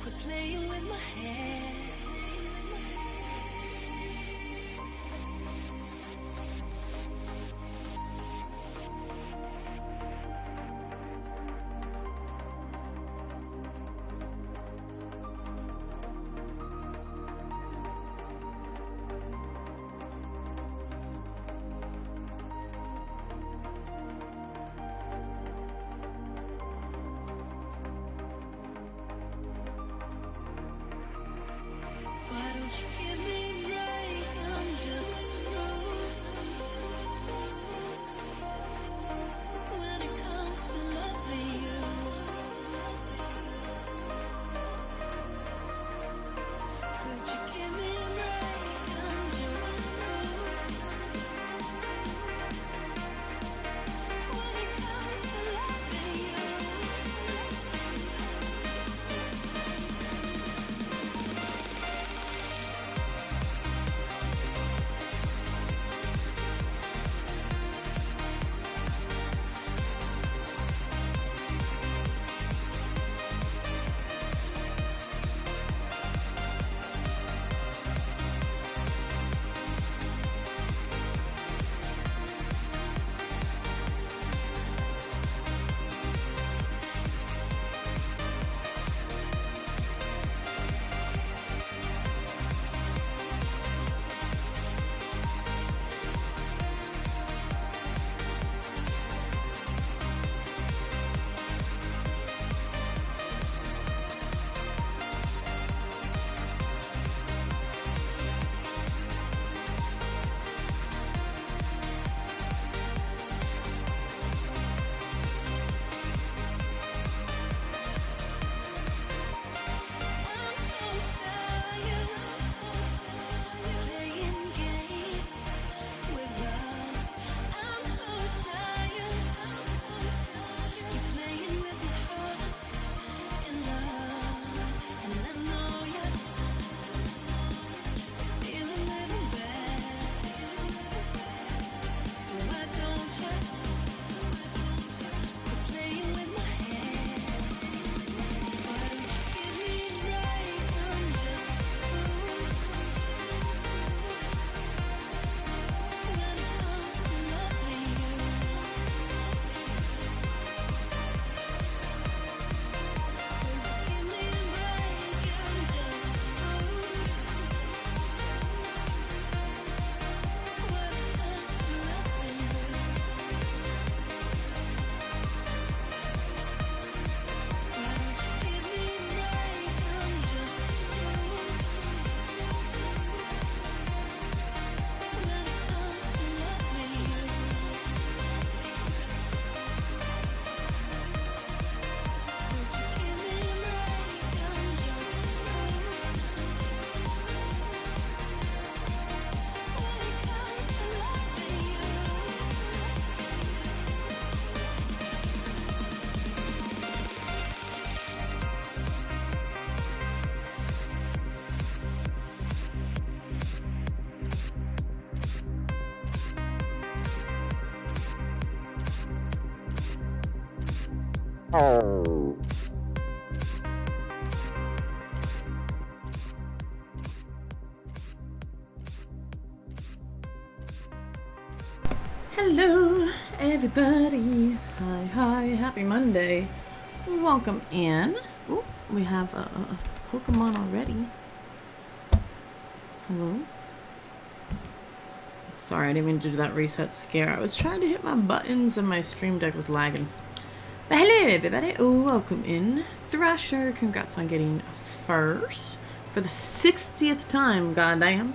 quit playing with my head? Why don't you give me a break? I'm just a fool when it comes to loving you. Could you give me a break? I'm just a fool when it comes to loving you. Hello, everybody. Hi, happy Monday. Welcome in. Ooh, we have a Pokemon already. Hello. Sorry, I didn't mean to do that reset scare. I was trying to hit my buttons and my stream deck was lagging. But hello, everybody. Welcome in. Thrasher, congrats on getting first for the 60th time. Goddamn.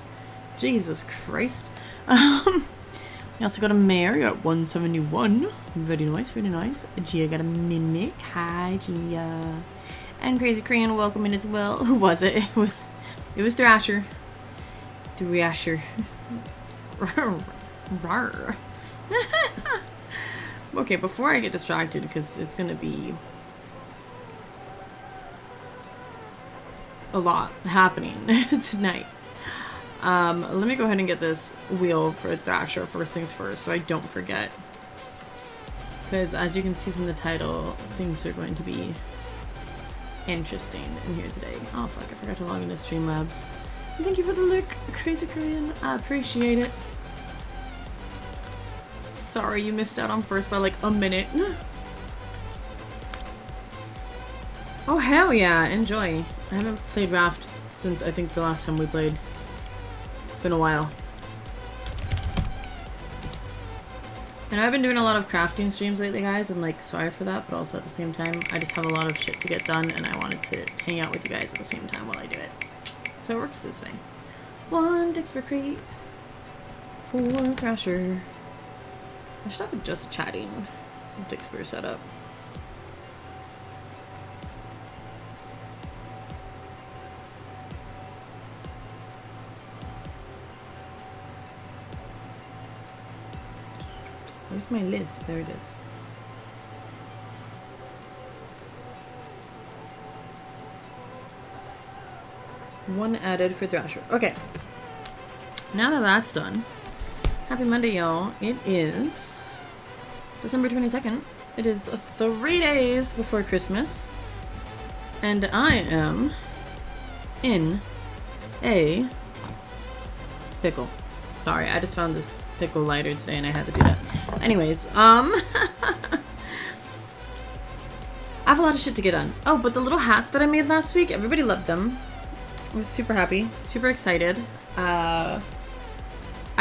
Jesus Christ. You also got a Mare, you're at 171. Very nice, very nice. Gia got a Mimic. Hi, Gia. And Crazy Korean, welcome in as well. Who was it? It was Thrasher. Thrasher. Rawr. Okay, before I get distracted, because it's gonna be a lot happening tonight. Let me go ahead and get this wheel for Thrasher first things first, so I don't forget. Because as you can see from the title, things are going to be interesting in here today. Oh fuck, I forgot to log into Streamlabs. Thank you for the look, Crazy Korean. I appreciate it. Sorry you missed out on first by like a minute. Oh hell yeah, enjoy. I haven't played Raft since I think the last time we played. It's been a while. And I've been doing a lot of crafting streams lately, guys, and like, sorry for that, but also at the same time, I just have a lot of shit to get done, and I wanted to hang out with you guys at the same time while I do it. So it works this way. 1 Dix for Crate, 4 Thrasher. I should have a just chatting Dixper setup. Where's my list? There it is. One added for Thrasher. Okay. Now that that's done, happy Monday, y'all. It is December 22nd. It is 3 days before Christmas. And I am in a pickle. Sorry, I just found this pickle lighter today and I had to do that. Anyways, I have a lot of shit to get done. Oh, but the little hats that I made last week, everybody loved them. I was super happy, super excited. I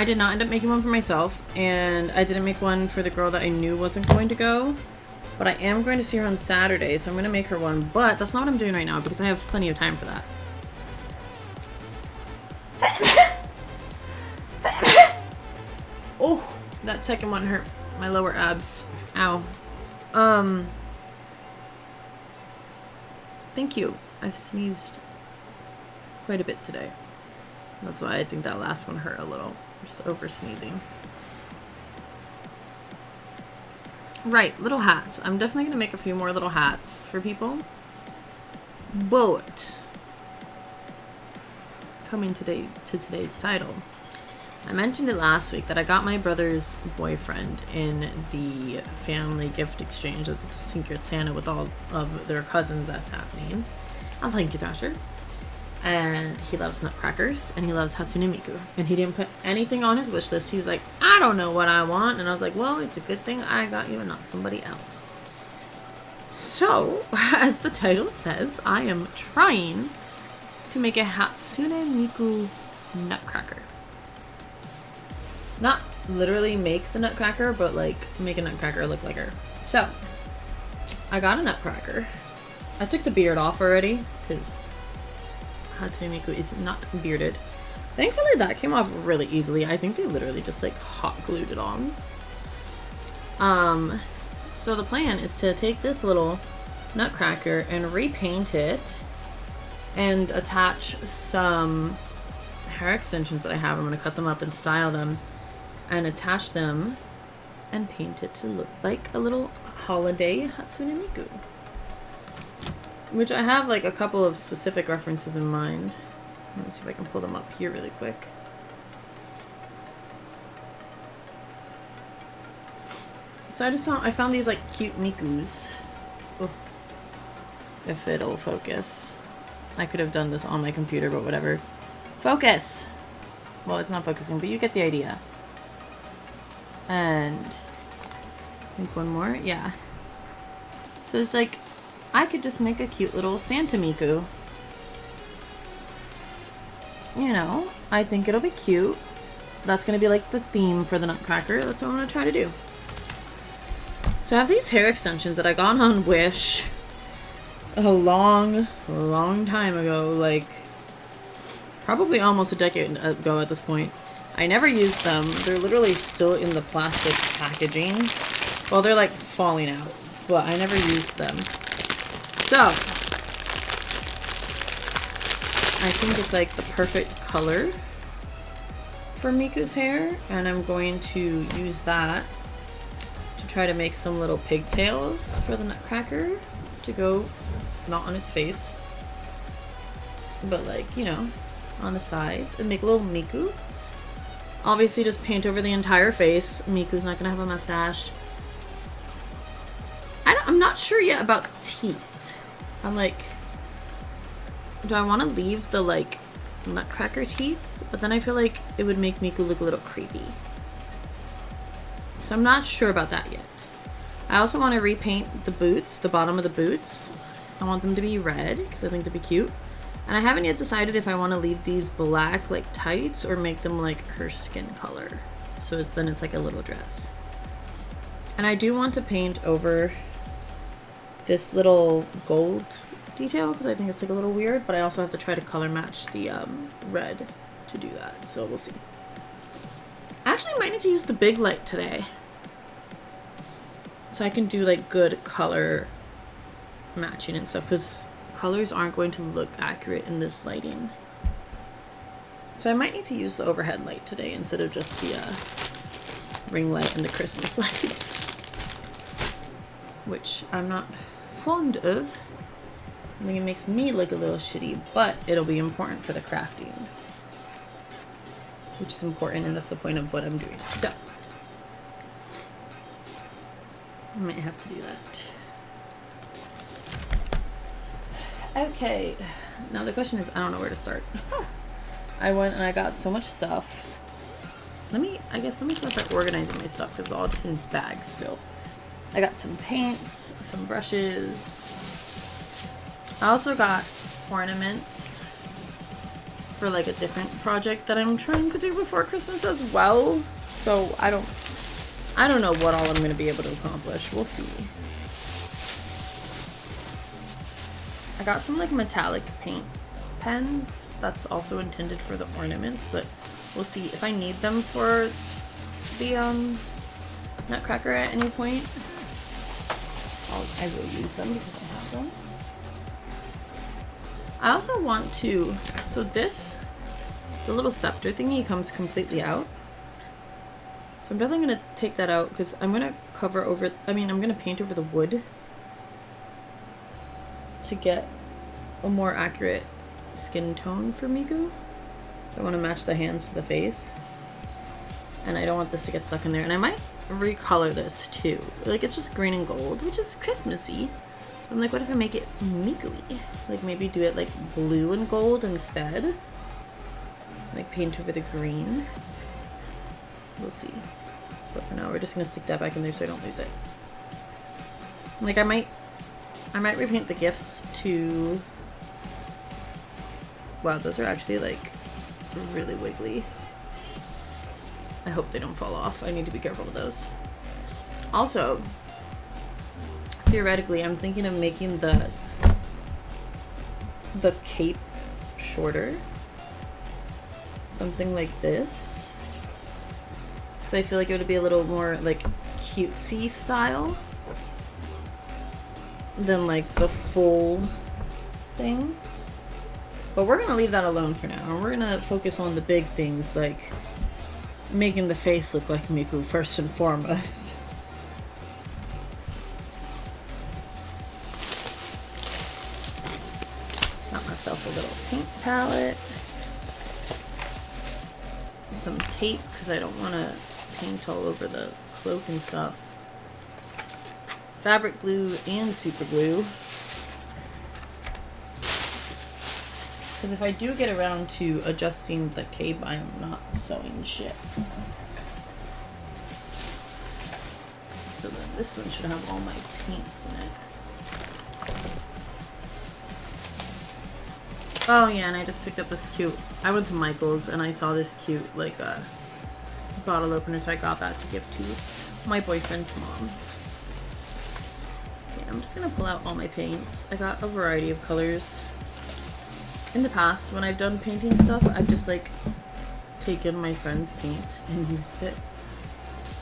did not end up making one for myself, and I didn't make one for the girl that I knew wasn't going to go. But I am going to see her on Saturday, so I'm going to make her one. But that's not what I'm doing right now, because I have plenty of time for that. Oh, that second one hurt my lower abs. Ow. Thank you. I've sneezed quite a bit today. That's why I think that last one hurt a little. Just over sneezing. Right, little hats. I'm definitely going to make a few more little hats for people. But coming to today's title, I mentioned it last week that I got my brother's boyfriend in the family gift exchange of the Secret Santa with all of their cousins that's happening. Oh, thank you, Thrasher. And he loves nutcrackers, and he loves Hatsune Miku. And he didn't put anything on his wish list. He was like, I don't know what I want. And I was like, well, it's a good thing I got you and not somebody else. So, as the title says, I am trying to make a Hatsune Miku nutcracker. Not literally make the nutcracker, but like make a nutcracker look like her. So, I got a nutcracker. I took the beard off already, because Hatsune Miku is not bearded. Thankfully that came off really easily. I think they literally just like hot glued it on. So the plan is to take this little nutcracker and repaint it and attach some hair extensions that I have. I'm going to cut them up and style them and attach them and paint it to look like a little holiday Hatsune Miku. Which I have like a couple of specific references in mind. Let me see if I can pull them up here really quick. So I found these like cute Mikus. Ooh. If it'll focus. I could have done this on my computer, but whatever. Focus! Well, it's not focusing, but you get the idea. And I think one more, yeah. So it's like, I could just make a cute little Santa Miku. You know, I think it'll be cute. That's going to be like the theme for the nutcracker. That's what I'm going to try to do. So I have these hair extensions that I got on Wish a long time ago. Like, probably almost a decade ago at this point. I never used them. They're literally still in the plastic packaging. Well, they're like falling out, but I never used them. So, I think it's like the perfect color for Miku's hair, and I'm going to use that to try to make some little pigtails for the nutcracker to go not on its face, but like, you know, on the sides, and make a little Miku. Obviously just paint over the entire face. Miku's not gonna have a mustache. I'm not sure yet about teeth. I'm like do I want to leave the like nutcracker teeth? But then I feel like it would make Miku look a little creepy. So I'm not sure about that yet. I also want to repaint the boots, the bottom of the boots. I want them to be red because I think they'd be cute. And I haven't yet decided if I want to leave these black like tights or make them like her skin color. So then it's like a little dress. And I do want to paint over this little gold detail because I think it's like a little weird, but I also have to try to color match the red to do that. So we'll see. I actually might need to use the big light today. So I can do like good color matching and stuff because colors aren't going to look accurate in this lighting. So I might need to use the overhead light today instead of just the ring light and the Christmas lights, which I'm not fond of. I think it makes me look a little shitty, but it'll be important for the crafting, which is important, and that's the point of what I'm doing. So I might have to do that. Okay, now the question is, I don't know where to start. I went and I got so much stuff. Let me start by organizing my stuff because it's all just in bags still. I got some paints, some brushes. I also got ornaments for like a different project that I'm trying to do before Christmas as well. So I don't know what all I'm going to be able to accomplish. We'll see. I got some like metallic paint pens that's also intended for the ornaments, but we'll see if I need them for the nutcracker at any point. I will use them because I have them. I also want to, so this, the little scepter thingy comes completely out. So I'm definitely going to take that out because I'm going to cover over, I'm going to paint over the wood to get a more accurate skin tone for Miku. So I want to match the hands to the face. And I don't want this to get stuck in there. And I might recolor this too. Like it's just green and gold, which is Christmassy. I'm like, what if I make it Miku-y? Like maybe do it like blue and gold instead. Like paint over the green. We'll see. But for now, we're just gonna stick that back in there so I don't lose it. Like I might repaint the gifts to... Wow, those are actually like really wiggly. I hope they don't fall off. I need to be careful with those. Also, theoretically, I'm thinking of making the cape shorter. Something like this. Because I feel like it would be a little more like cutesy style than like the full thing. But we're gonna leave that alone for now. And we're gonna focus on the big things like making the face look like Miku first and foremost. Got myself a little paint palette. Some tape because I don't want to paint all over the cloak and stuff. Fabric glue and super glue. Because if I do get around to adjusting the cape, I am not sewing shit. So then this one should have all my paints in it. Oh yeah, and I just picked up this cute, I went to Michael's and I saw this cute like bottle opener, so I got that to give to my boyfriend's mom. Okay, I'm just gonna pull out all my paints. I got a variety of colors. In the past, when I've done painting stuff, I've just like taken my friend's paint and used it.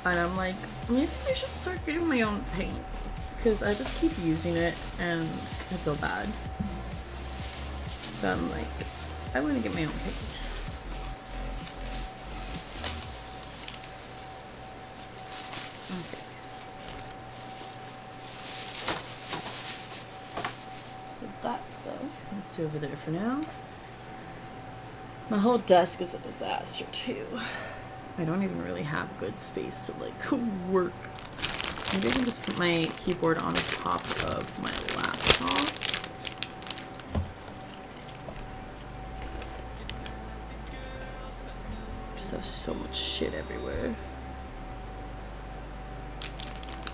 And I'm like, maybe I should start getting my own paint. Because I just keep using it and I feel bad. So I'm like, I want to get my own paint. Okay. So that stuff can stay over there for now. My whole desk is a disaster too. I don't even really have good space to like work. Maybe I can just put my keyboard on top of my laptop. just have so much shit everywhere.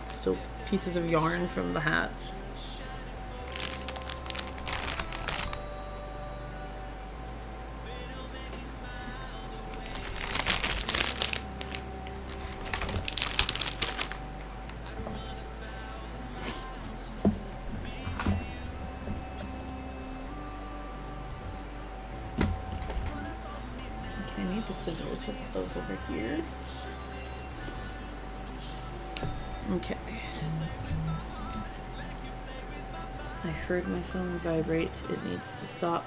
Still pieces of yarn from the hats. Okay, I need the scissors to put those over here. Okay. I heard my phone vibrate. It needs to stop.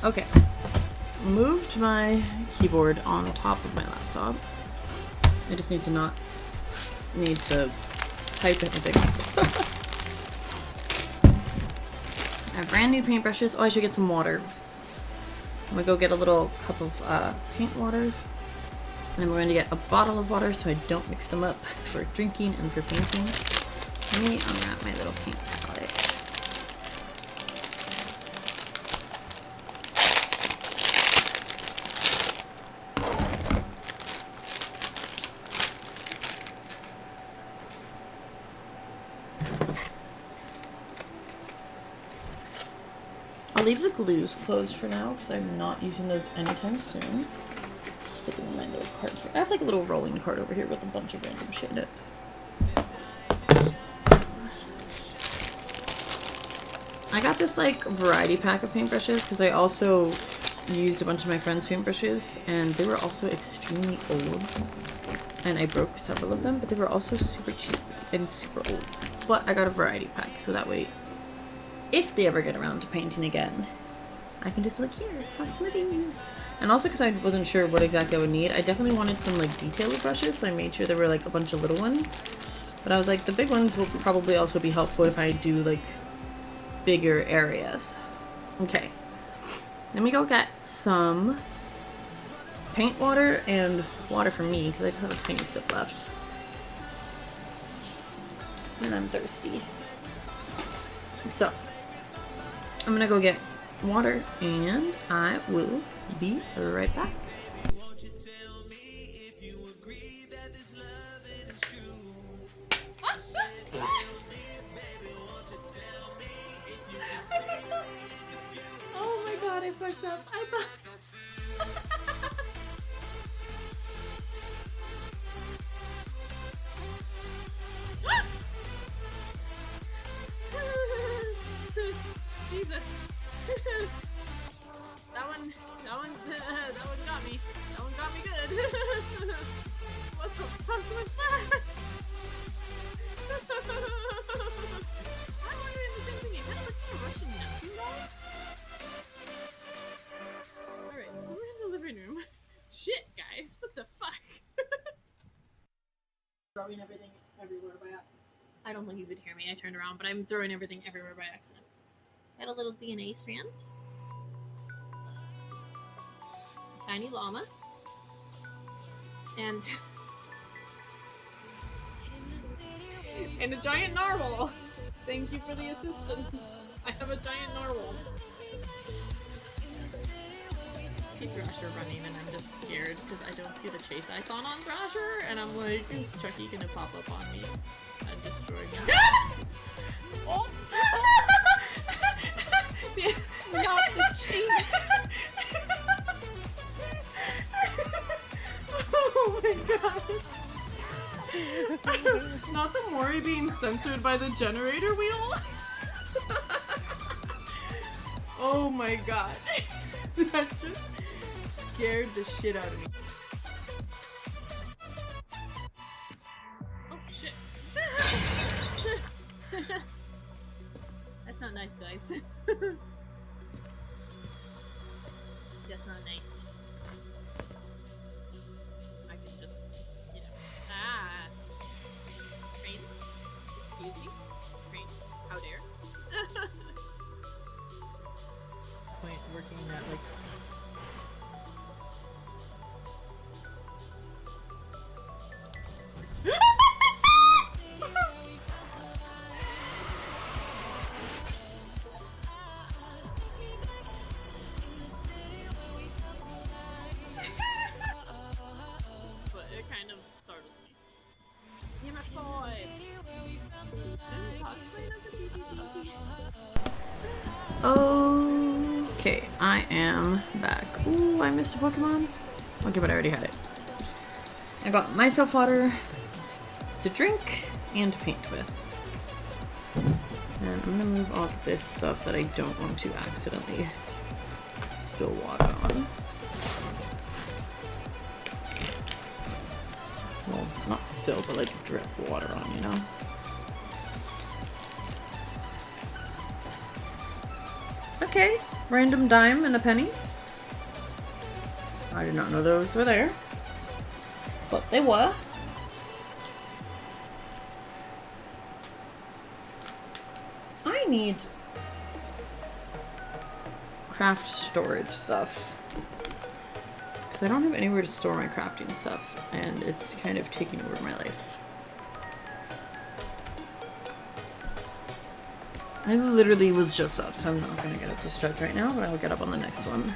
Okay. Moved my keyboard on top of my laptop. I just need to not need to type anything. I have brand new paintbrushes. Oh, I should get some water. I'm gonna go get a little cup of paint water. And then we're going to get a bottle of water so I don't mix them up for drinking and for painting. Let me unwrap my little paint palette. I'll leave the glues closed for now because I'm not using those anytime soon. Just put them in my little cart here. I have like a little rolling cart over here with a bunch of random shit in it. I got this like variety pack of paintbrushes because I also used a bunch of my friends' paintbrushes and they were also extremely old. And I broke several of them, but they were also super cheap and super old. But I got a variety pack so that way, if they ever get around to painting again, I can just be like, here, have some of these. And also because I wasn't sure what exactly I would need, I definitely wanted some like detailer brushes, so I made sure there were like a bunch of little ones. But I was like, the big ones will probably also be helpful if I do like bigger areas. Okay, let me go get some paint water and water for me because I just have a tiny sip left. And I'm thirsty. So, I'm gonna go get water and I will be right back. Oh my god, I fucked up. I thought. Jesus. that one got me. That one got me good. What the fuck was that? Why am I doing the same thing? Is that like a Russian Nazi doll? Alright, so we're in the living room. Shit, guys, what the fuck? Throwing everything everywhere by accident. I don't think you could hear me. I turned around, but I'm throwing everything everywhere by accident. Got a little DNA strand. Tiny llama. And and a giant narwhal. Thank you for the assistance. I have a giant narwhal. I see Thrasher running and I'm just scared because I don't see the chase icon on Thrasher and I'm like, is Chucky gonna pop up on me and destroy me? Oh! Not the chase! Oh my god. Not the Mori being censored by the generator wheel? Oh my god. That just scared the shit out of me. Oh shit. That's not nice, guys. That's not nice. I can just, you know. Ah! Trains? Excuse me? Trains? How dare? Point working that, like, Okay, I am back. Ooh, I missed a Pokemon. Okay, but I already had it. I got myself water to drink and to paint with. And I'm gonna move all this stuff that I don't want to accidentally spill water on. Well, not spill, but like drip water on, you know? Okay, random dime and a penny. I did not know those were there, but they were. I need craft storage stuff because I don't have anywhere to store my crafting stuff, and it's kind of taking over my life. I literally was just up, so I'm not going to get up to stretch right now, but I'll get up on the next one.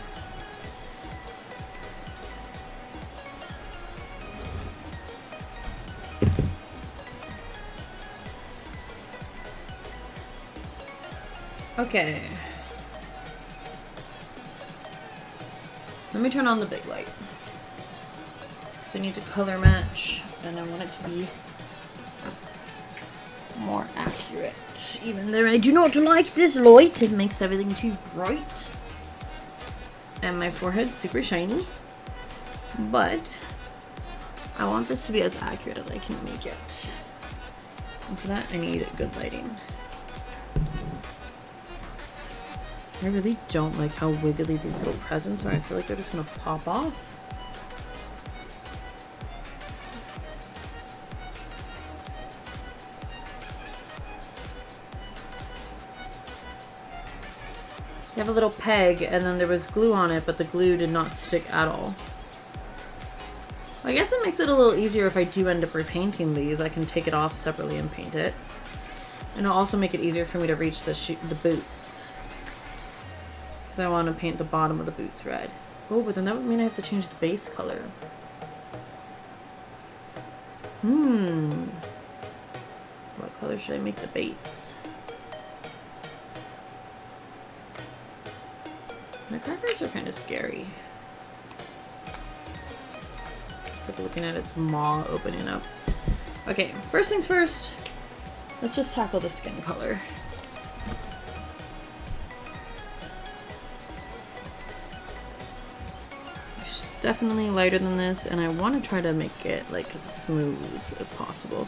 Okay. Let me turn on the big light. So I need to color match, and I want it to be more accurate. Even though I do not like this light, it makes everything too bright. And my forehead's super shiny. But I want this to be as accurate as I can make it. And for that, I need good lighting. I really don't like how wiggly these little presents are. I feel like they're just gonna pop off. You have a little peg, and then there was glue on it, but the glue did not stick at all. I guess it makes it a little easier if I do end up repainting these. I can take it off separately and paint it. And it'll also make it easier for me to reach the boots. Because I want to paint the bottom of the boots red. Oh, but then that would mean I have to change the base color. What color should I make the base? The crackers are kind of scary. Just like looking at its maw opening up. Okay, first things first. Let's just tackle the skin color. It's definitely lighter than this, and I want to try to make it like smooth if possible.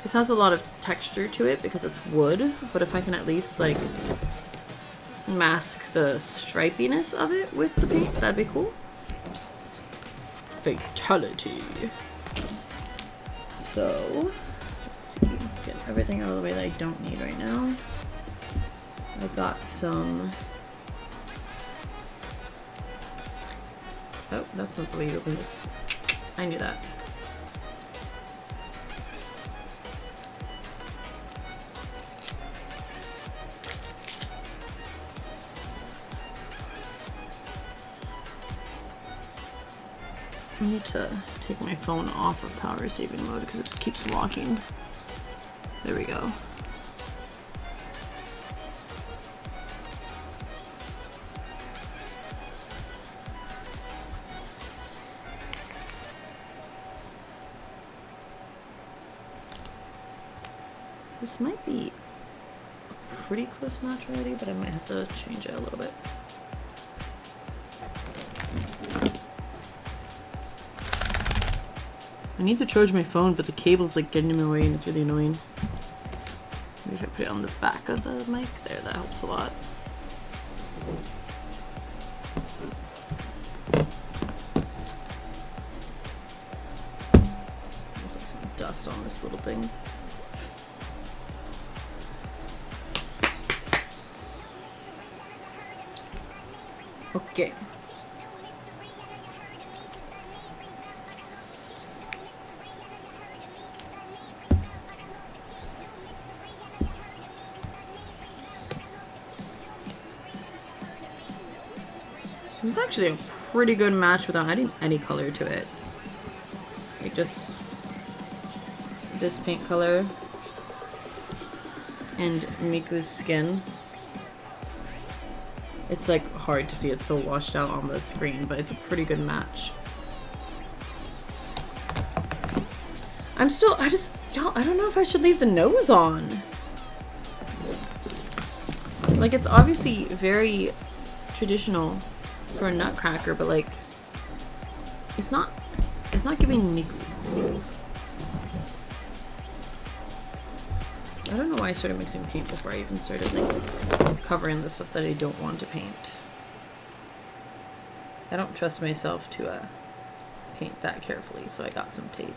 This has a lot of texture to it because it's wood, but if I can at least like mask the stripiness of it with the paint, that'd be cool. Fatality. So, let's see. Get everything out of the way that I don't need right now. I got some... Oh, that's not the way you open this. I knew that. I need to take my phone off of power saving mode because it just keeps locking. There we go. This might be a pretty close match already, but I might have to change it a little bit. I need to charge my phone, but the cable's like getting in my way and it's really annoying. Maybe if I put it on the back of the mic, there, that helps a lot. There's like some dust on this little thing. Okay. This is actually a pretty good match without adding any color to it. Like just this paint color and Miku's skin. It's like hard to see, it's so washed out on the screen, but it's a pretty good match. I don't know if I should leave the nose on. Like, it's obviously very traditional for a nutcracker, but like, it's not giving Miku. I don't know why I started mixing paint before I even started like covering the stuff that I don't want to paint. I don't trust myself to paint that carefully, so I got some tape.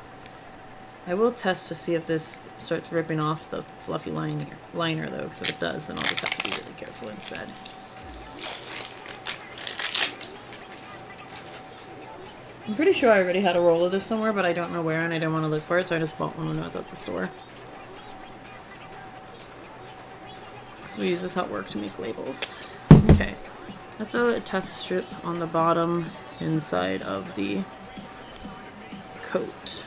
I will test to see if this starts ripping off the fluffy liner though, because if it does, then I'll just have to be really careful instead. I'm pretty sure I already had a roll of this somewhere, but I don't know where and I don't want to look for it, so I just bought one when I was at the store. So we use this at work to make labels. Okay, that's a test strip on the bottom inside of the coat.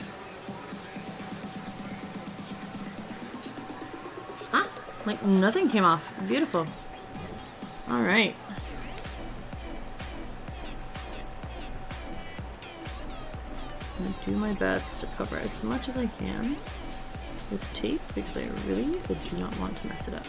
Ah, like nothing came off. Beautiful. All right. I'm gonna do my best to cover as much as I can with tape because I really do not want to mess it up.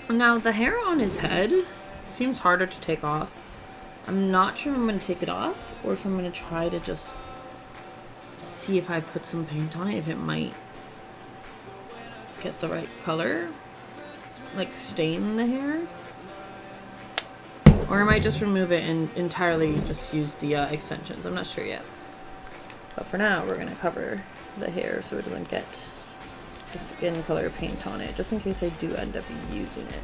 Now the hair on his head seems harder to take off. I'm not sure if I'm going to take it off or if I'm going to try to just see if I put some paint on it, if it might get the right color, like stain the hair. Or I might just remove it and entirely just use the extensions. I'm not sure yet. But for now, we're going to cover the hair so it doesn't get the skin color paint on it, just in case I do end up using it.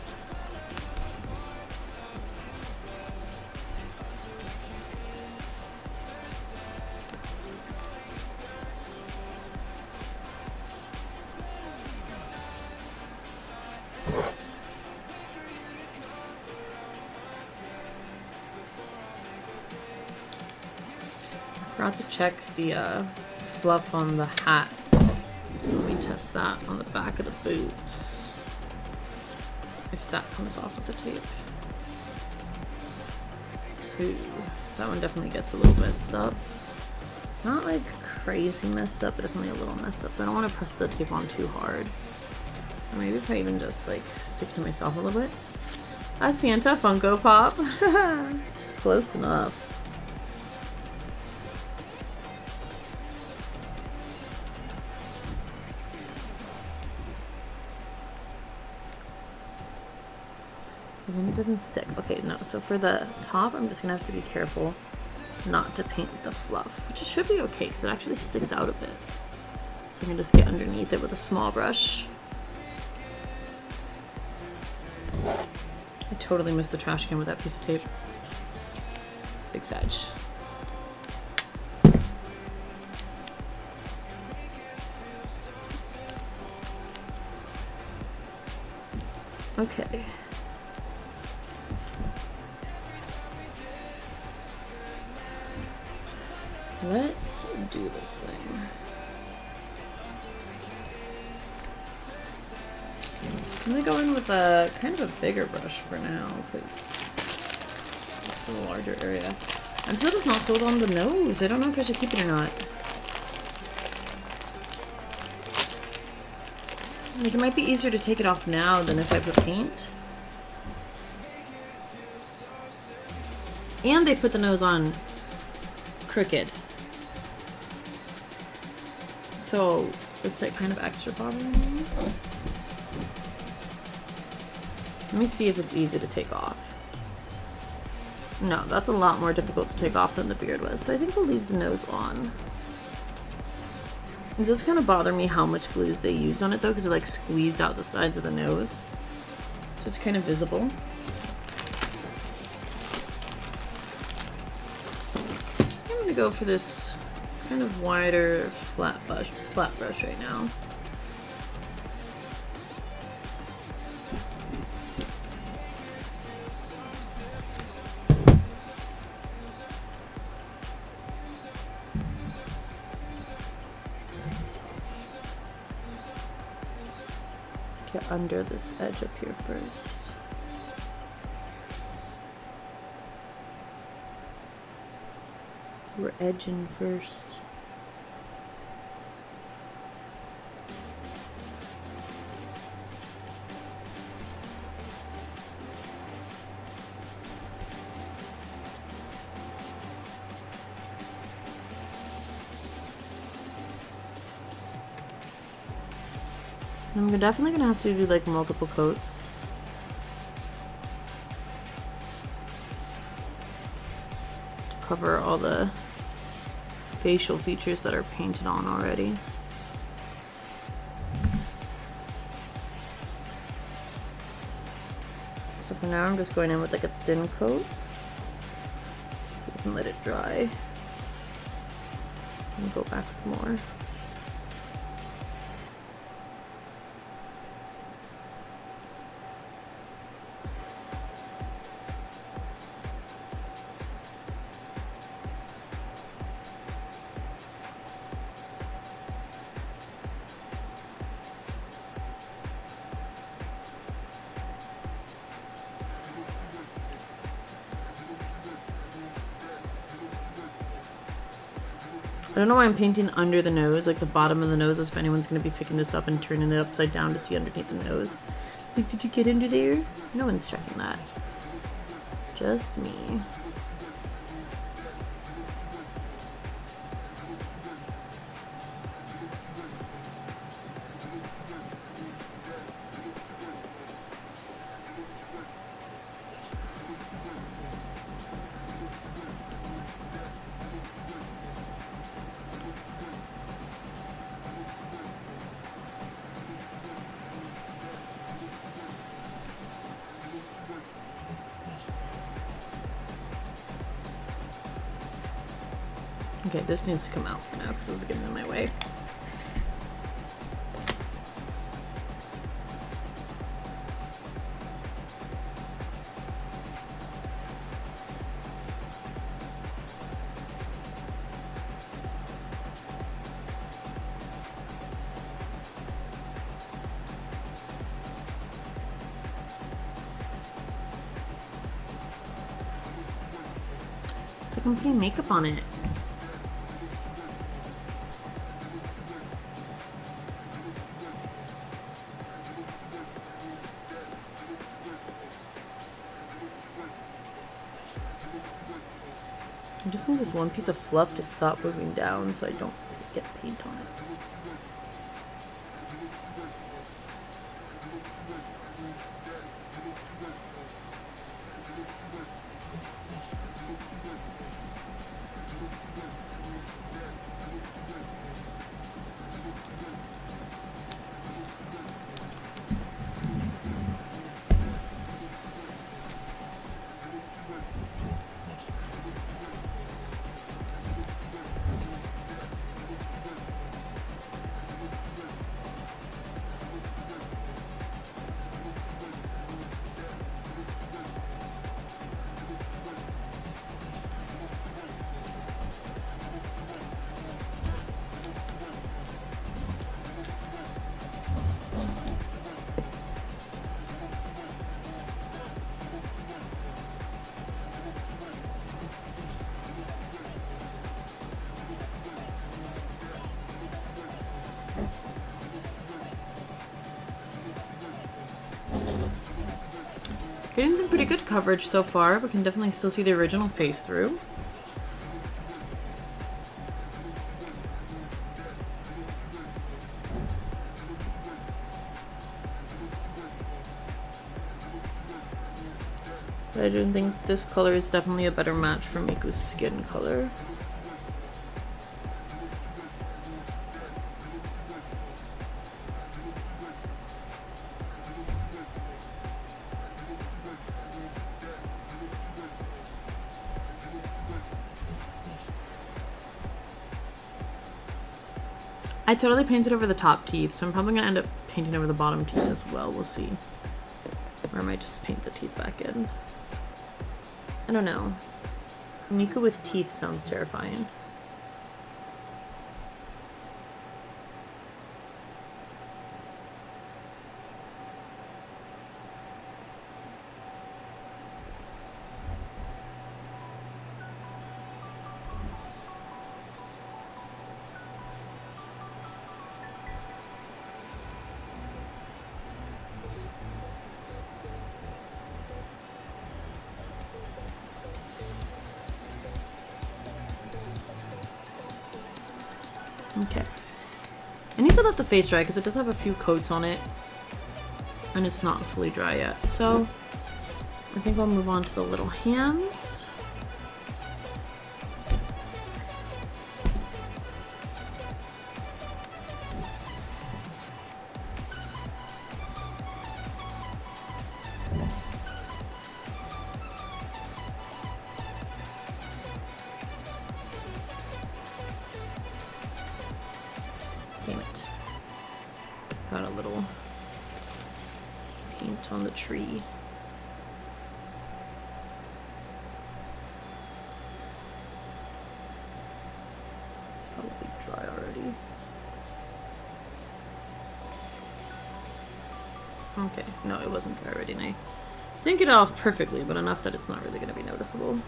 I forgot to check the fluff on the hat. So let me test that on the back of the boots. If that comes off with the tape. Ooh, that one definitely gets a little messed up. Not like crazy messed up, but definitely a little messed up. So I don't want to press the tape on too hard. Or maybe if I even just like stick to myself a little bit. A Santa Funko Pop. Close enough. And then it doesn't stick. Okay, no, so for the top, I'm just gonna have to be careful not to paint the fluff, which it should be okay because it actually sticks out a bit. So I can just get underneath it with a small brush. I totally missed the trash can with that piece of tape. Big sedge. Okay. Let's do this thing. I'm gonna go in with a kind of a bigger brush for now because it's a larger area. I'm still just not sold on the nose. I don't know if I should keep it or not. Like, it might be easier to take it off now than if I put paint. And they put the nose on crooked. So it's like kind of extra bothering me. Let me see if it's easy to take off. No, that's a lot more difficult to take off than the beard was. So I think we'll leave the nose on. It does kind of bother me how much glue they used on it though, because it like squeezed out the sides of the nose. So it's kind of visible. I'm gonna go for this kind of wider flat brush right now. Get under this edge up here first. We're edging first. I'm definitely gonna have to do like multiple coats. To cover all the facial features that are painted on already. So for now I'm just going in with like a thin coat. So we can let it dry. And go back with more. I don't know why I'm painting under the nose, like the bottom of the nose, as if anyone's going to be picking this up and turning it upside down to see underneath the nose. Like, did you get under there? No one's checking that. Just me. Okay, this needs to come out for now because this is getting in my way. It's like I'm putting makeup on it. I just need this one piece of fluff to stop moving down so I don't get paint on it. Getting some pretty good coverage so far. We can definitely still see the original face through. But I do think this color is definitely a better match for Miku's skin color. I totally painted over the top teeth, so I'm probably gonna end up painting over the bottom teeth as well. We'll see. Or I might just paint the teeth back in. I don't know. Miku with teeth sounds terrifying. Okay. I need to let the face dry because it does have a few coats on it. And it's not fully dry yet. So I think I'll move on to the little hands. Damn it. Got a little paint on the tree. It's probably dry already. Okay, no, it wasn't dry already, and I didn't get it off perfectly, but enough that it's not really going to be noticeable.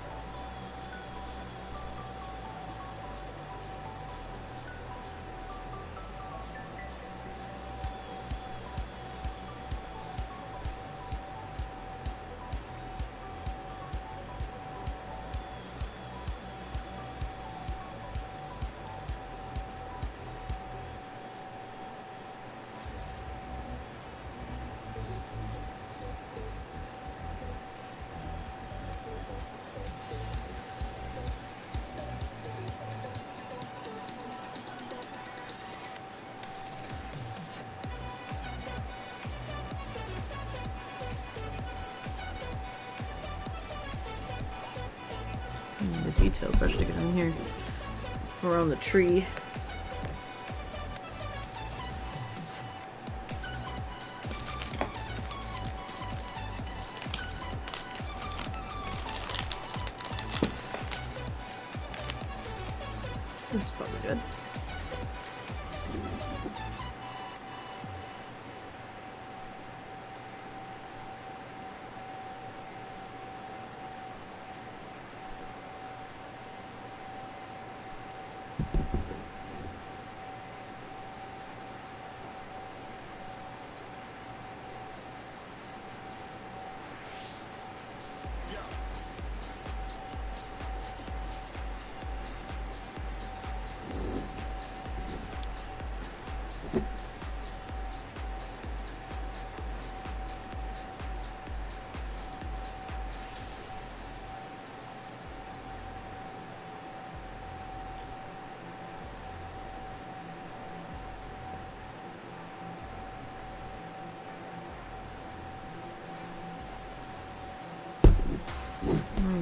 The detail brush to get in here around the tree. This is probably good.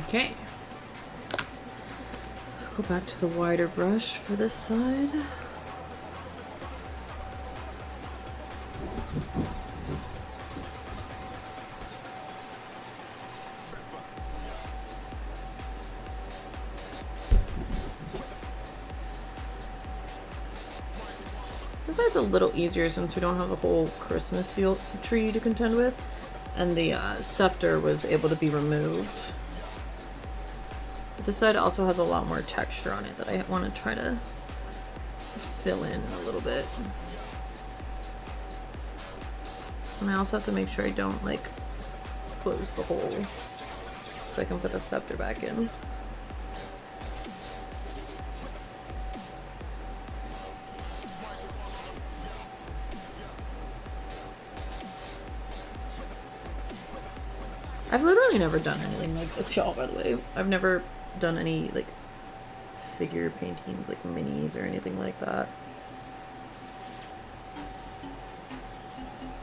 Okay. Go back to the wider brush for this side. This side's a little easier since we don't have a whole Christmas tree to contend with, and the scepter was able to be removed. This side also has a lot more texture on it that I want to try to fill in a little bit. And I also have to make sure I don't like close the hole so I can put the scepter back in. I've literally never done anything like this, y'all, by the way. I've never done any, like, figure paintings, like minis or anything like that.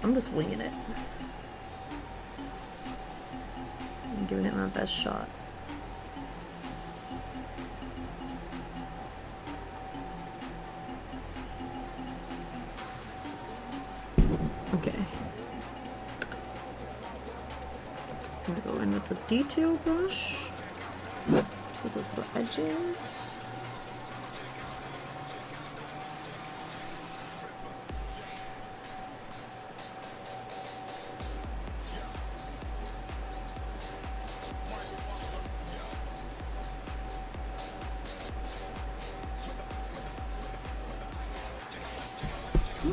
I'm just winging it. I'm giving it my best shot. Okay. I'm gonna go in with the detail brush for those little edges.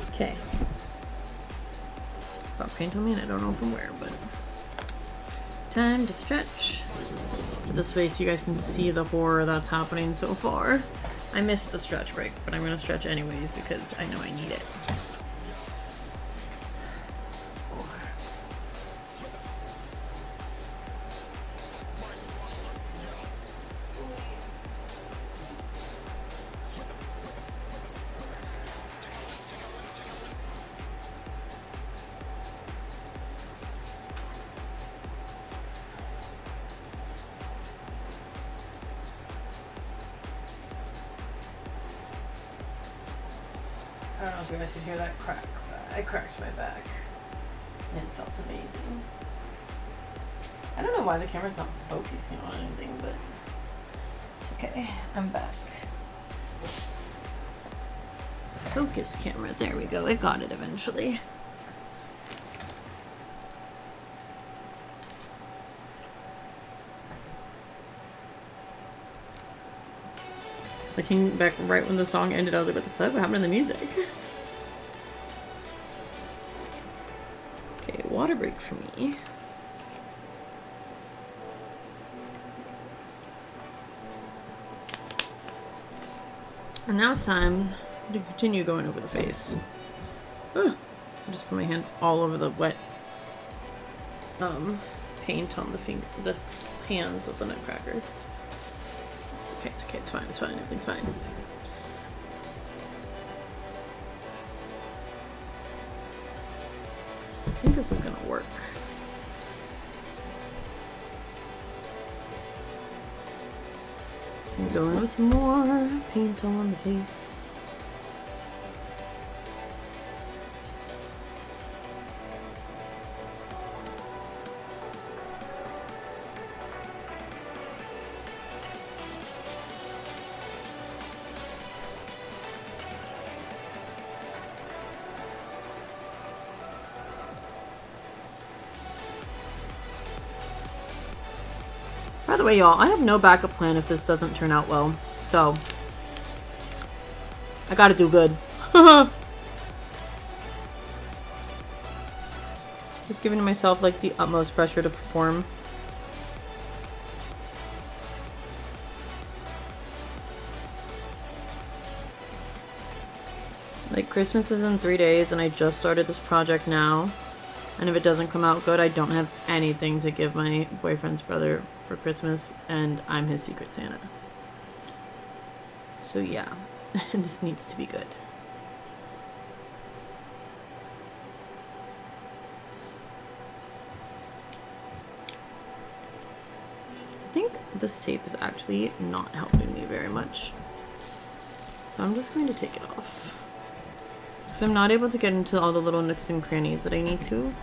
Okay. Got paint on me and I don't know from where, but time to stretch. This way so you guys can see the horror that's happening so far. I missed the stretch break, but I'm gonna stretch anyways because I know I need it. I don't know if you guys can hear that crack, but I cracked my back and it felt amazing. I don't know why the camera's not focusing on anything, but it's okay. I'm back. Focus camera, there we go. It got it eventually. So I came back right when the song ended. I was like, what the fuck? What happened to the music? Okay, water break for me. And now it's time to continue going over the face. I just put my hand all over the wet paint on the hands of the nutcracker. It's okay, it's okay, it's fine, everything's fine. I think this is gonna work. I'm going with more paint on the face. By the way, y'all, I have no backup plan if this doesn't turn out well, so I gotta do good. Just giving myself like the utmost pressure to perform. Like, Christmas is in 3 days and I just started this project now. And if it doesn't come out good, I don't have anything to give my boyfriend's brother for Christmas, and I'm his secret Santa. So yeah, this needs to be good. I think this tape is actually not helping me very much. So I'm just going to take it off. Because I'm not able to get into all the little nooks and crannies that I need to.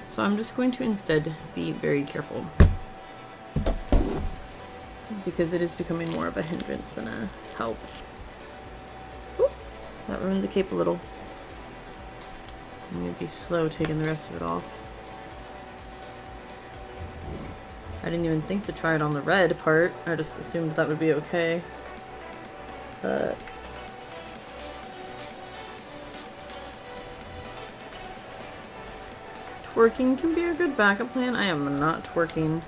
So I'm just going to instead be very careful. Because it is becoming more of a hindrance than a help. Oop, that ruined the cape a little. I'm going to be slow taking the rest of it off. I didn't even think to try it on the red part. I just assumed that would be okay. Fuck. twerking can be a good backup plan. I am not twerking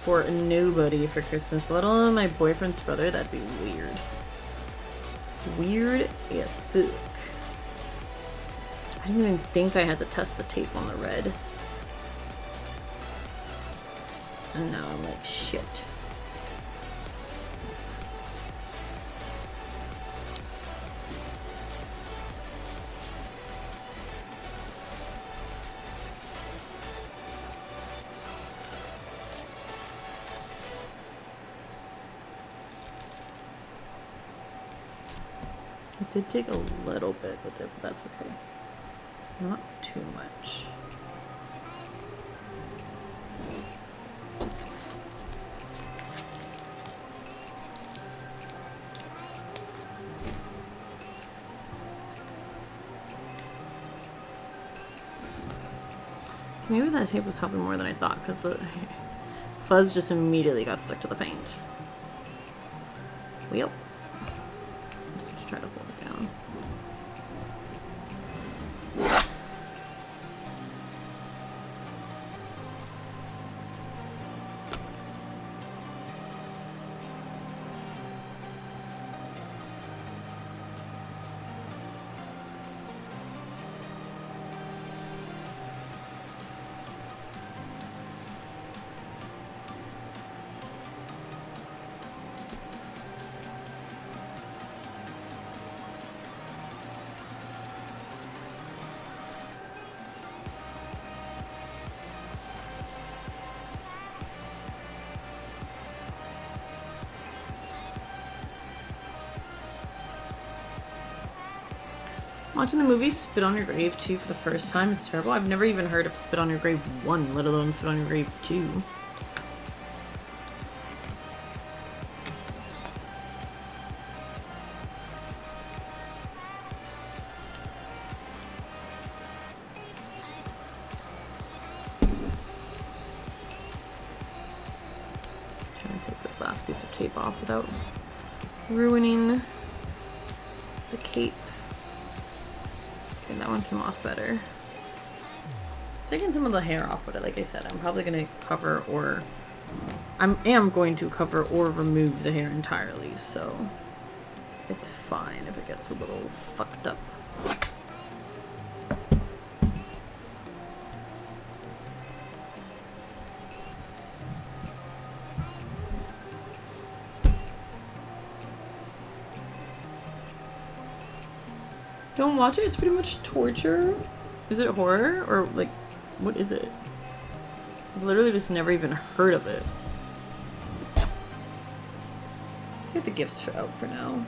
for nobody for Christmas, let alone my boyfriend's brother. That'd be weird. Weird as fuck. I didn't even think I had to test the tape on the red. And now I'm like, shit. It did take a little bit with it, but that's okay. Not too much. Maybe that tape was helping more than I thought, because the fuzz just immediately got stuck to the paint. Well, let's try to hold it down. Watching the movie Spit on Your Grave 2 for the first time is terrible. I've never even heard of Spit on Your Grave 1, let alone Spit on Your Grave 2. Trying to take this last piece of tape off without ruining the cape. Okay, that one came off better. It's taking some of the hair off, but like I said, I'm probably going to cover or... I am going to cover or remove the hair entirely, so it's fine if it gets a little fucked up. Don't watch it, it's pretty much torture. Is it horror? Or like, what is it? I've literally just never even heard of it. Get the gifts out for now.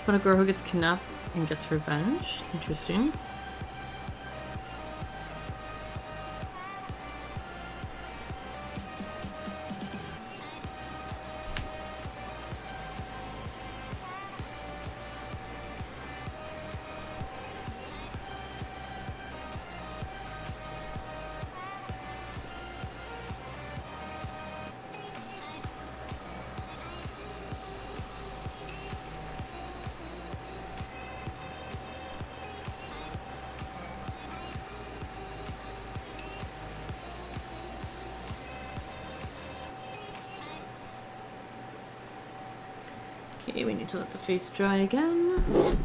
About a girl who gets kidnapped and gets revenge. Interesting. Okay, we need to let the face dry again.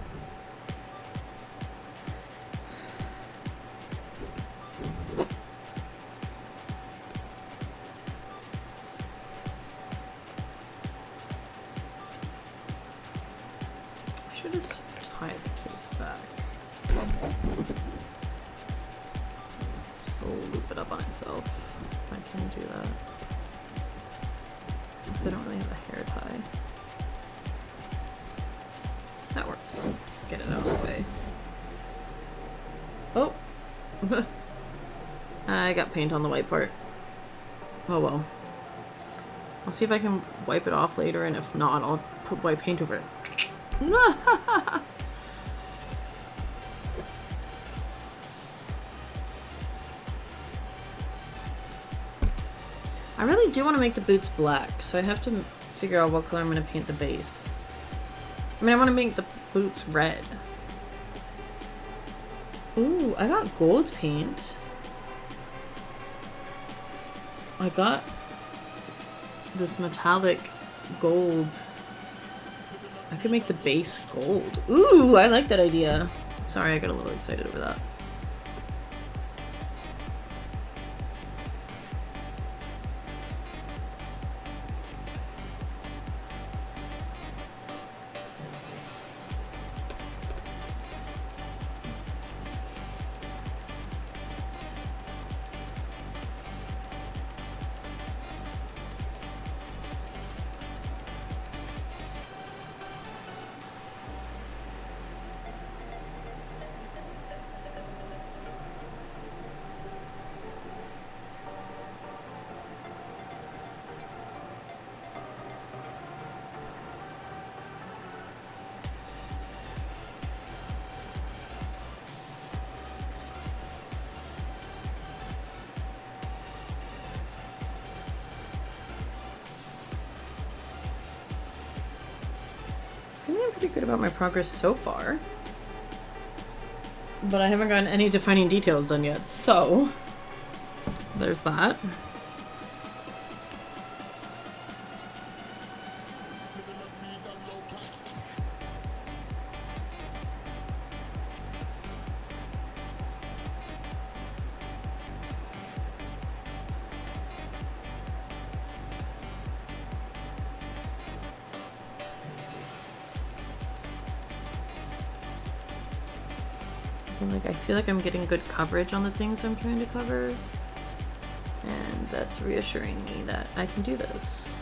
I should just tie the cape back. So loop it up on itself, if I can do that. Because I don't really have a hair tie. That works. Just get it out of the way. Oh! I got paint on the white part. Oh well. I'll see if I can wipe it off later, and if not, I'll put white paint over it. I really do want to make the boots black, so I have to figure out what color I'm going to paint the base. I mean, I want to make the boots red. Ooh, I got gold paint. I got this metallic gold. I could make the base gold. Ooh, I like that idea. Sorry, I got a little excited over that. I'm pretty good about my progress so far. But I haven't gotten any defining details done yet, so there's that. Like, I feel like I'm getting good coverage on the things I'm trying to cover, and that's reassuring me that I can do this.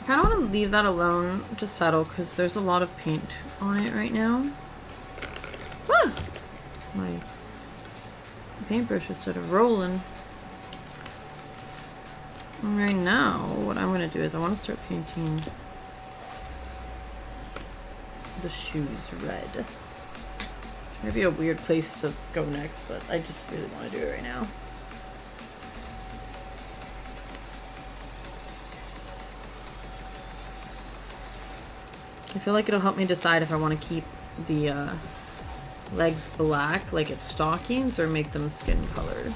I kind of want to leave that alone to settle because there's a lot of paint on it right now. Ah! My paintbrush is sort of rolling. And right now, what I'm going to do is I want to start painting the shoes red. Maybe a weird place to go next, but I just really want to do it right now. I feel like it'll help me decide if I want to keep the legs black like it's stockings or make them skin colored.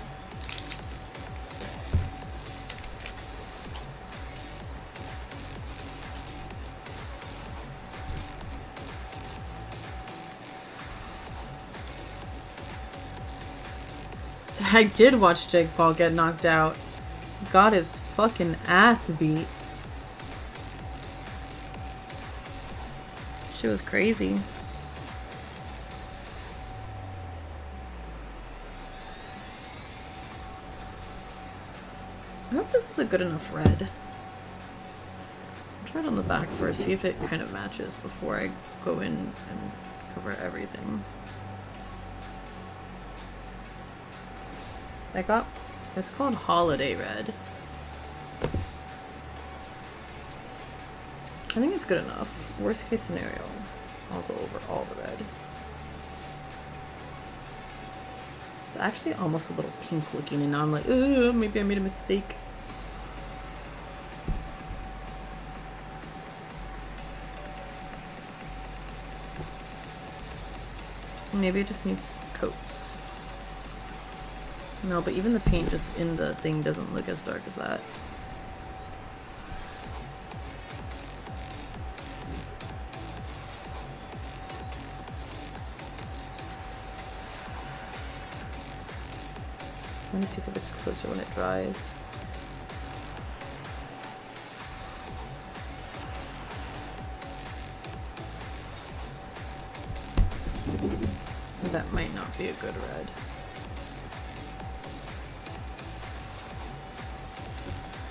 I did watch Jake Paul get knocked out. Got his fucking ass beat. She was crazy. I hope this is a good enough red. I'll try it on the back first, see if it kind of matches before I go in and cover everything. It's called Holiday Red. I think it's good enough. Worst case scenario, I'll go over all the red. It's actually almost a little pink looking, and now I'm like, ugh, maybe I made a mistake. Maybe it just needs coats. No, but even the paint just in the thing doesn't look as dark as that. Let me see if it looks closer when it dries. That might not be a good red.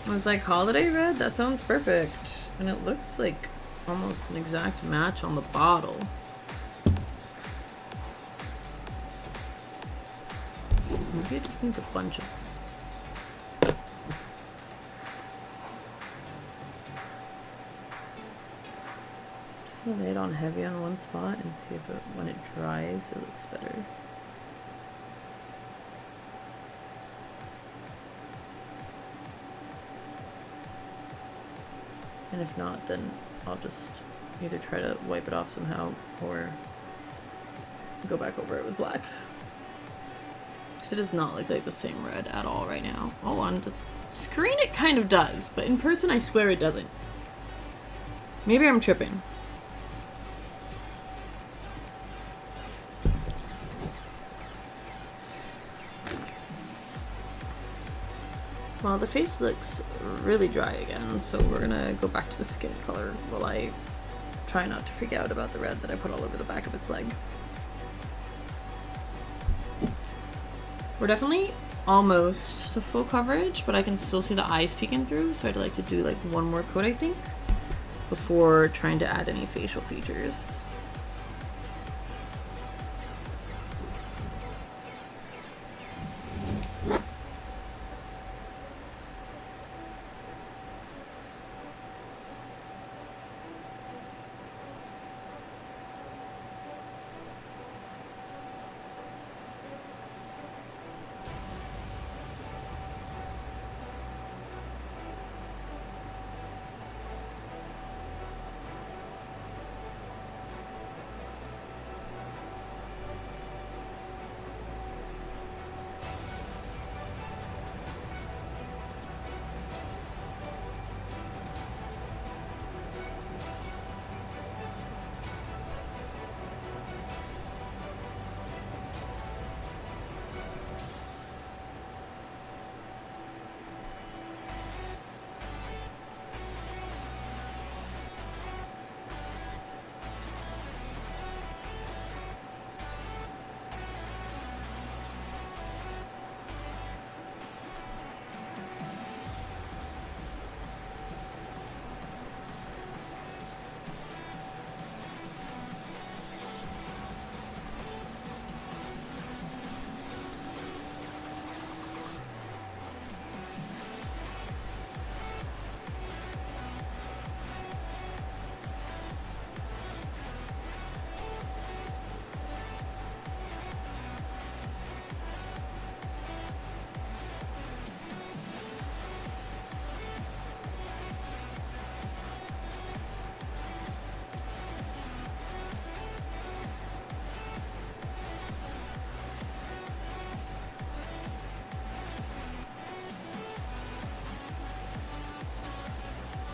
I was like, holiday red? That sounds perfect. And it looks like almost an exact match on the bottle. Maybe it just needs a bunch of... Just gonna lay it on heavy on one spot and see if it, when it dries, it looks better. And if not, then I'll just either try to wipe it off somehow or go back over it with black. Because it does not look like the same red at all right now. Oh, on the screen it kind of does, but in person I swear it doesn't. Maybe I'm tripping. Well, the face looks really dry again, so we're gonna go back to the skin color while I try not to freak out about the red that I put all over the back of its leg. We're definitely almost to full coverage, but I can still see the eyes peeking through, so I'd like to do like one more coat, I think, before trying to add any facial features.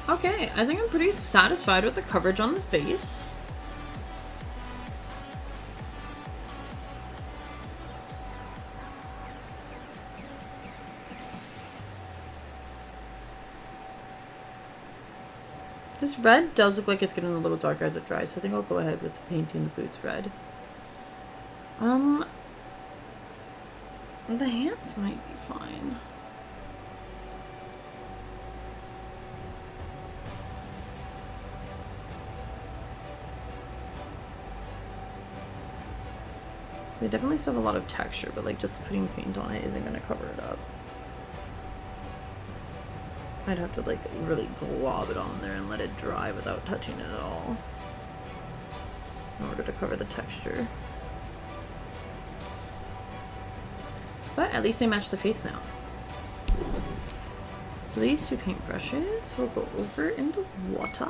Okay, I think I'm pretty satisfied with the coverage on the face. This red does look like it's getting a little darker as it dries, so I think I'll go ahead with painting the boots red. The hands might be fine. They definitely still have a lot of texture, but like just putting paint on it isn't going to cover it up. I'd have to like really glob it on there and let it dry without touching it at all in order to cover the texture. But at least they match the face now. So these two paintbrushes will go over in the water.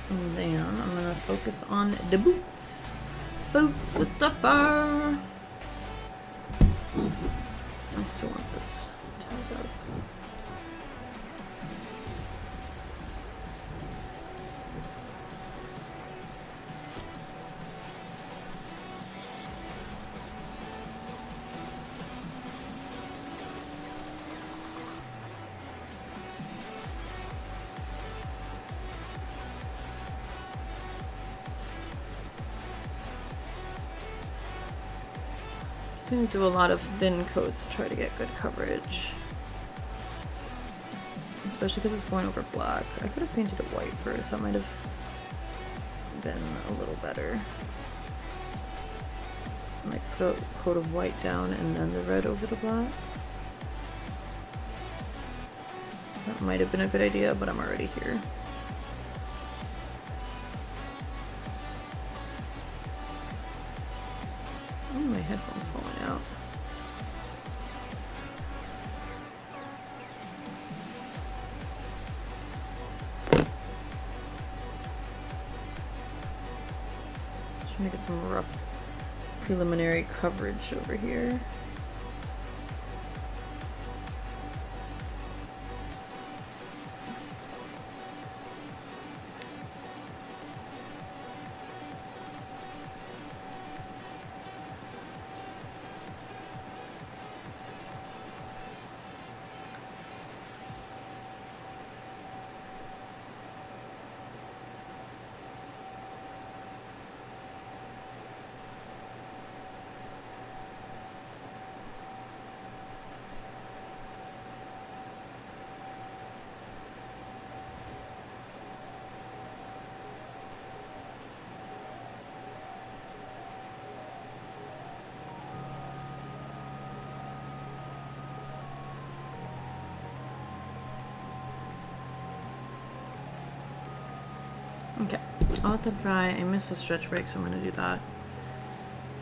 And then I'm gonna focus on the boots. Boots with the fur. I still want this tied up. I'm going to do a lot of thin coats to try to get good coverage. Especially because it's going over black. I could have painted it white first. That might have been a little better. I might put a coat of white down and then the red over the black. That might have been a good idea, but I'm already here. Oh, my headphone's falling out. Just trying to get some rough preliminary coverage over here. Okay, I'll let that dry. I missed a stretch break, so I'm going to do that.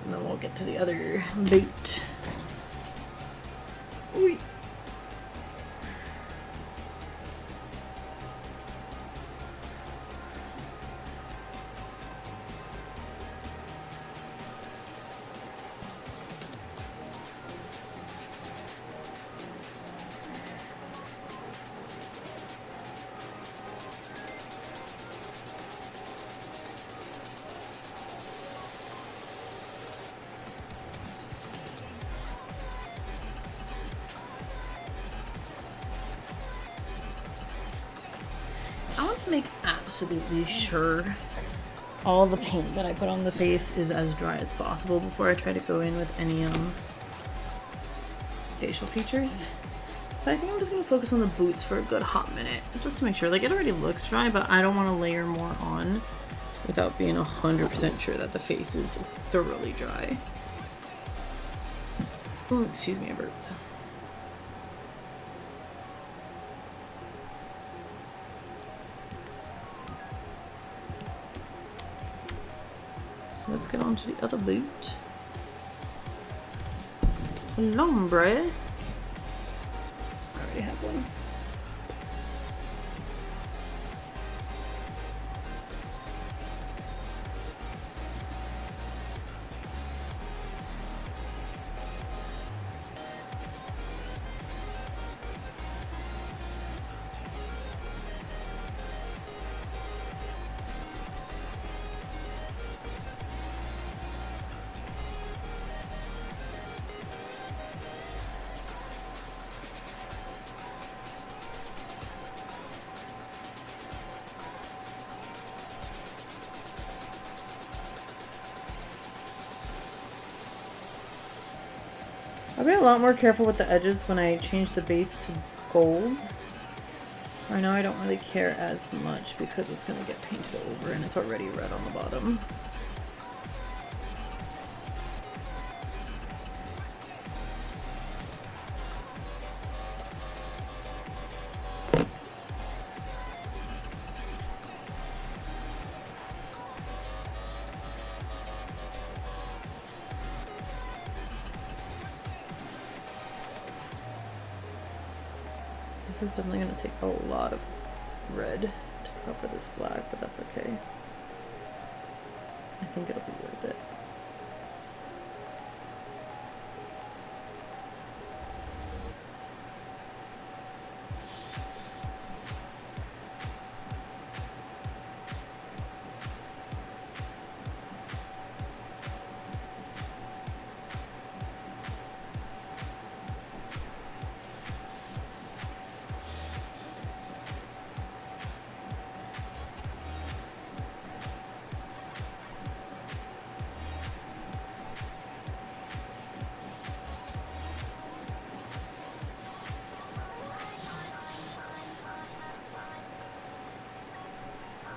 And then we'll get to the other boot. Ooh. I want to make absolutely sure all the paint that I put on the face is as dry as possible before I try to go in with any facial features. So I think I'm just going to focus on the boots for a good hot minute, just to make sure. Like, it already looks dry, but I don't want to layer more on without being 100% sure that the face is thoroughly dry. Oh, excuse me, I burped. Let's get on to the other boot. Lombre. I already have one. I'll be a lot more careful with the edges when I change the base to gold. Right now I don't really care as much because it's going to get painted over and it's already red on the bottom. This is definitely going to take a lot of red to cover this black, but that's okay. I think it'll be worth it.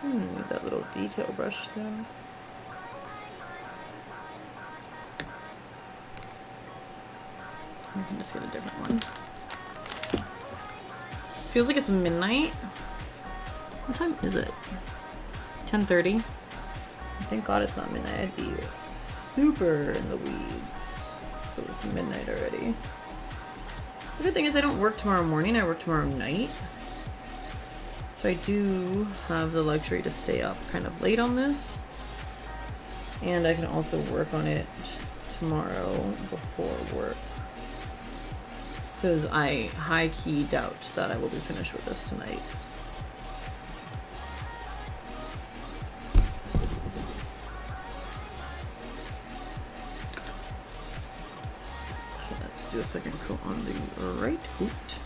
Need that little detail brush there. I can just get a different one. Feels like it's midnight. What time is it? 10:30. Thank God it's not midnight. I'd be super in the weeds if it was midnight already. The good thing is I don't work tomorrow morning, I work tomorrow night. So I do have the luxury to stay up kind of late on this. And I can also work on it tomorrow before work. Because I high-key doubt that I will be finished with this tonight. Okay, let's do a second coat on the right boot.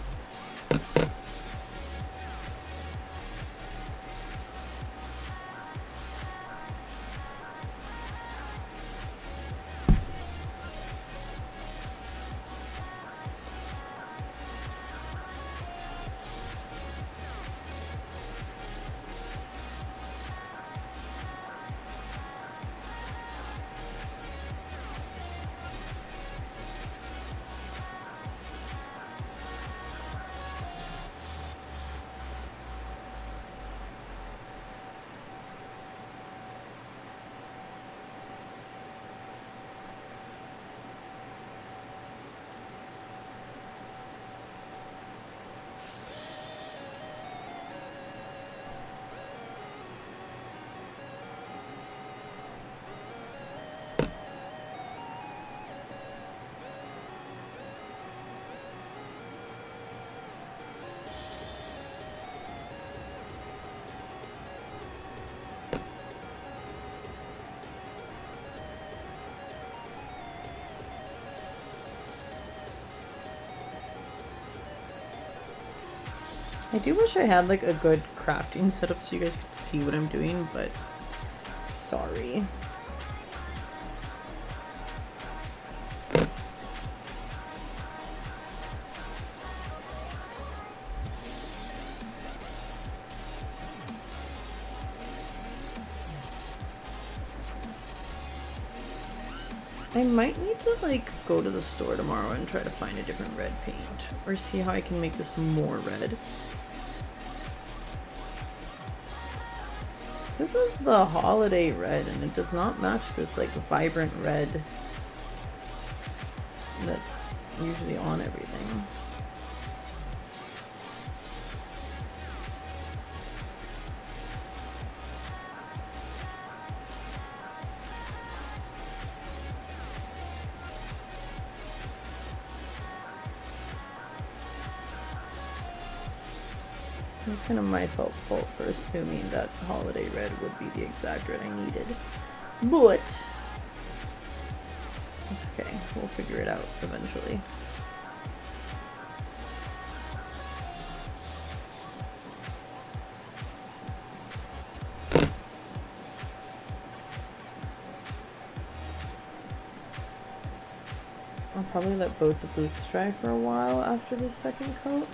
I do wish I had like a good crafting setup so you guys could see what I'm doing, but sorry. I might need to like go to the store tomorrow and try to find a different red paint or see how I can make this more red. This is the holiday red and it does not match this like vibrant red that's usually on everything. It's kind of my fault for assuming that holiday red would be the exact red I needed. But it's okay. We'll figure it out eventually. I'll probably let both the boots dry for a while after this second coat.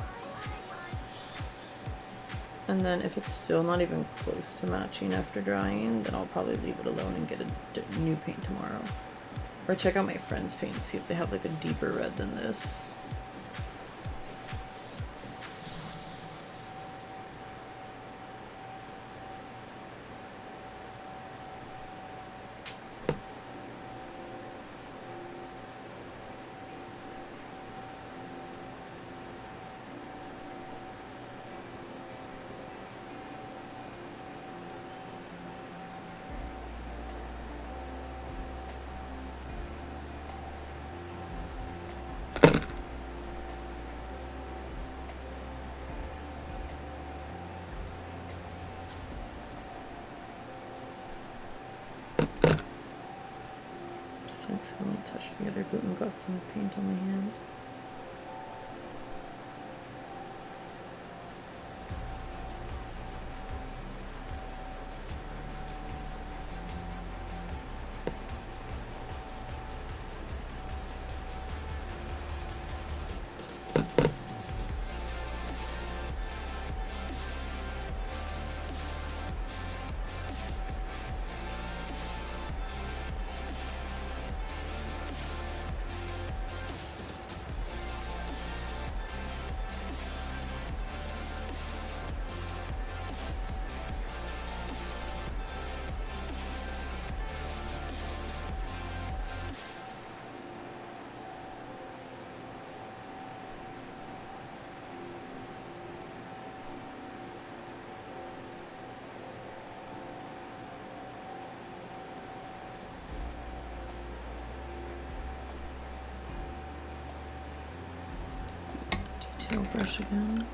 And then if it's still not even close to matching after drying, then I'll probably leave it alone and get a new paint tomorrow. Or check out my friend's paint and see if they have like a deeper red than this. accidentally touched the other boot and got some paint on my hand. Detail brush again.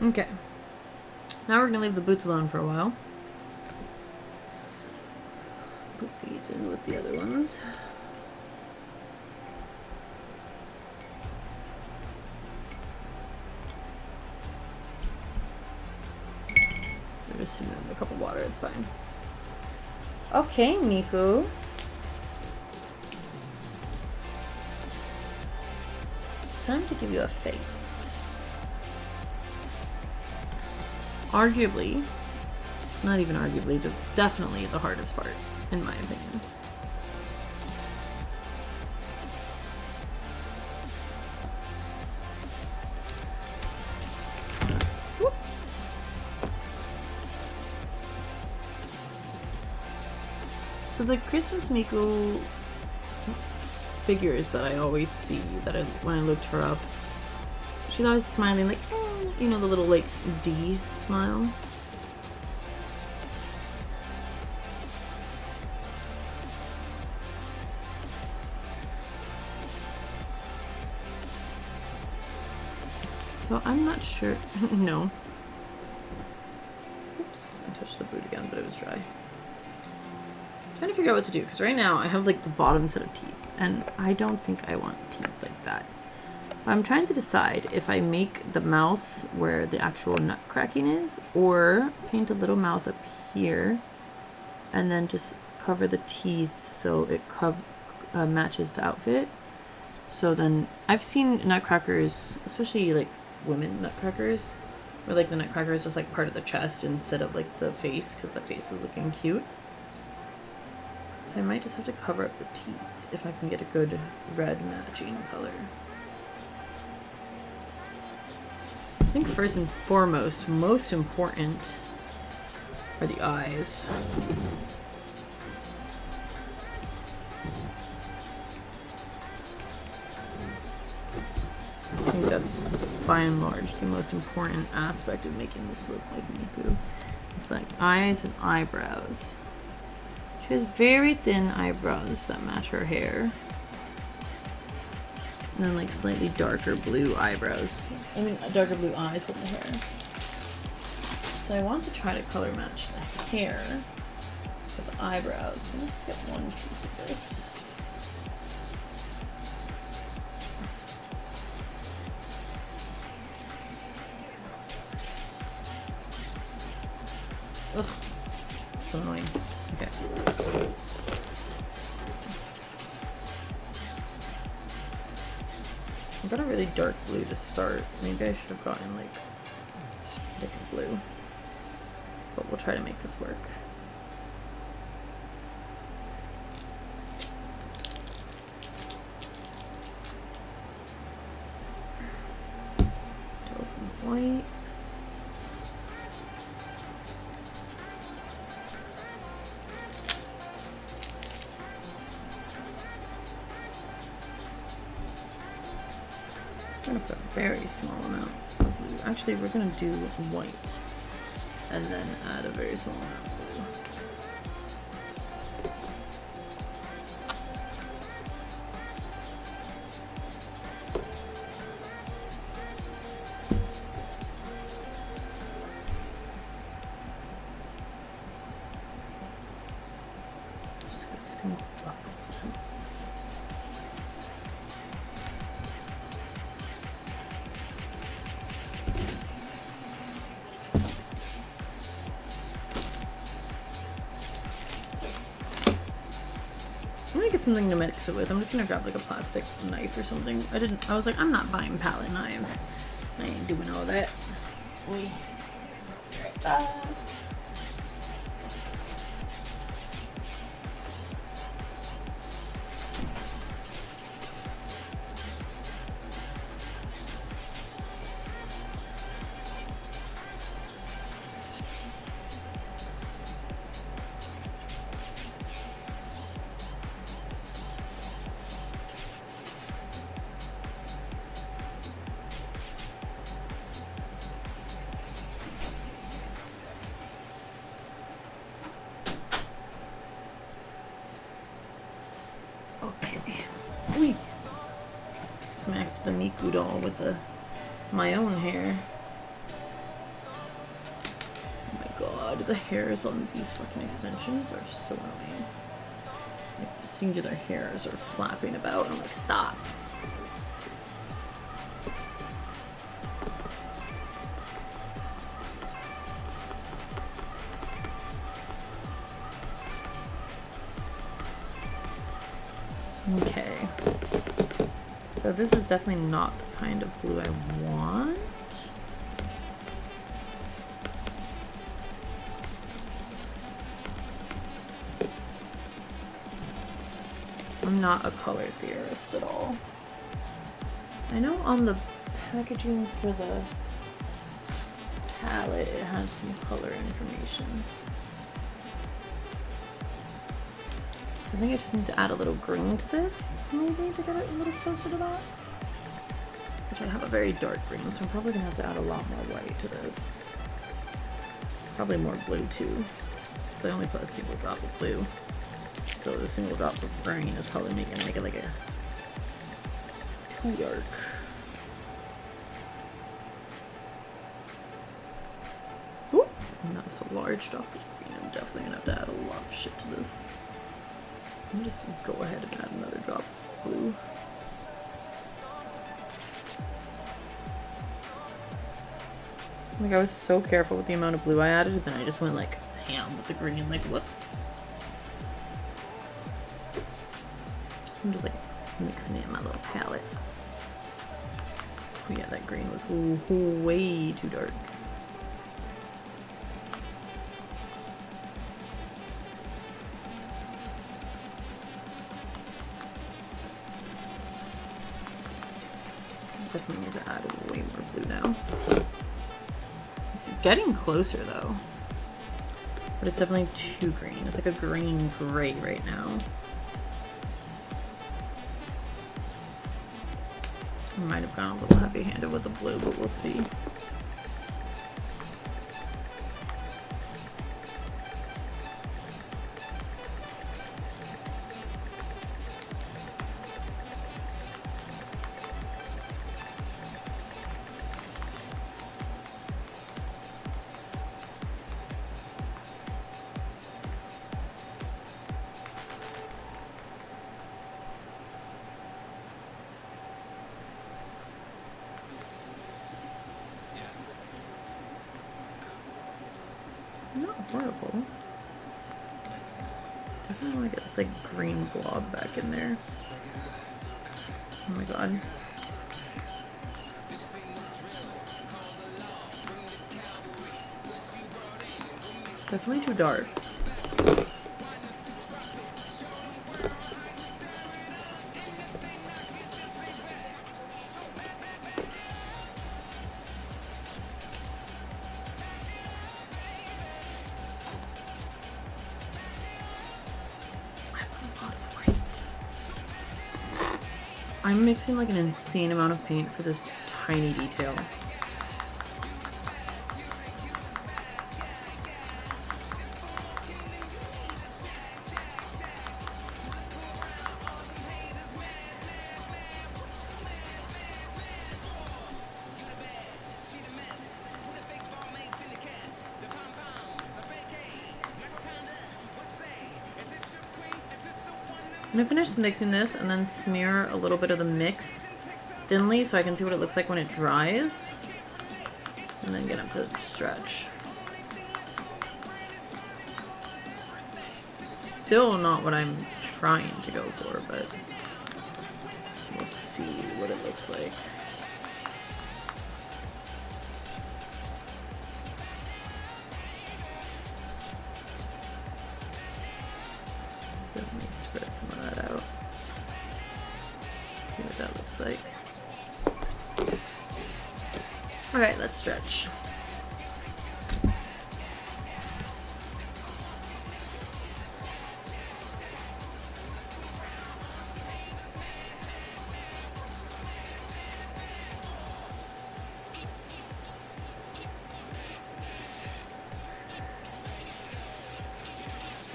Okay. Now we're gonna leave the boots alone for a while. Put these in with the other ones. I'm just in a cup of water, it's fine. Okay, Miku. It's time to give you a face. Arguably, not even arguably, definitely the hardest part, in my opinion. Whoop. So the Christmas Miku figures that I always see, when I looked her up, she's always smiling like, you know, the little like D smile. So I'm not sure. No. Oops, I touched the boot again, but it was dry. Trying to figure out what to do, because right now I have like the bottom set of teeth, and I don't think I want teeth like that. I'm trying to decide if I make the mouth where the actual nut cracking is, or paint a little mouth up here and then just cover the teeth so it matches the outfit. So then I've seen nutcrackers, especially like women nutcrackers, where like the nutcracker is just like part of the chest instead of like the face, because the face is looking cute. So I might just have to cover up the teeth if I can get a good red matching color. I think first and foremost, most important, are the eyes. I think that's by and large the most important aspect of making this look like Miku. It's like eyes and eyebrows. She has very thin eyebrows that match her hair. And then like slightly darker blue eyebrows. I mean, darker blue eyes in the hair. So I want to try to color match the hair with the eyebrows. So let's get one piece of this. Ugh, so annoying. Okay. I got a really dark blue to start. Maybe I should have gotten like a different blue. But we'll try to make this work. Taupe white. I'm gonna put a very small amount of blue. Actually, we're gonna do white and then add a very small amount of blue. something to mix it with. I'm just gonna grab like a plastic knife or something. I was like, I'm not buying palette knives. I ain't doing all that. Oy. Okay. Wee. Smacked the Miku doll with my own hair. Oh my god, the hairs on these fucking extensions are so annoying. Like, singular hairs are flapping about. I'm like, stop. Okay. So this is definitely not the kind of blue I want. I'm not a color theorist at all. I know on the packaging for the palette it had some color information. I think I just need to add a little green to this, maybe, to get it a little closer to that. Which I have a very dark green, so I'm probably going to have to add a lot more white to this. Probably more blue, too. So I only put a single drop of blue. So the single drop of green is probably going to make it like a too dark. Ooh, and that was a large drop of green. I'm definitely going to have to add a lot of shit to this. I'm just go ahead and add another drop of blue. Like, I was so careful with the amount of blue I added, and then I just went like ham with the green, like whoops. I'm just like mixing it in my little palette. Oh yeah, that green was way too dark. Definitely need to add way more blue now. It's getting closer though. But it's definitely too green. It's like a green gray right now. I might have gone a little heavy-handed with the blue, but we'll see. Not horrible. Definitely want to get this like green blob back in there. Oh my god. Definitely too dark. I'm mixing like an insane amount of paint for this tiny detail. I'm gonna finish mixing this and then smear a little bit of the mix thinly so I can see what it looks like when it dries. And then get them to stretch. Still not what I'm trying to go for, but we'll see what it looks like. Definitely spread some of that out. See what that looks like. Alright, let's stretch.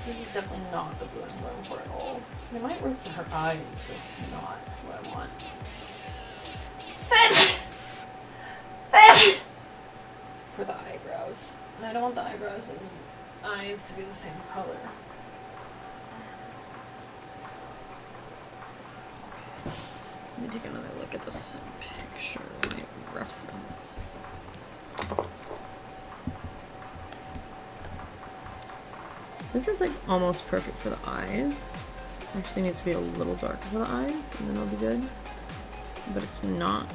This is definitely not the blue I'm going for at all. It might work for her eyes, but it's not what I want. For the eyebrows. And I don't want the eyebrows and the eyes to be the same color. Okay. Let me take another look at this picture. My reference. This is like almost perfect for the eyes. Actually needs to be a little darker for the eyes and then it'll be good. But it's not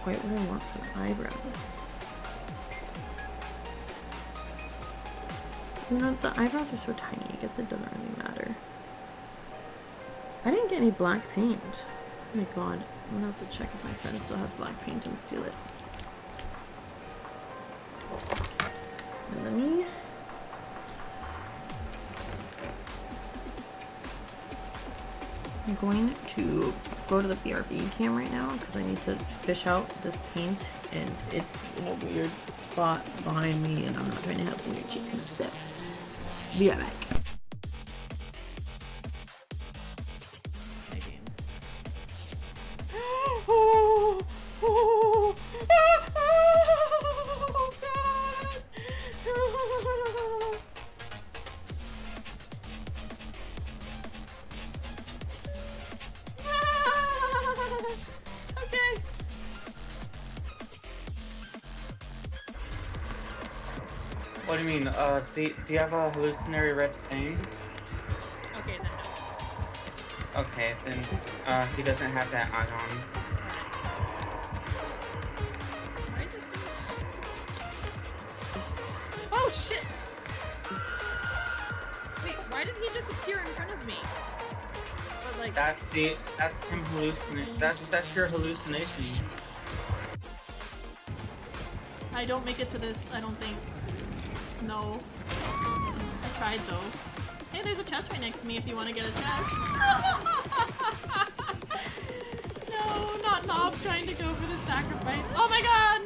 quite what I want for the eyebrows. You know, the eyebrows are so tiny, I guess it doesn't really matter. I didn't get any black paint. Oh my god, I'm gonna have to check if my friend still has black paint and steal it. And let me... I'm going to go to the BRB cam right now because I need to fish out this paint and it's in a weird spot behind me and I'm not trying to help you cheat. So, be right back. What do you mean? Do you have a hallucinatory red stain? Okay, then no. Okay, then, he doesn't have that on. Why is this so loud? Oh shit! Wait, why did he just appear in front of me? But like... That's him hallucination. That's your hallucination. I don't make it to this, I don't think. No. I tried though. Hey, there's a chest right next to me if you want to get a chest. No, not Knob trying to go for the sacrifice. Oh my god!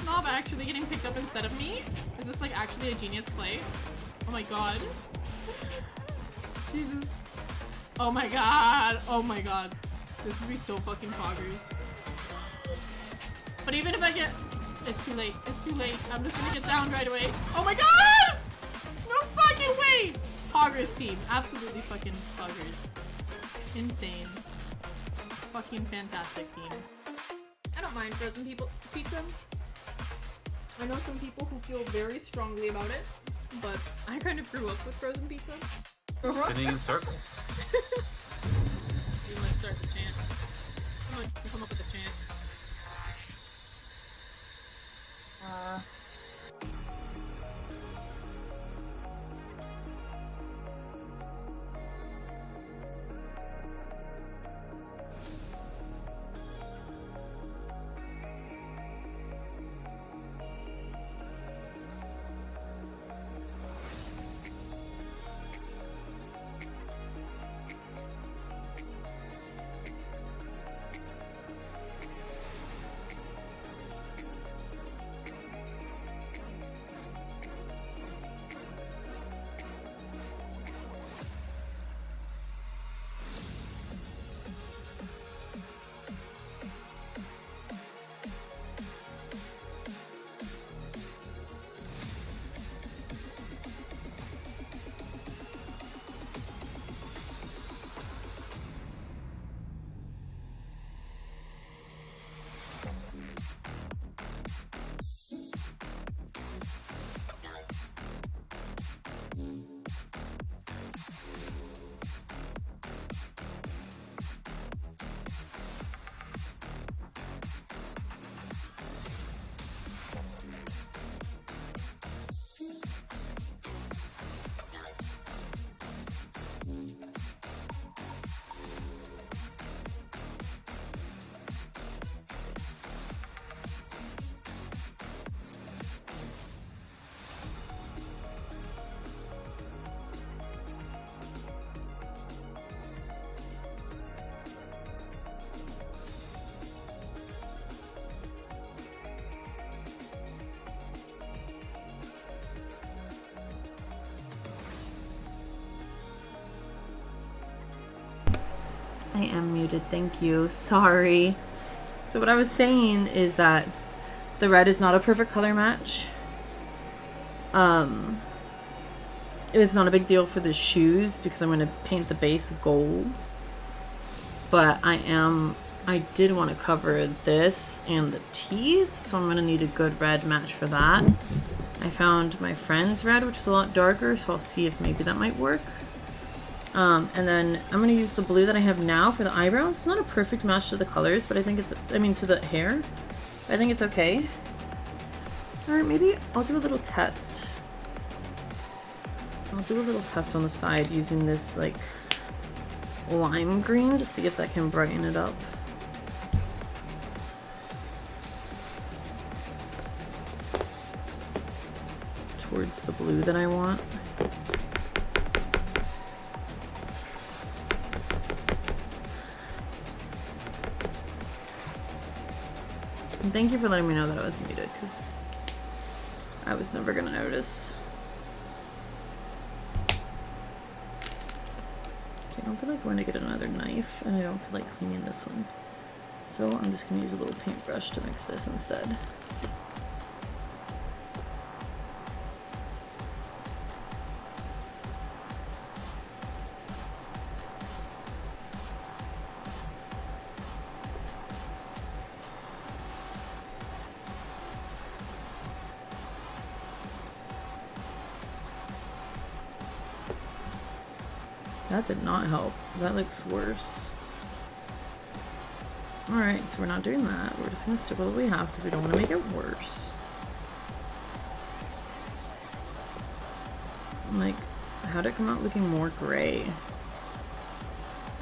Knob actually getting picked up instead of me? Is this like actually a genius play? Oh my god. Jesus. Oh my god. Oh my god. This would be so fucking poggers. But even if I get... It's too late. It's too late. I'm just gonna get down right away. Oh my god! No fucking way! Poggers team. Absolutely fucking poggers. Insane. Fucking fantastic team. I don't mind frozen pizza. I know some people who feel very strongly about it, but I kind of grew up with frozen pizza. Spinning in circles. You must start the chant. Someone come up with a chant. am muted. Thank you. Sorry. So what I was saying is that the red is not a perfect color match. It's not a big deal for the shoes because I'm going to paint the base gold. But I did want to cover this and the teeth, so I'm going to need a good red match for that. I found my friend's red, which is a lot darker, so I'll see if maybe that might work. And then I'm going to use the blue that I have now for the eyebrows. It's not a perfect match to the colors, but I think to the hair. I think it's okay. Alright, maybe I'll do a little test. I'll do a little test on the side using this, like, lime green to see if that can brighten it up. Towards the blue that I want. And thank you for letting me know that I was muted, because I was never gonna notice. Okay, I don't feel like going to get another knife, and I don't feel like cleaning this one. So I'm just gonna use a little paintbrush to mix this instead. That did not help. That looks worse. Alright, so we're not doing that. We're just going to stick with what we have because we don't want to make it worse. Like, how'd it come out looking more gray?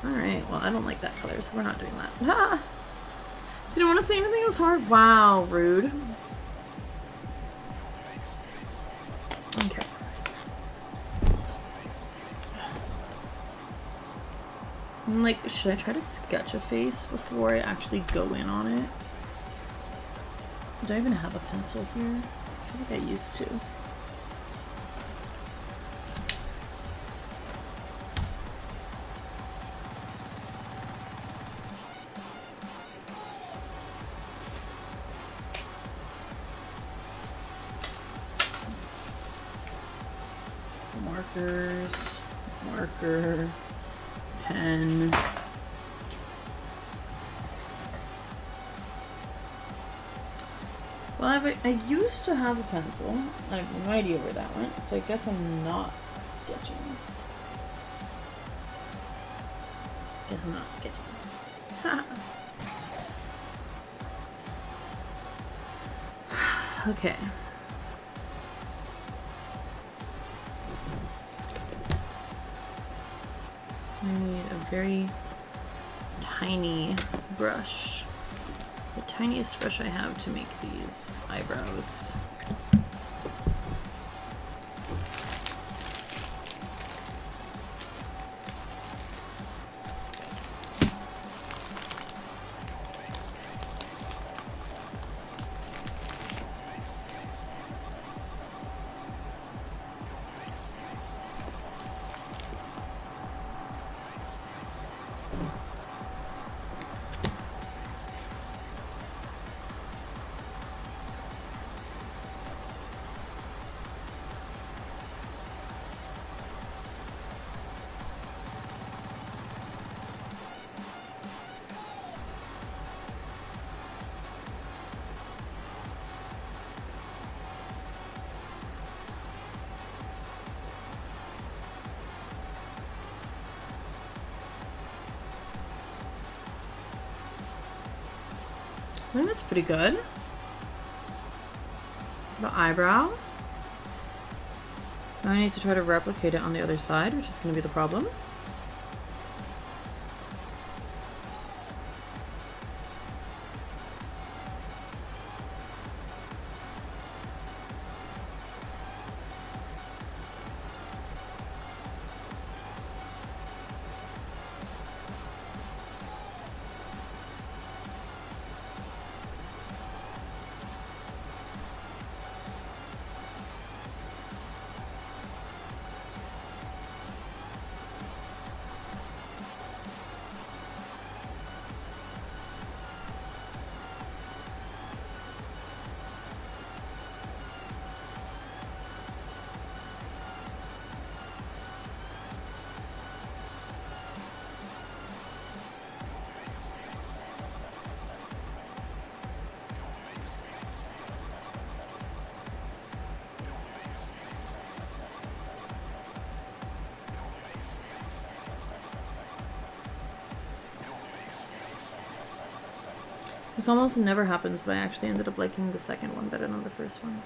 Alright, well I don't like that color, so we're not doing that. Ah! Didn't want to say anything, it was hard. Wow, rude. Okay. I'm like, should I try to sketch a face before I actually go in on it? Do I even have a pencil here? I feel like I used to. Markers, marker, pen. Well, I used to have a pencil. I have no idea where that went, so I guess I'm not sketching. Guess I'm not sketching. Okay. I need a very tiny brush. The tiniest brush I have to make these eyebrows. I think that's pretty good. The eyebrow. Now I need to try to replicate it on the other side, which is going to be the problem. This almost never happens, but I actually ended up liking the second one better than the first one.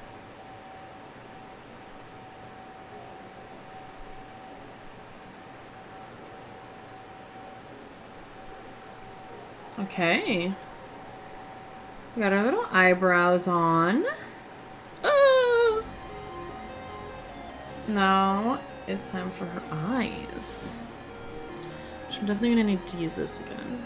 Okay. We got our little eyebrows on. Oh! Now it's time for her eyes. I'm definitely gonna need to use this again.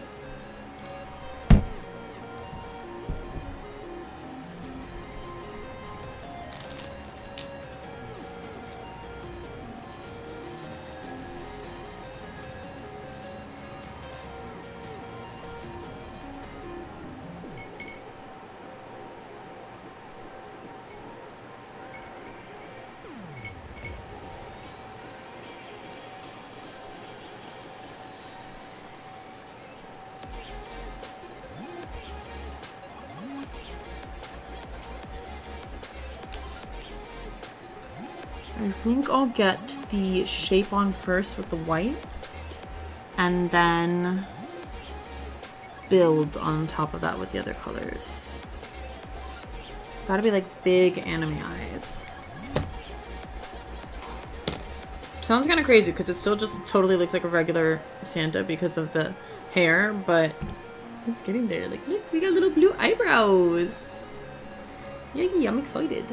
I think I'll get the shape on first with the white and then build on top of that with the other colors. Gotta be like big anime eyes. Sounds kind of crazy because it still just totally looks like a regular Santa because of the hair, but it's getting there. Like, look, we got little blue eyebrows. Yay, I'm excited.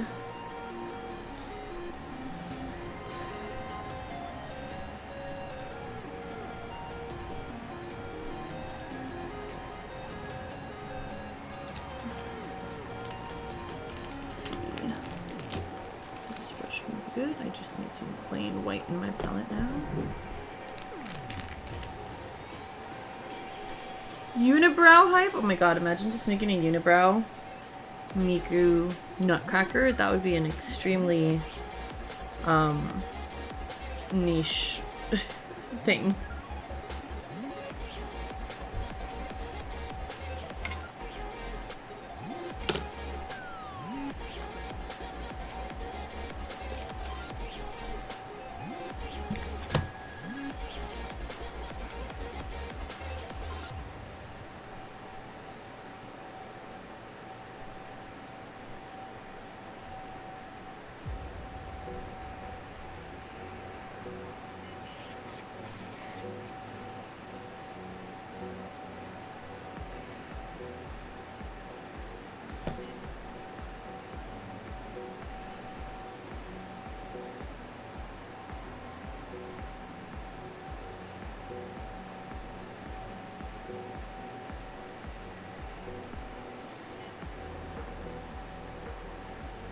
Good. I just need some plain white in my palette now. Unibrow hype? Oh my god, imagine just making a unibrow Miku nutcracker. That would be an extremely niche thing.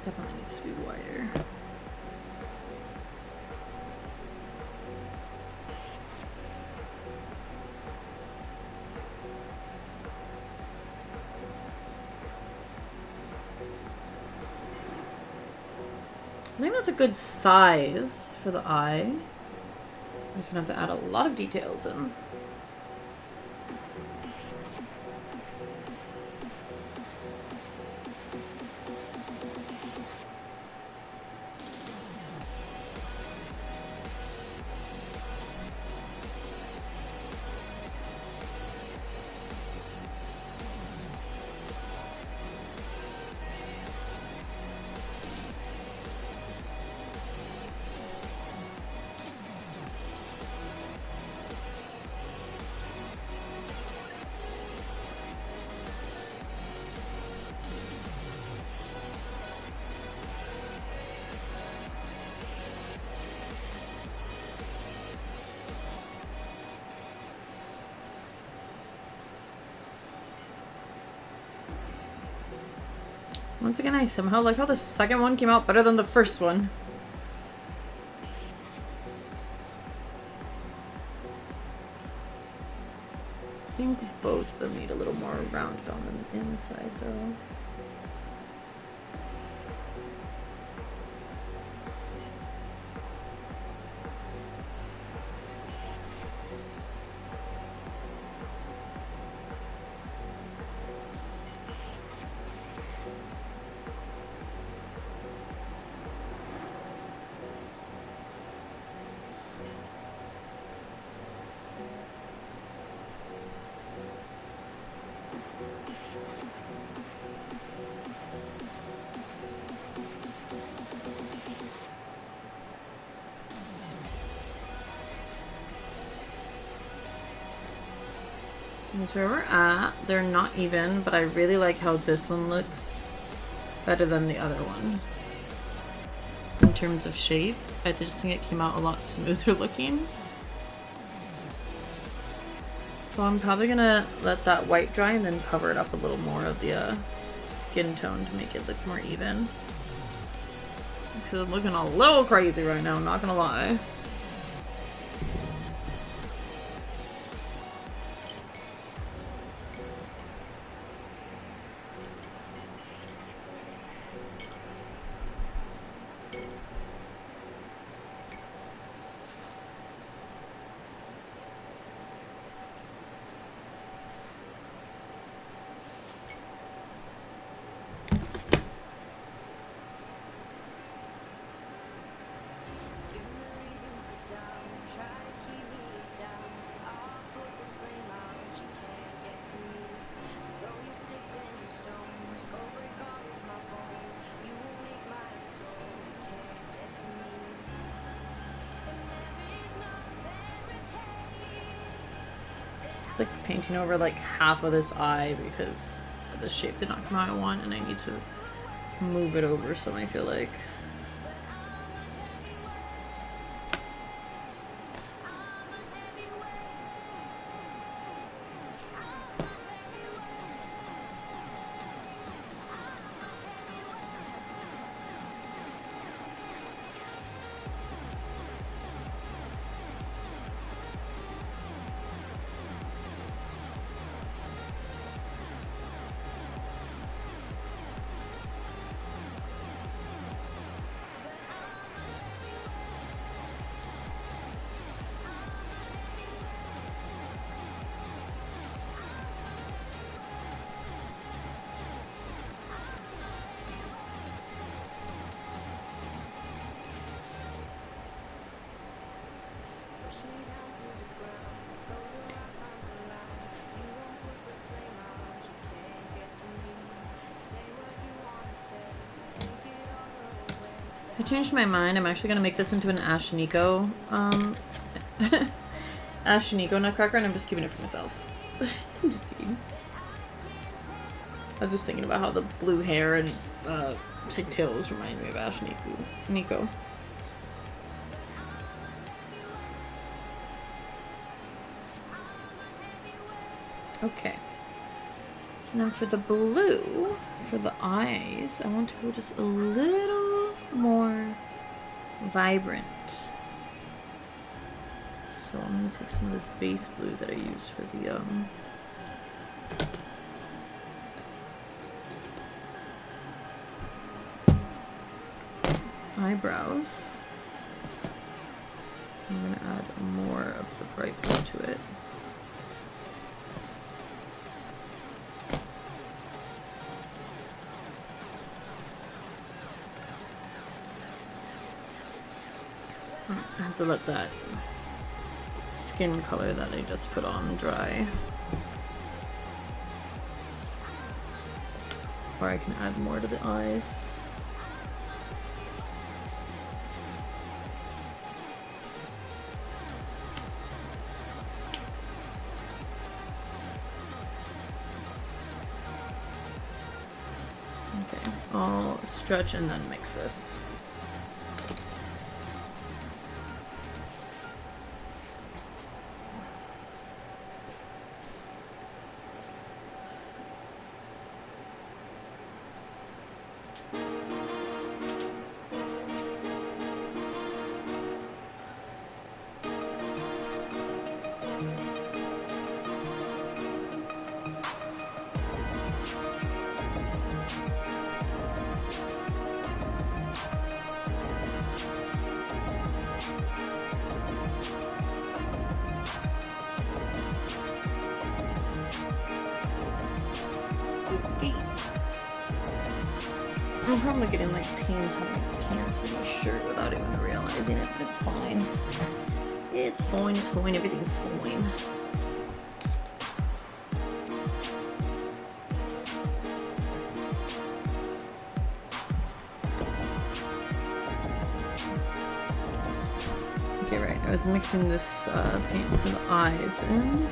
Definitely needs to be wider. I think that's a good size for the eye. I'm just gonna have to add a lot of details in. Once again, I somehow like how the second one came out better than the first one. I think both of them need a little more rounded on the inside, though. That's where we're at. They're not even, but I really like how this one looks better than the other one. In terms of shape, I just think it came out a lot smoother looking. So I'm probably gonna let that white dry and then cover it up a little more of the skin tone to make it look more even. Because I'm looking a little crazy right now, I'm not gonna lie. Just like painting over like half of this eye because the shape did not come out I want, and I need to move it over some, I feel like. I changed my mind. I'm actually going to make this into an Hatsune Miku, Hatsune Miku nutcracker, and I'm just keeping it for myself. I'm just kidding. I was just thinking about how the blue hair and pigtails remind me of Hatsune Miku. Okay. Now for the blue, for the eyes, I want to go just a little more vibrant. So I'm going to take some of this base blue that I used for the eyebrows. I'm going to add more of the bright blue to it. I have to let that skin color that I just put on dry. Or I can add more to the eyes. Okay, I'll stretch and then mix this. I'm probably getting like paint on my pants and my shirt without even realizing it, but it's fine. It's fine, it's fine, everything's fine. Okay, right, I was mixing this paint for the eyes in.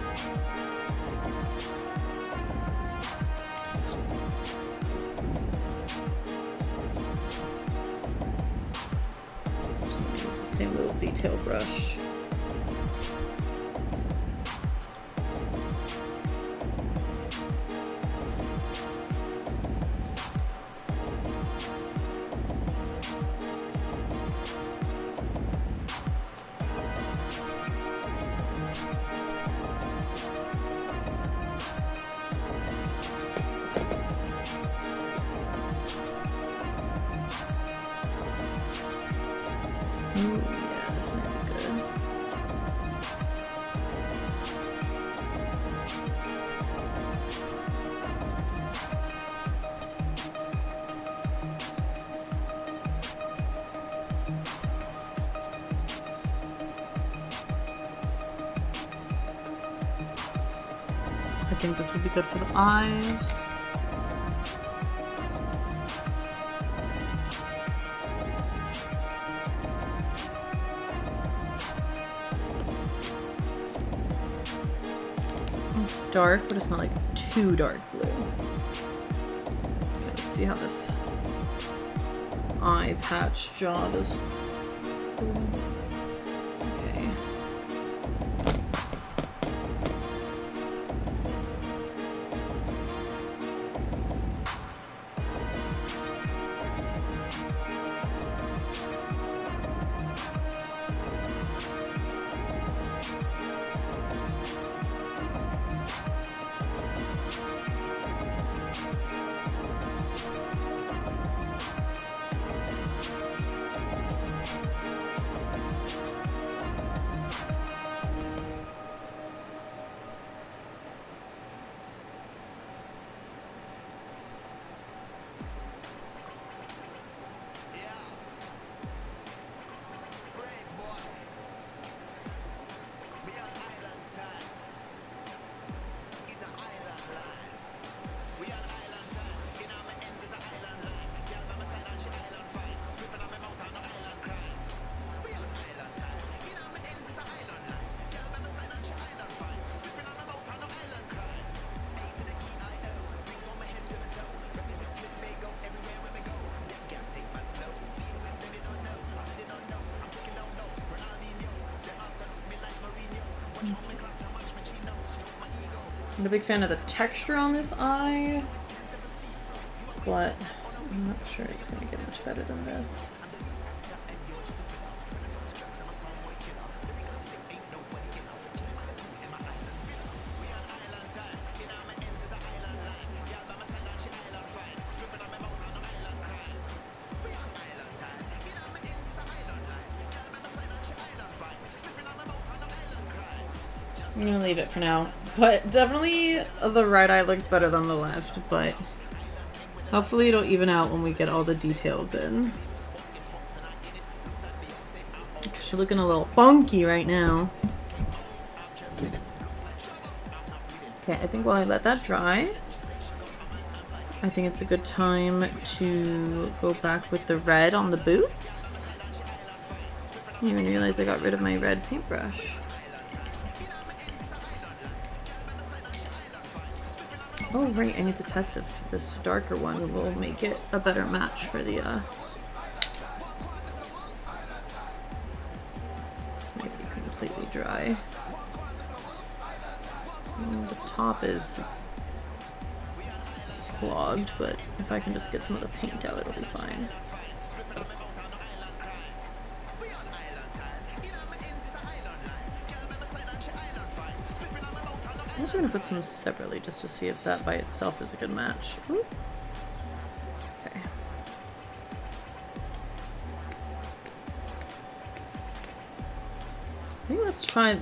same little detail brush. Ooh, yeah, this might be good. I think this would be good for the eyes. It's dark, but it's not like too dark blue. Okay, let's see how this eye patch job is. Okay. I'm a big fan of the texture on this eye, but I'm not sure it's going to get much better than this. I'm gonna leave it for now, but definitely the right eye looks better than the left, but hopefully it'll even out when we get all the details in. She's looking a little funky right now. Okay, I think while I let that dry, I think it's a good time to go back with the red on the boots. I didn't even realize I got rid of my red paintbrush. Oh right, I need to test if this darker one will make it a better match for the maybe completely dry. The top is clogged, but if I can just get some of the paint out, it'll be fine. I'm just going to put some separately just to see if that by itself is a good match. Ooh. Okay. I think let's try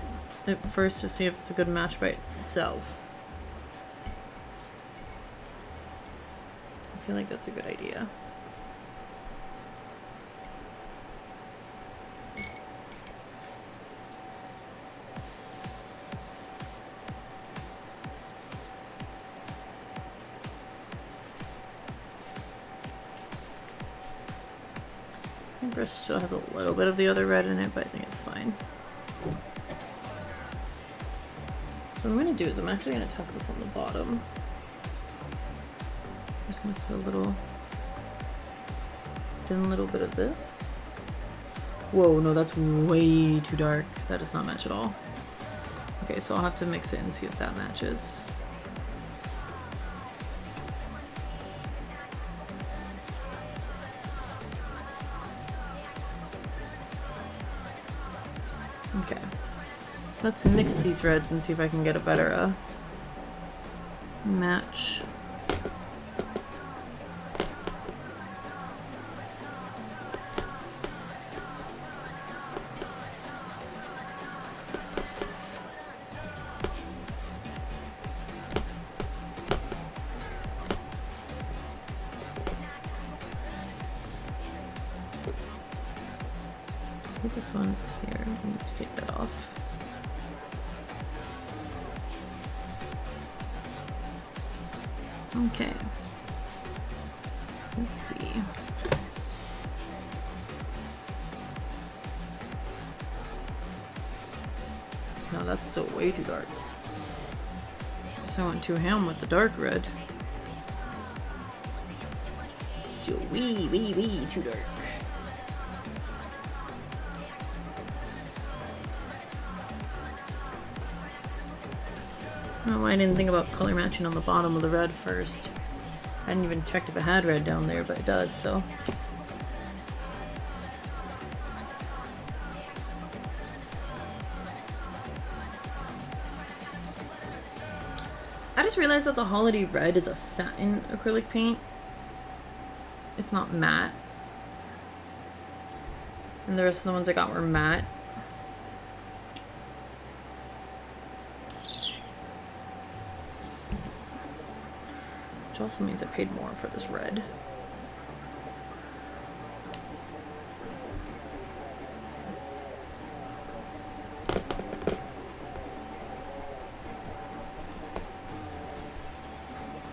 it first to see if it's a good match by itself. I feel like that's a good idea. Brush still has a little bit of the other red in it, but I think it's fine. So what I'm going to do is I'm actually going to test this on the bottom. I'm just going to put a little thin little bit of this. Whoa, no, that's way too dark. That does not match at all. Okay, so I'll have to mix it and see if that matches. Okay. Let's mix these reds and see if I can get a better match. This one here, I need to take that off. Okay. Let's see. No, that's still way too dark. So I went too ham with the dark red. Still way too dark. I don't know why I didn't think about color matching on the bottom of the red first. I hadn't even checked if it had red down there, but it does, so. I just realized that the Holiday Red is a satin acrylic paint. It's not matte. And the rest of the ones I got were matte. Which also means I paid more for this red.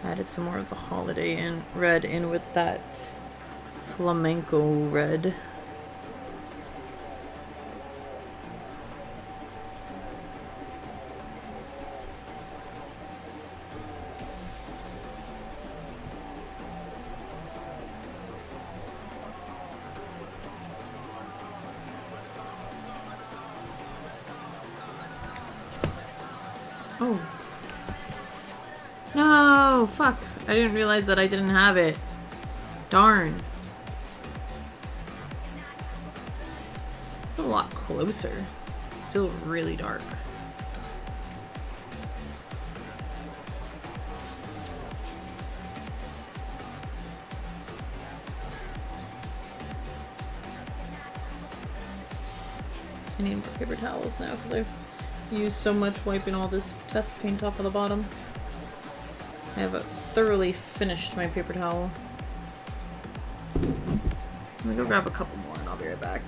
Added some more of the Holiday in red in with that flamenco red. Oh. No, fuck. I didn't realize that I didn't have it. Darn. It's a lot closer. It's still really dark. I need more paper towels now because I've used so much wiping all this test paint off of the bottom. I have thoroughly finished my paper towel. Let me go grab a couple more and I'll be right back.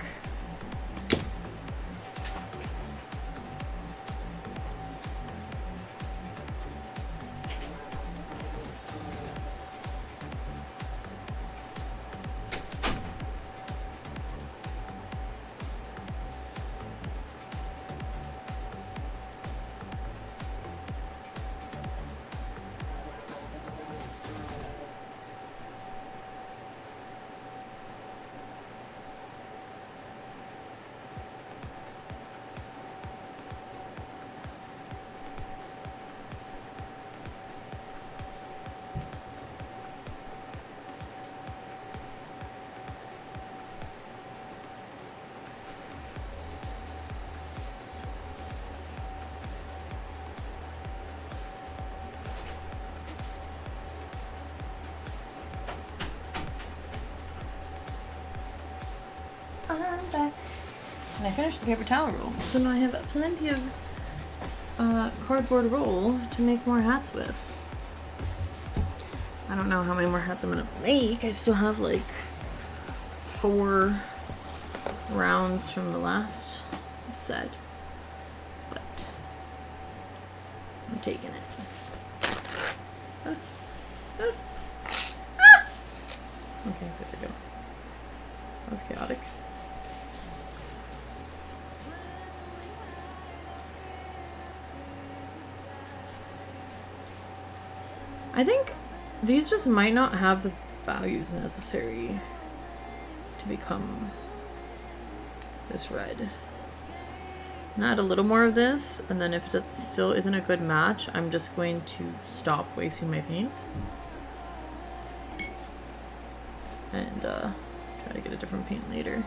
I'm back. And I finished the paper towel roll. So now I have plenty of cardboard roll to make more hats with. I don't know how many more hats I'm gonna make. I still have like 4 rounds from the last set. But I'm taking it. Okay, there we go. That was chaotic. I think these just might not have the values necessary to become this red. Add a little more of this, and then if it still isn't a good match, I'm just going to stop wasting my paint. And try to get a different paint later.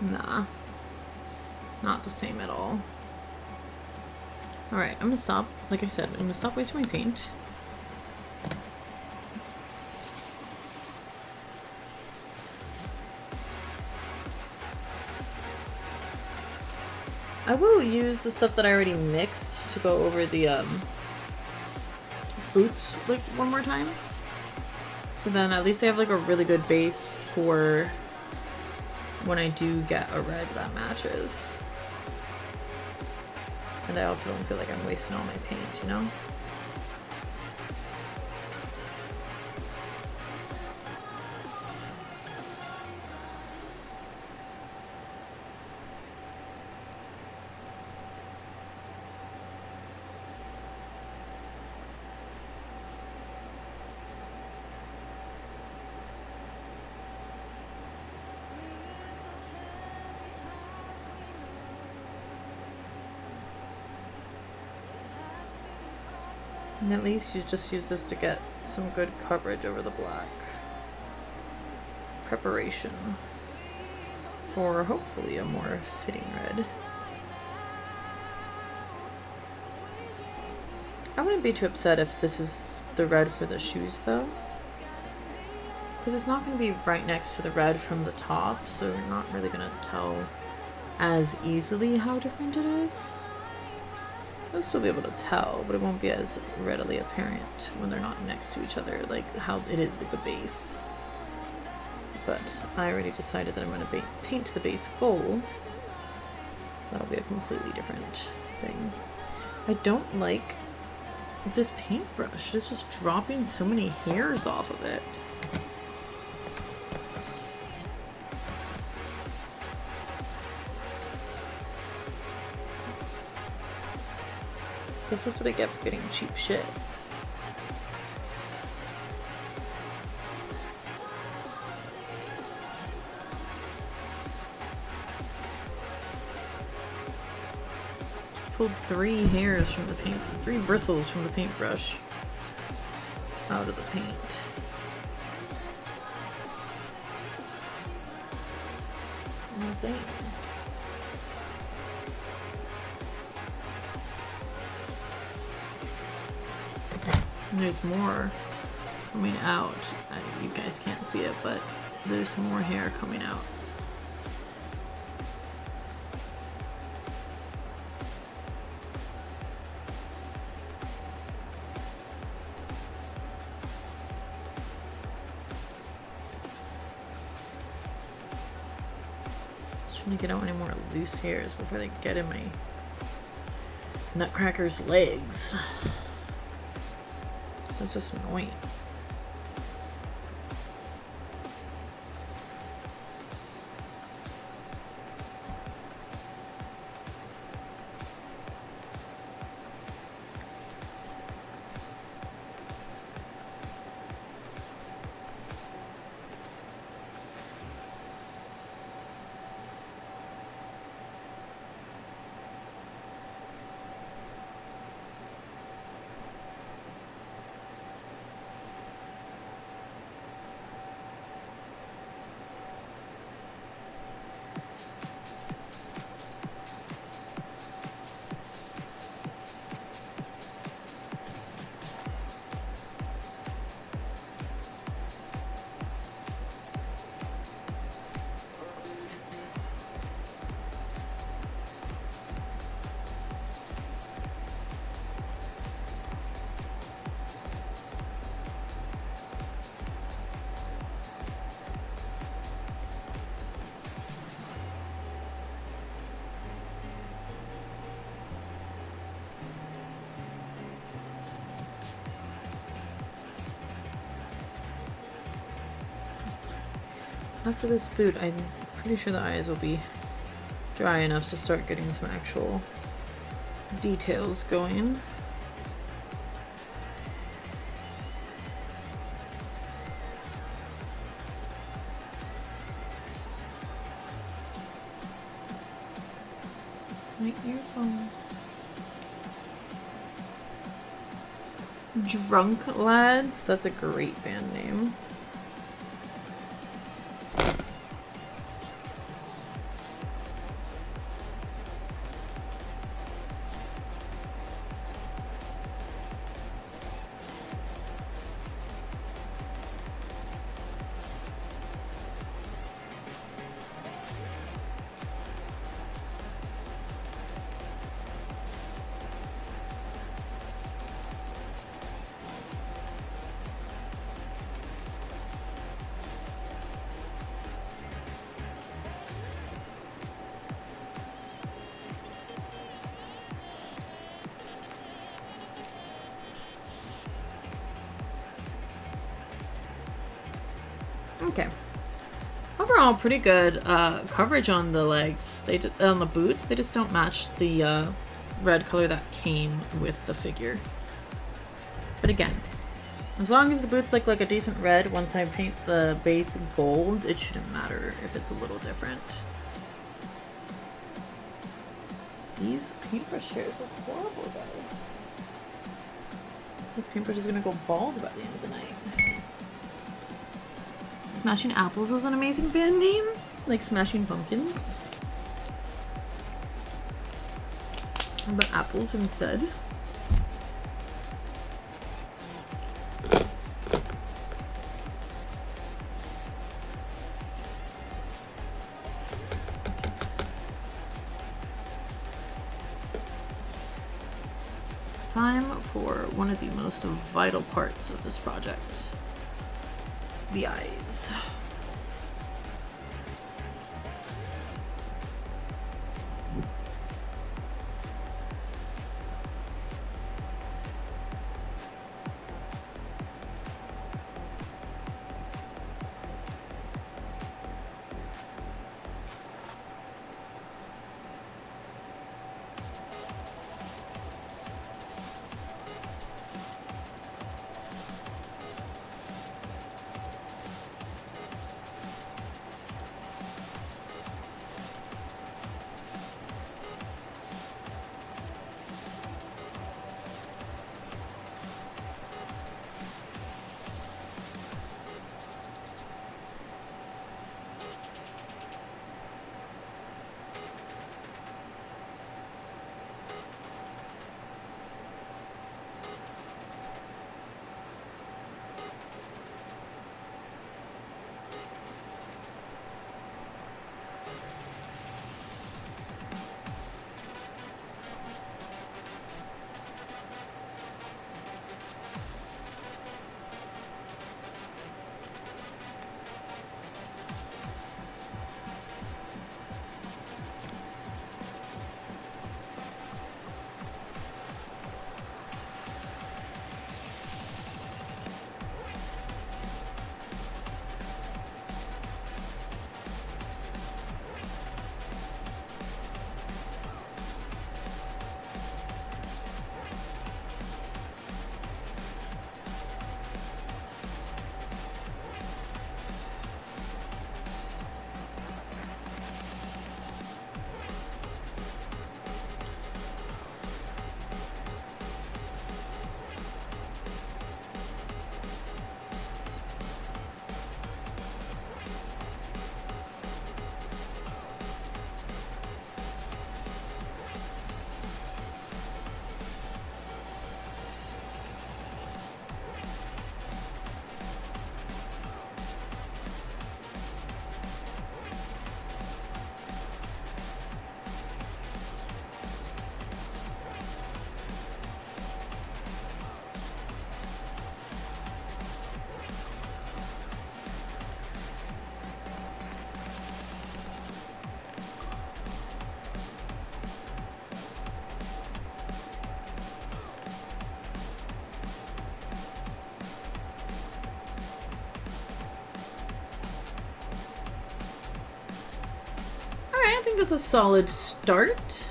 Nah, not the same at all. Alright, I'm gonna stop. Like I said, I'm gonna stop wasting my paint. I will use the stuff that I already mixed to go over the boots like one more time. So then at least I have like a really good base for when I do get a red that matches. And I also don't feel like I'm wasting all my paint, you know? And at least you just use this to get some good coverage over the black. Preparation for hopefully a more fitting red. I wouldn't be too upset if this is the red for the shoes though. Because it's not going to be right next to the red from the top, so you're not really going to tell as easily how different it is. You'll still be able to tell, but it won't be as readily apparent when they're not next to each other, like how it is with the base. But I already decided that I'm going to paint the base gold, so that'll be a completely different thing. I don't like this paintbrush. It's just dropping so many hairs off of it. This is what I get for getting cheap shit. Just pulled 3 hairs from the paint, 3 bristles from the paintbrush out of the paint. Oh, dang. And there's more coming out. You guys can't see it, but there's more hair coming out. Just trying to get out any more loose hairs before they get in my nutcracker's legs. That's just annoying. after this boot, I'm pretty sure the eyes will be dry enough to start getting some actual details going. My earphone. Drunk Lads? That's a great band name. Okay. Overall, pretty good coverage on the legs. On the boots, they just don't match the red color that came with the figure. But again, as long as the boots look like a decent red, once I paint the base gold, it shouldn't matter if it's a little different. These paintbrush hairs look horrible though. This paintbrush is gonna go bald by the end of the night. Smashing Apples is an amazing band name. Like Smashing Pumpkins. How about apples instead? Time for one of the most vital parts of this project. The eyes. think it's a solid start.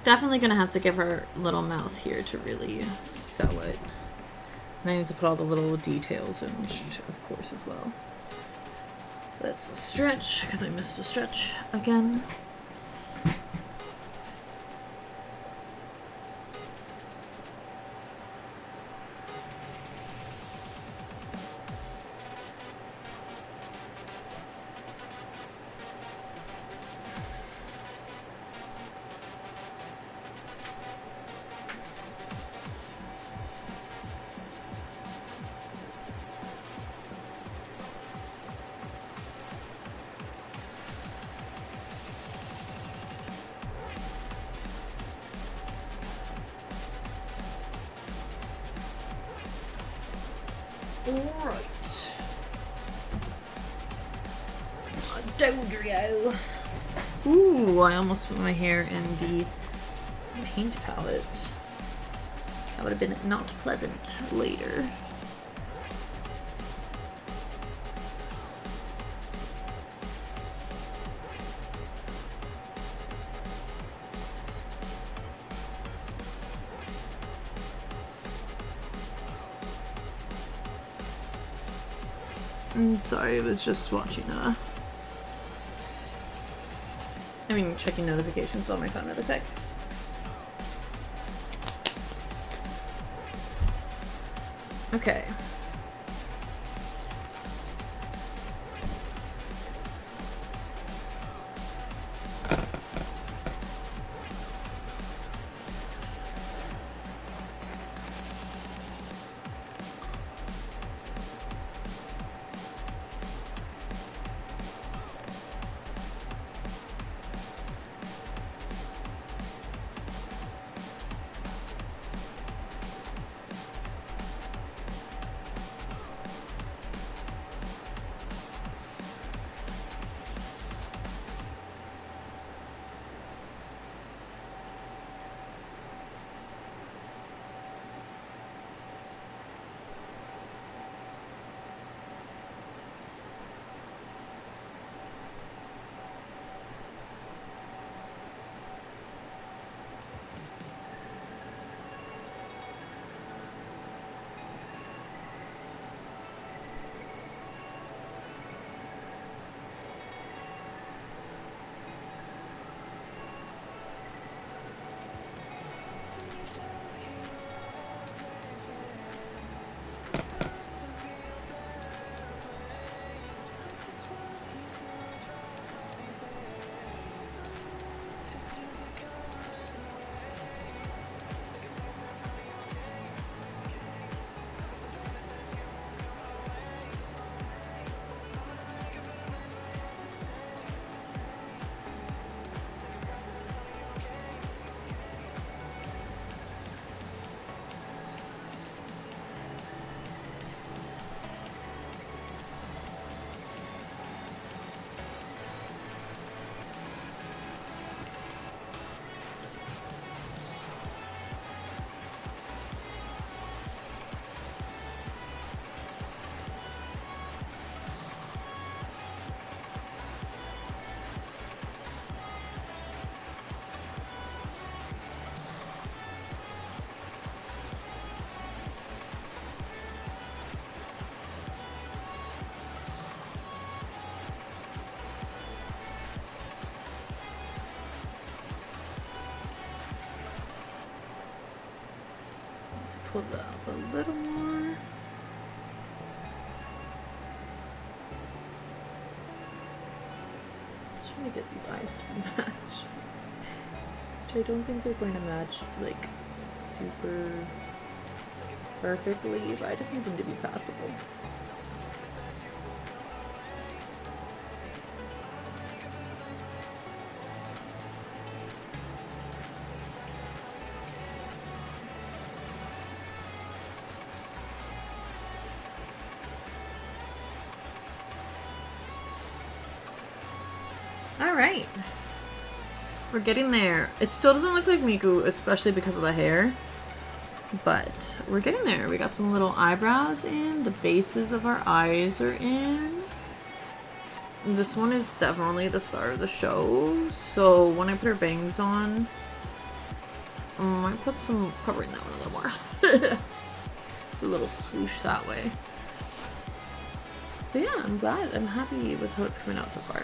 Definitely gonna have to give her little mouth here to really sell it. And I need to put all the little details in, of course, as well. Let's stretch, because I missed a stretch again. Alright. Dodrio. Ooh, I almost put my hair in the paint palette. That would have been not pleasant later. I'm sorry, I was just watching checking notifications on my phone really quick. Okay. Pull that up a little more. Just trying to get these eyes to match. Which I don't think they're going to match like super perfectly, but I just need them to be passable. Alright. We're getting there. It still doesn't look like Miku, especially because of the hair. But we're getting there. We got some little eyebrows in. The bases of our eyes are in. This one is definitely the star of the show, so when I put her bangs on, I might put some covering that one a little more. A little swoosh that way. But yeah, I'm glad. I'm happy with how it's coming out so far.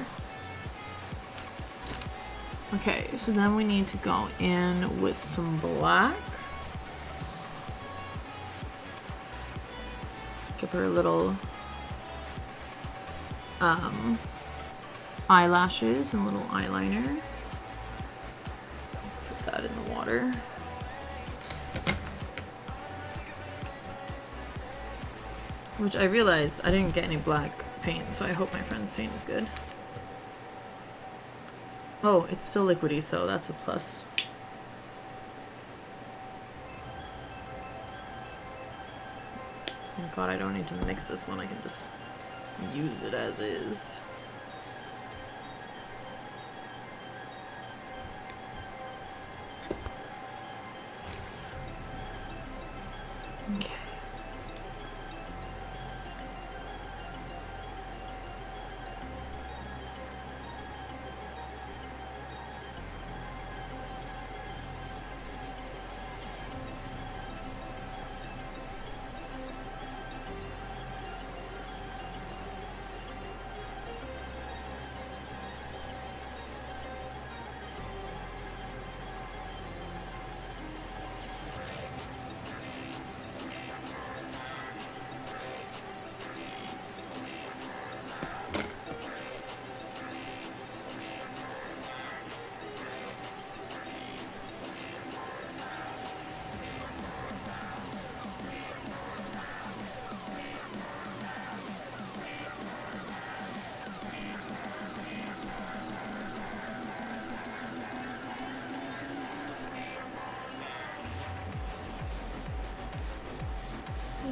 Okay, so then we need to go in with some black. Give her a little eyelashes and a little eyeliner. Let's put that in the water. Which I realized I didn't get any black paint, so I hope my friend's paint is good. Oh, it's still liquidy, so that's a plus. Thank God I don't need to mix this one, I can just use it as is. Okay.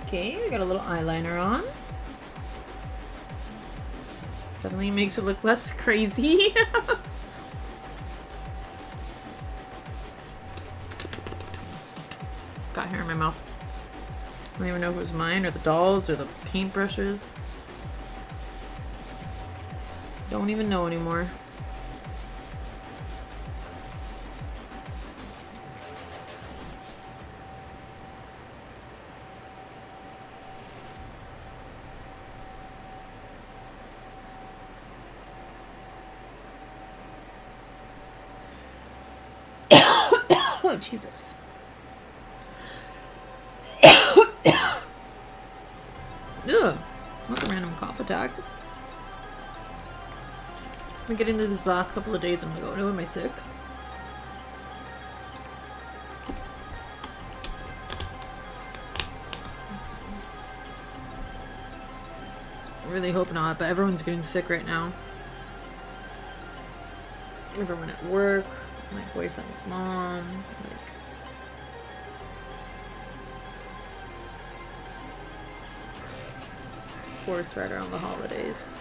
Okay, we got a little eyeliner on. Definitely makes it look less crazy. Got hair in my mouth. I don't even know if it was mine or the dolls or the paintbrushes. Don't even know anymore. Oh, Jesus. Ugh. What a random cough attack. I've been getting these last couple of days. I'm like, oh no, am I sick? I really hope not, but everyone's getting sick right now. Everyone at work, my boyfriend's mom, like... Course right around the holidays.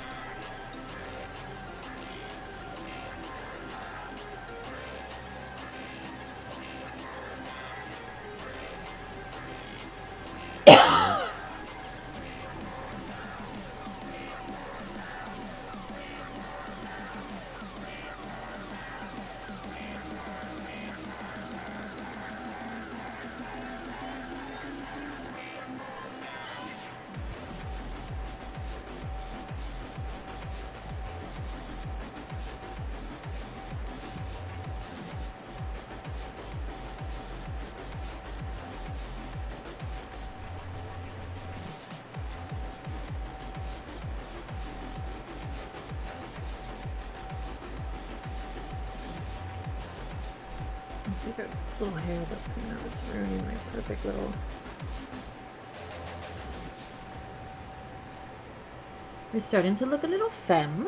Look at this little hair that's coming out. It's ruining my perfect little... We're starting to look a little femme.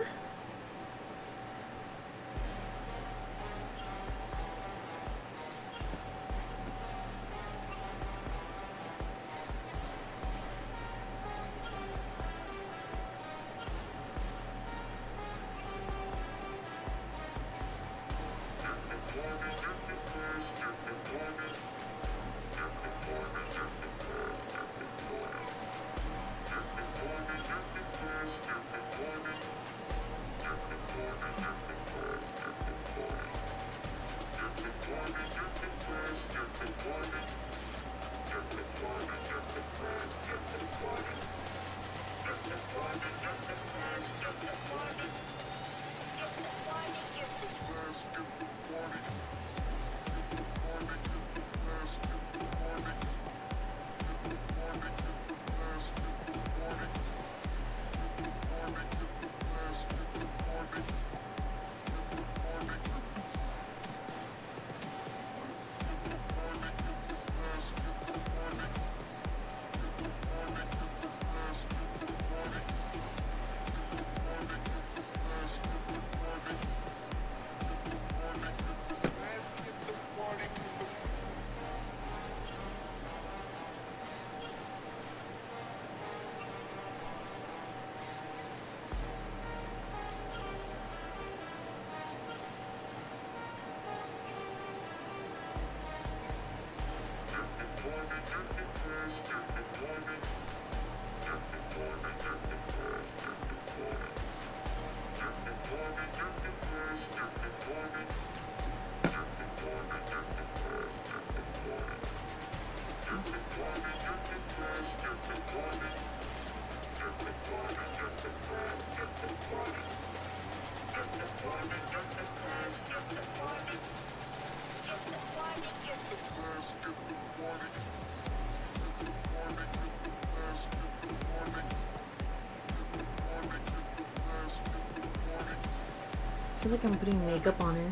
I feel like I'm putting makeup on her.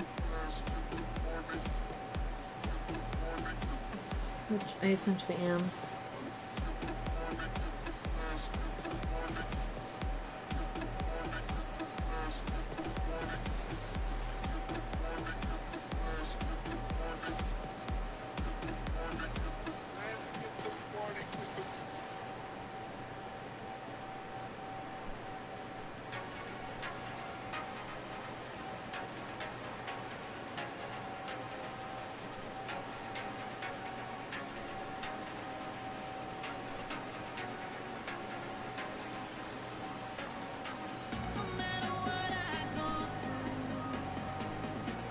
Which I essentially am. No matter what I go through,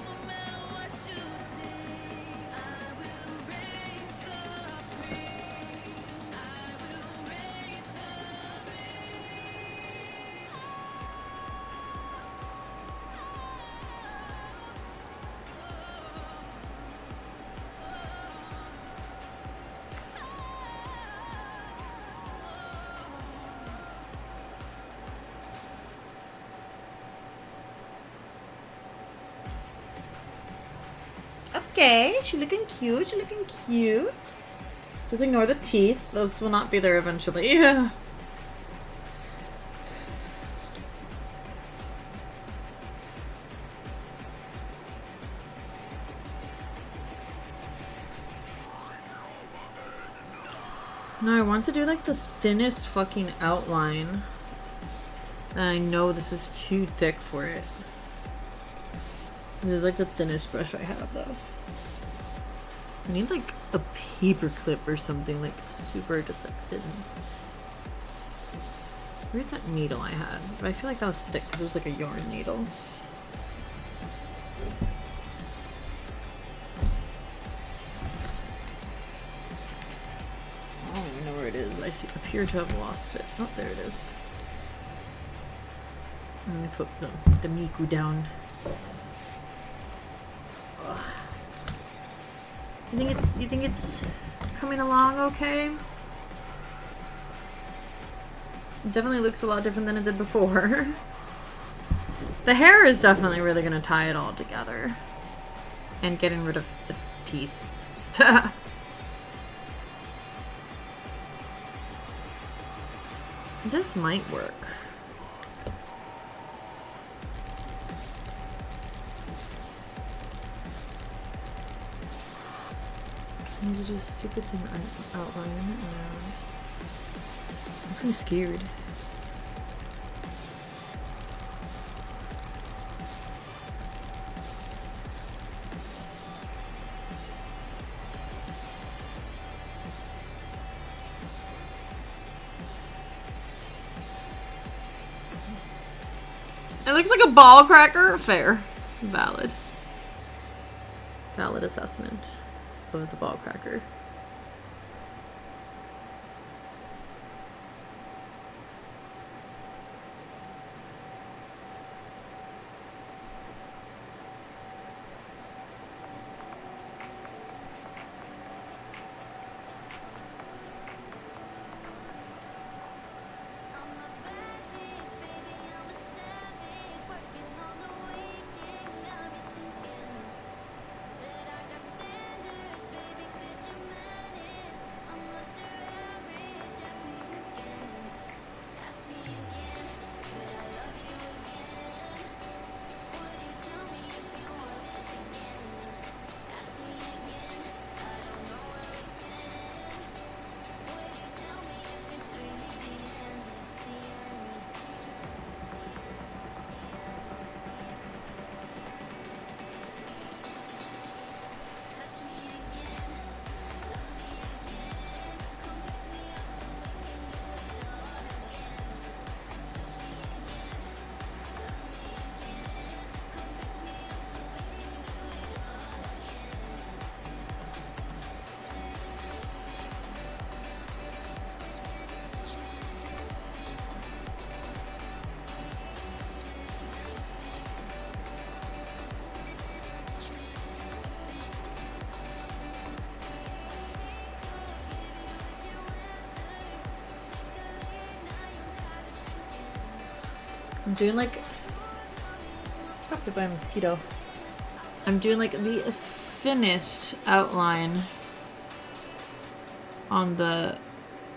no matter what you think, I will reign supreme. I will reign Okay, she looking cute. She looking cute. Just ignore the teeth. Those will not be there eventually. Yeah. No, I want to do like the thinnest fucking outline. And I know this is too thick for it. This is like the thinnest brush I have though. I need like a paper clip or something like super just like thin. Where's that needle I had? But I feel like that was thick because it was like a yarn needle. I don't even know where it is. I appear to have lost it. Oh, there it is. Let me put the Miku down. Ugh. You think it's coming along okay? It definitely looks a lot different than it did before. The hair is definitely really gonna tie it all together. And getting rid of the teeth. This might work. I need to do a super thin outline. I'm kind of scared. It looks like a ball cracker. Fair. Valid. Valid assessment of the ball cracker. I'm a badass, baby, I'm a savage. Working on the weekend, got me thinking that I got standards, baby. Could you I'm doing like... Probably by a mosquito. I'm doing like the thinnest outline on the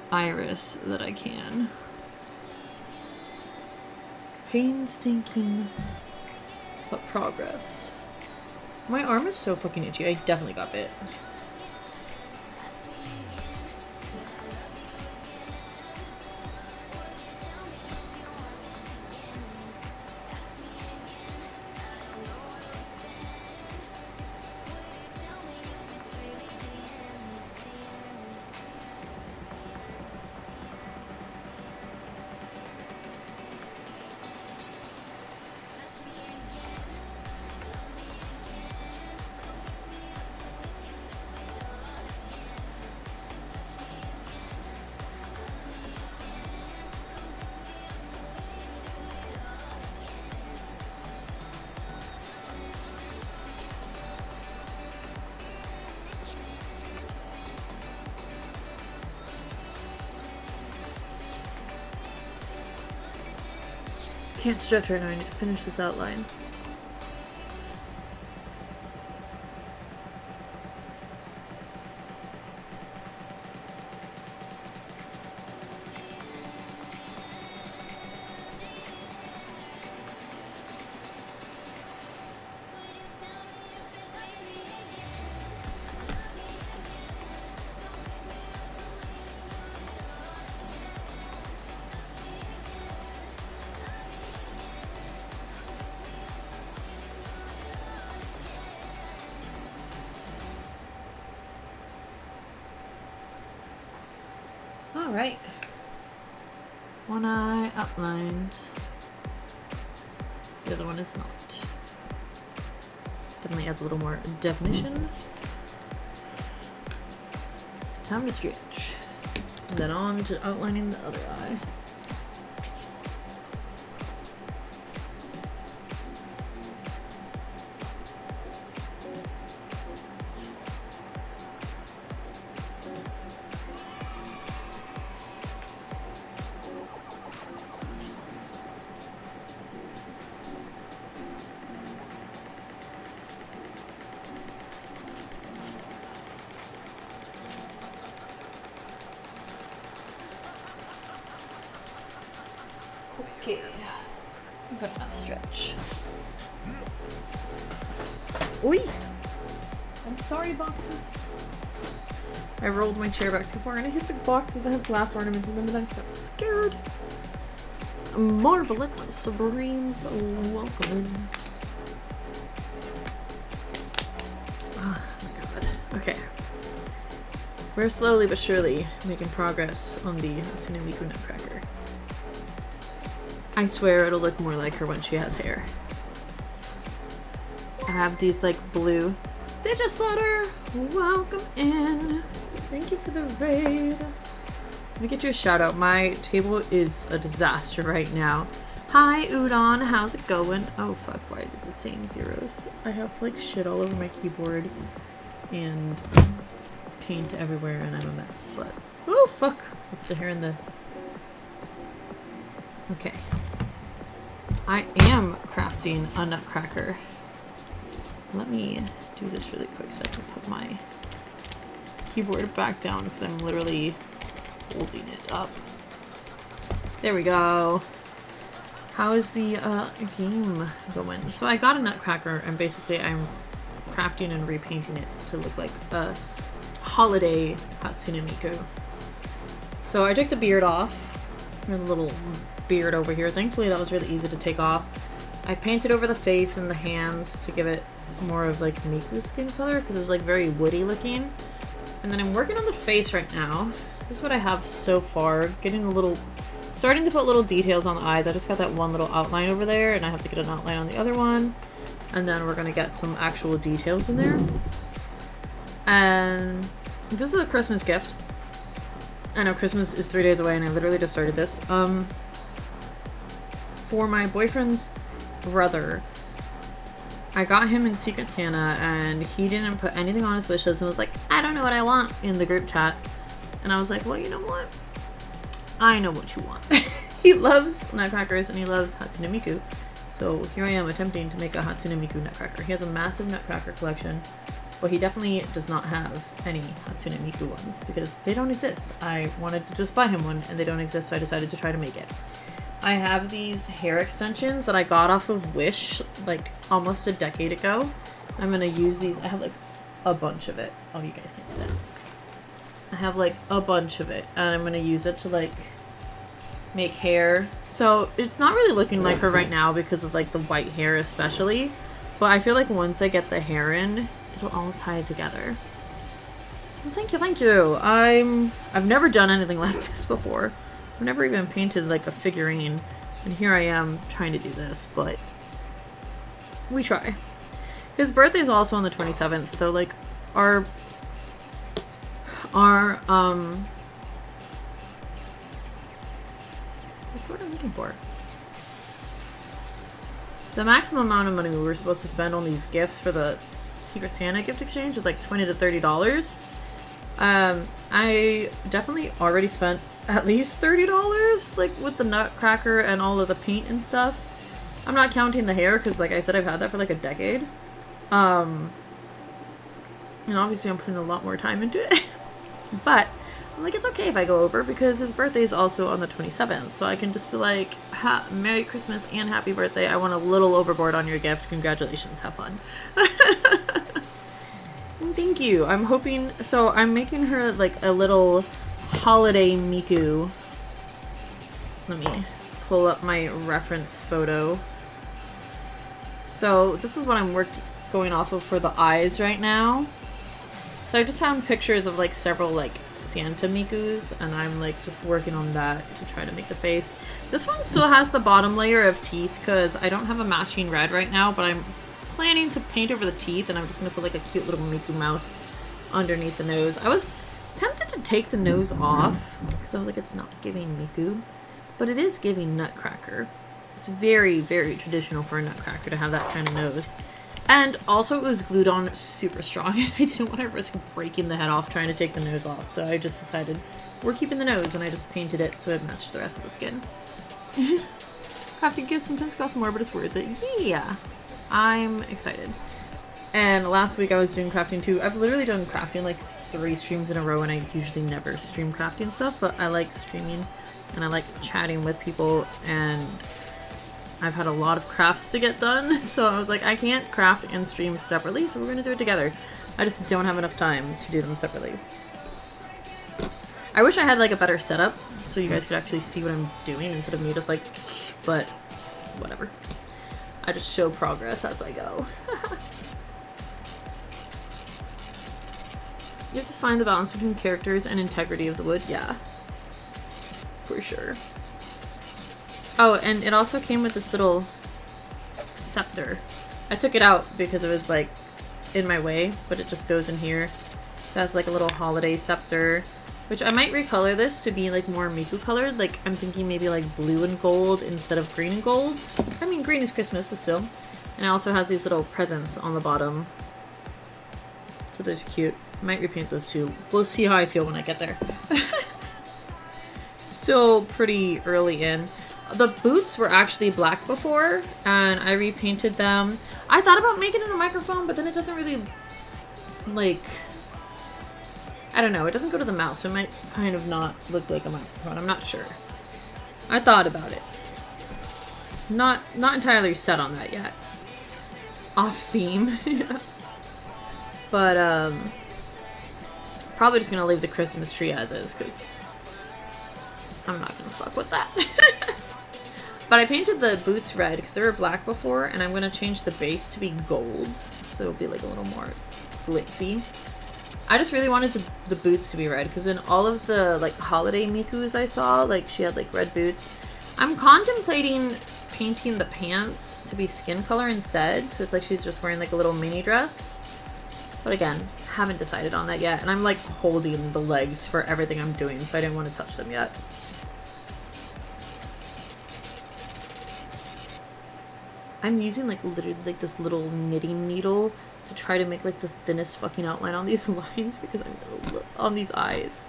iris that I can. Painstaking, but progress. My arm is so fucking itchy. I definitely got bit. Can't stretch right now, I need to finish this outline. Alright. One eye outlined. The other one is not. Definitely adds a little more definition. Time to stretch. And then on to outlining the other eye. Okay, good enough stretch. Oi! I'm sorry, boxes. I rolled my chair back too far and I hit the boxes that have glass ornaments in them and I got scared. Marvelous Supremes, welcome in. Oh my god. Okay. We're slowly but surely making progress on the Hatsune Miku nutcracker. I swear it'll look more like her when she has hair. I have these like blue Digislater. Welcome in. Thank you for the raid. Let me get you a shout out. My table is a disaster right now. Hi Udon, how's it going? Oh fuck, why is it saying zeros? I have like shit all over my keyboard and paint everywhere and I'm a mess, but oh fuck, with the hair in the... Okay. I am crafting a nutcracker. Let me do this really quick so I can put my keyboard back down because I'm literally holding it up. There we go. How is the game going? So I got a nutcracker and basically I'm crafting and repainting it to look like a holiday Hatsune Miku. So I took the beard off. The little beard over here. Thankfully that was really easy to take off. I painted over the face and the hands to give it more of like Miku's skin color because it was like very woody looking. And then I'm working on the face right now. This is what I have so far. Getting a little... Starting to put little details on the eyes. I just got that one little outline over there and I have to get an outline on the other one. And then we're gonna get some actual details in there. And this is a Christmas gift. I know Christmas is 3 days away and I literally just started this. For my boyfriend's brother, I got him in Secret Santa and he didn't put anything on his wish list and was like, I don't know what I want in the group chat. And I was like, well, you know what? I know what you want. he loves nutcrackers and he loves Hatsune Miku. So here I am attempting to make a Hatsune Miku nutcracker. He has a massive nutcracker collection, but he definitely does not have any Hatsune Miku ones because they don't exist. I wanted to just buy him one and they don't exist, so I decided to try to make it. I have these hair extensions that I got off of Wish like almost a decade ago. I'm gonna use these. I have like a bunch of it. Oh, you guys can't see that. I have like a bunch of it and I'm gonna use it to like make hair. So it's not really looking like her right now because of like the white hair especially, but I feel like once I get the hair in, it'll all tie together. Well, thank you, thank you. I've never done anything like this before. I've never even painted like a figurine, and here I am trying to do this, but we try. His birthday is also on the 27th, so like our what's what I'm looking for? The maximum amount of money we were supposed to spend on these gifts for the Secret Santa gift exchange was like $20 to $30. I definitely already spent at least $30, like with the nutcracker and all of the paint and stuff. I'm not counting the hair because, like I said, I've had that for like a decade. And obviously I'm putting a lot more time into it. But I'm like, it's okay if I go over because his birthday is also on the 27th. So I can just be like, Merry Christmas and Happy Birthday. I went a little overboard on your gift. Congratulations. Have fun. Thank you. I'm hoping, so I'm making her like a little holiday Miku. Let me pull up my reference photo. So this is what I'm going off of for the eyes right now. So I just found pictures of like several like Santa Mikus and I'm like just working on that to try to make the face. This one still has the bottom layer of teeth because I don't have a matching red right now, but I'm planning to paint over the teeth and I'm just going to put like a cute little Miku mouth underneath the nose. I was tempted to take the nose off because I was like, it's not giving Miku, but it is giving Nutcracker. It's very, very traditional for a Nutcracker to have that kind of nose. And also it was glued on super strong and I didn't want to risk breaking the head off trying to take the nose off, so I just decided we're keeping the nose and I just painted it so it matched the rest of the skin. Crafting gifts sometimes cost more, but it's worth it. Yeah, I'm excited. And last week I was doing crafting too. I've literally done crafting like 3 streams in a row and I usually never stream crafting stuff, but I like streaming and I like chatting with people and I've had a lot of crafts to get done, so I was like, I can't craft and stream separately, so we're gonna do it together. I just don't have enough time to do them separately. I wish I had like a better setup so you guys could actually see what I'm doing instead of me just like, but whatever. I just show progress as I go. You have to find the balance between characters and integrity of the wood. Yeah, for sure. Oh, and it also came with this little scepter. I took it out because it was like in my way, but it just goes in here. So it has like a little holiday scepter, which I might recolor this to be like more Miku colored. Like I'm thinking maybe like blue and gold instead of green and gold. I mean, green is Christmas, but still. And it also has these little presents on the bottom. So those are cute. I might repaint those too. We'll see how I feel when I get there. Still pretty early in. The boots were actually black before, and I repainted them. I thought about making it a microphone, but then it doesn't really, like, I don't know, it doesn't go to the mouth, so it might kind of not look like a microphone. I'm not sure. I thought about it. Not entirely set on that yet. Off theme. But, probably just gonna leave the Christmas tree as is, because I'm not gonna fuck with that. But I painted the boots red because they were black before, and I'm going to change the base to be gold, so it'll be like a little more glitzy. I just really wanted the boots to be red because in all of the like holiday Mikus I saw, like she had like red boots. I'm contemplating painting the pants to be skin color instead, so it's like she's just wearing like a little mini dress. But again, haven't decided on that yet, and I'm like holding the legs for everything I'm doing, so I didn't want to touch them yet. I'm using like literally like this little knitting needle to try to make like the thinnest fucking outline on these lines because I'm on these eyes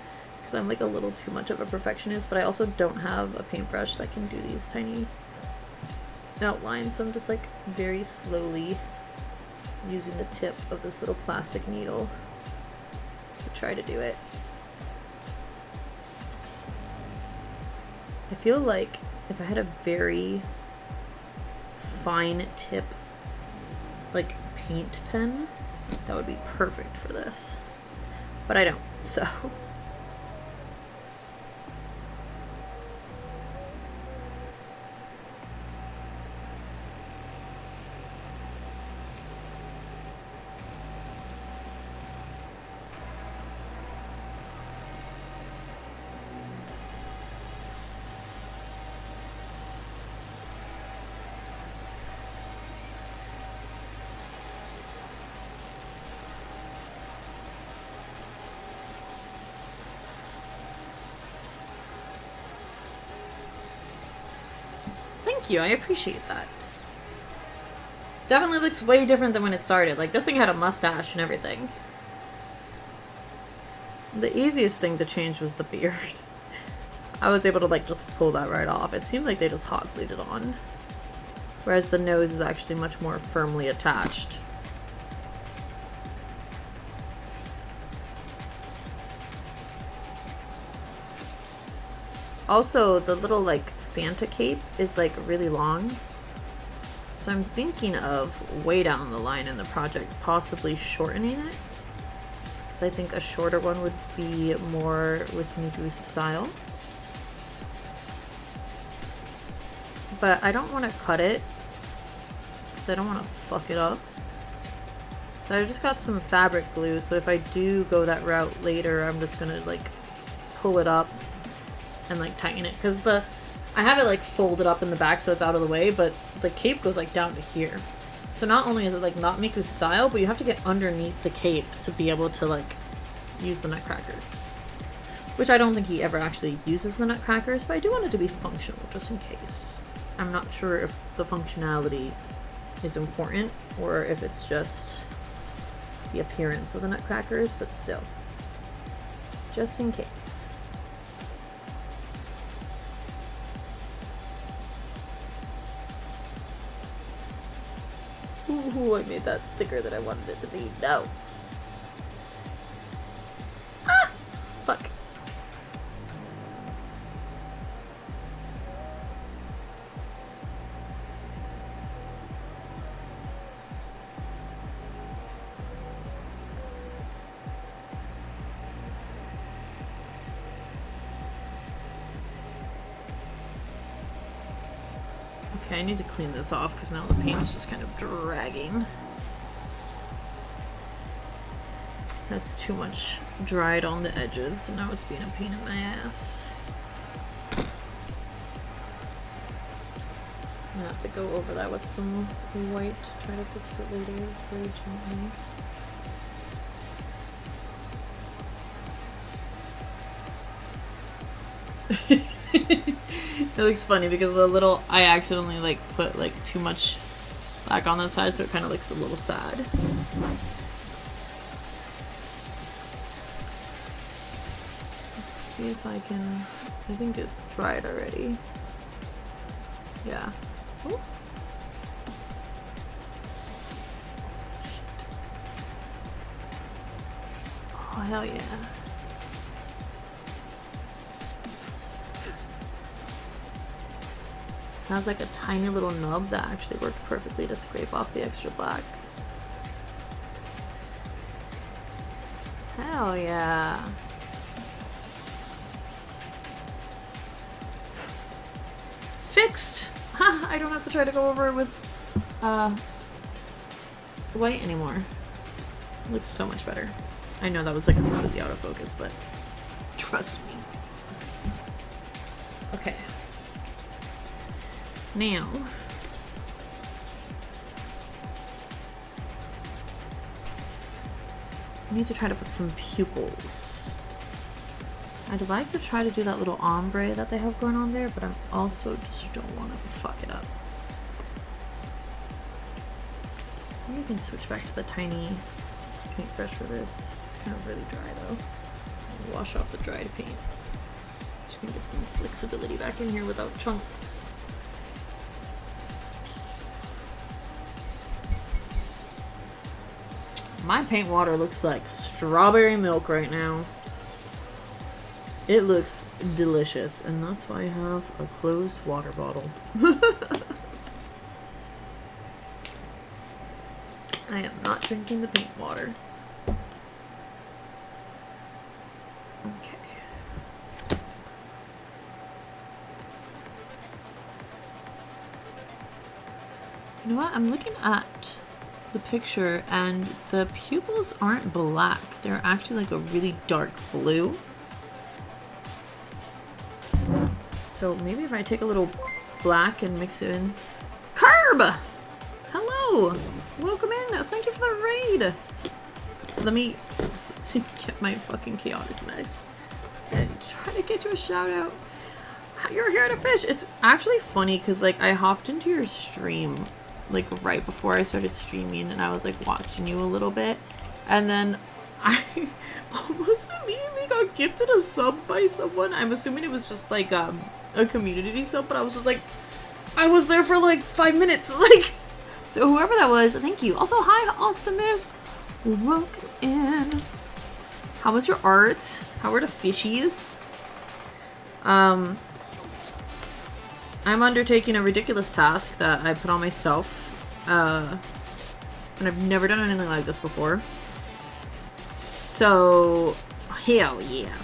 because I'm like a little too much of a perfectionist, but I also don't have a paintbrush that can do these tiny outlines, so I'm just like very slowly using the tip of this little plastic needle to try to do it. I feel like if I had a very fine tip, like paint pen, that would be perfect for this. But I don't, so. Thank you, I appreciate that. Definitely looks way different than when it started. Like, this thing had a mustache and everything. The easiest thing to change was the beard. I was able to, like, just pull that right off. It seemed like they just hot glued it on. Whereas the nose is actually much more firmly attached. Also, the little, like, Santa cape is, like, really long. So I'm thinking of, way down the line in the project, possibly shortening it. Because I think a shorter one would be more with Miku's style. But I don't want to cut it, because I don't want to fuck it up. So I just got some fabric glue, so if I do go that route later, I'm just gonna, like, pull it up and like tighten it, because I have it like folded up in the back so it's out of the way, but the cape goes like down to here. So not only is it like not Miku's style, but you have to get underneath the cape to be able to like use the nutcracker. Which I don't think he ever actually uses the nutcrackers, but I do want it to be functional just in case. I'm not sure if the functionality is important or if it's just the appearance of the nutcrackers, but still. Just in case. Ooh, I made that thicker than I wanted it to be. No. Ah! Fuck. Okay, I need to clean this off because now the paint's just kind of dragging. That's too much dried on the edges, so now it's being a pain in my ass. I'm gonna have to go over that with some white, try to fix it later very gently. It looks funny because the little, I accidentally like put like too much black on that side, so it kind of looks a little sad. Let's see if I can, I think it dried already. Yeah. Ooh. Oh, hell yeah. Sounds like a tiny little nub that actually worked perfectly to scrape off the extra black. Hell yeah. Fixed! Ha! I don't have to try to go over it with white anymore. It looks so much better. I know that was like completely out of focus, but trust me. Okay. Now, I need to try to put some pupils. I'd like to try to do that little ombre that they have going on there, but I also just don't want to fuck it up. Maybe we can switch back to the tiny paintbrush for this. It's kind of really dry though. Wash off the dried paint. Just gonna get some flexibility back in here without chunks. My paint water looks like strawberry milk right now. It looks delicious, and that's why I have a closed water bottle. I am not drinking the paint water. Okay. You know what? I'm looking at the picture and the pupils aren't black. They're actually like a really dark blue. So maybe if I take a little black and mix it in. Curb! Hello! Welcome in. Thank you for the raid. Let me get my fucking chaotic mess and try to get you a shout out. You're here to fish. It's actually funny because like I hopped into your stream like right before I started streaming and I was like watching you a little bit and then I almost immediately got gifted a sub by someone. I'm assuming it was just like a community sub, but I was just like, I was there for like 5 minutes. Like, so whoever that was, thank you. Also, hi, Ostimus. Welcome in. How was your art? How were the fishies? I'm undertaking a ridiculous task that I put on myself. And I've never done anything like this before. So, hell yeah.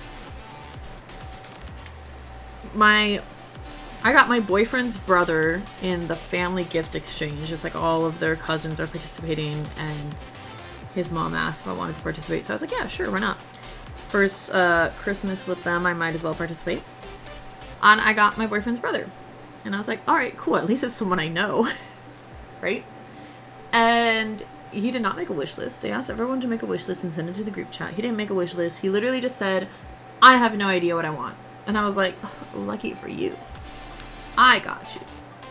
I got my boyfriend's brother in the family gift exchange. It's like all of their cousins are participating and his mom asked if I wanted to participate. So I was like, yeah, sure, why not? First Christmas with them, I might as well participate. And I got my boyfriend's brother. And I was like, alright, cool, at least it's someone I know. Right? And he did not make a wish list. They asked everyone to make a wish list and send it to the group chat. He didn't make a wish list. He literally just said, I have no idea what I want. And I was like, oh, lucky for you. I got you.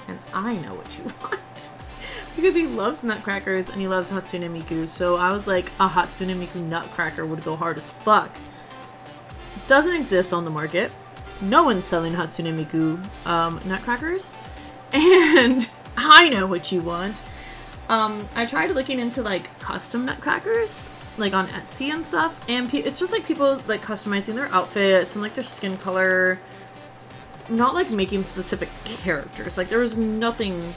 And I know what you want. Because he loves nutcrackers and he loves Hatsune Miku. So I was like, a Hatsune Miku nutcracker would go hard as fuck. Doesn't exist on the market. No one's selling Hatsune Miku nutcrackers. And I know what you want. I tried looking into like custom nutcrackers, like on Etsy and stuff, and it's just like people like customizing their outfits and like their skin color, not like making specific characters. Like there was nothing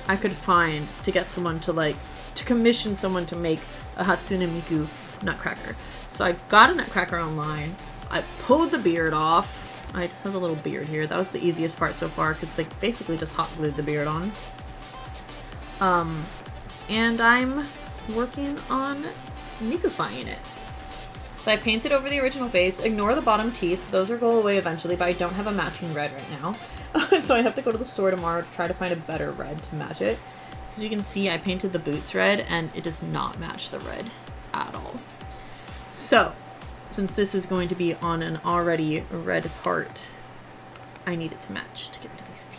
I could find to get someone to like, to commission someone to make a Hatsune Miku nutcracker. So I got a nutcracker online. I pulled the beard off. I just have a little beard here. That was the easiest part so far because they basically just hot glued the beard on. And I'm working on Mikufying it. So I painted over the original face. Ignore the bottom teeth. Those will go away eventually, but I don't have a matching red right now. So I have to go to the store tomorrow to try to find a better red to match it. As you can see, I painted the boots red and it does not match the red at all. So, since this is going to be on an already red part, I need it to match to get rid of these teeth.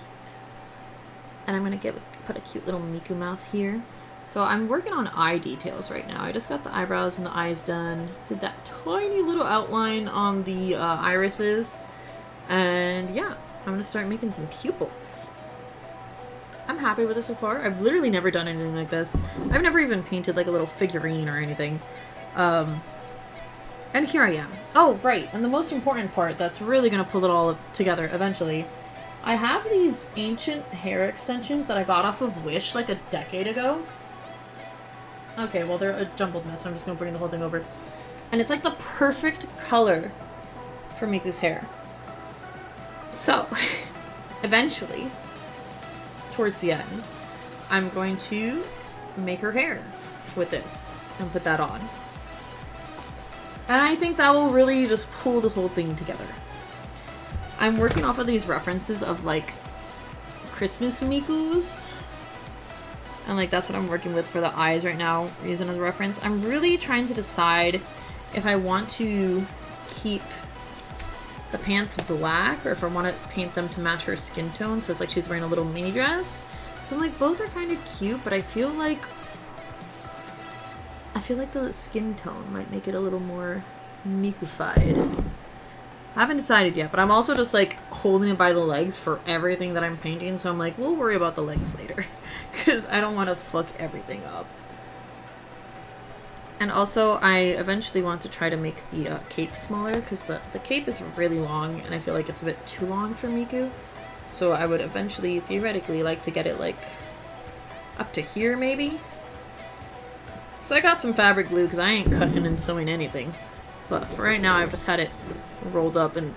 And I'm going to put a cute little Miku mouth here. So I'm working on eye details right now. I just got the eyebrows and the eyes done. Did that tiny little outline on the irises. And yeah, I'm going to start making some pupils. I'm happy with it so far. I've literally never done anything like this. I've never even painted like a little figurine or anything. And here I am. Oh, right. And the most important part that's really going to pull it all together eventually. I have these ancient hair extensions that I got off of Wish like a decade ago. Okay, well, they're a jumbled mess, so I'm just going to bring the whole thing over. And it's like the perfect color for Miku's hair. So, eventually, towards the end, I'm going to make her hair with this and put that on. And I think that will really just pull the whole thing together. I'm working off of these references of like Christmas Mikus. And like that's what I'm working with for the eyes right now, using as a reference. I'm really trying to decide if I want to keep the pants black or if I want to paint them to match her skin tone. So it's like she's wearing a little mini dress. So I'm like, both are kind of cute, but I feel like the skin tone might make it a little more Mikufied. I haven't decided yet, but I'm also just like holding it by the legs for everything that I'm painting, so I'm like, we'll worry about the legs later. Because I don't want to fuck everything up. And also, I eventually want to try to make the cape smaller, because the cape is really long, and I feel like it's a bit too long for Miku. So I would eventually, theoretically, like to get it like up to here, maybe? So I got some fabric glue, because I ain't cutting and sewing anything. But for right now, I've just had it rolled up and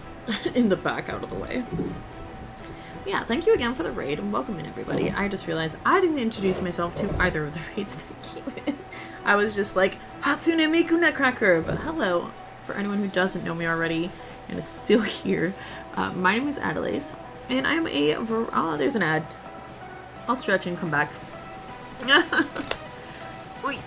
in the back out of the way. Yeah, thank you again for the raid, and welcome in, everybody. I just realized I didn't introduce myself to either of the raids that came in. I was just like, Hatsune Miku nutcracker! But hello, for anyone who doesn't know me already and is still here. My name is Adelaide, and I'm a... Oh, there's an ad. I'll stretch and come back. Oi.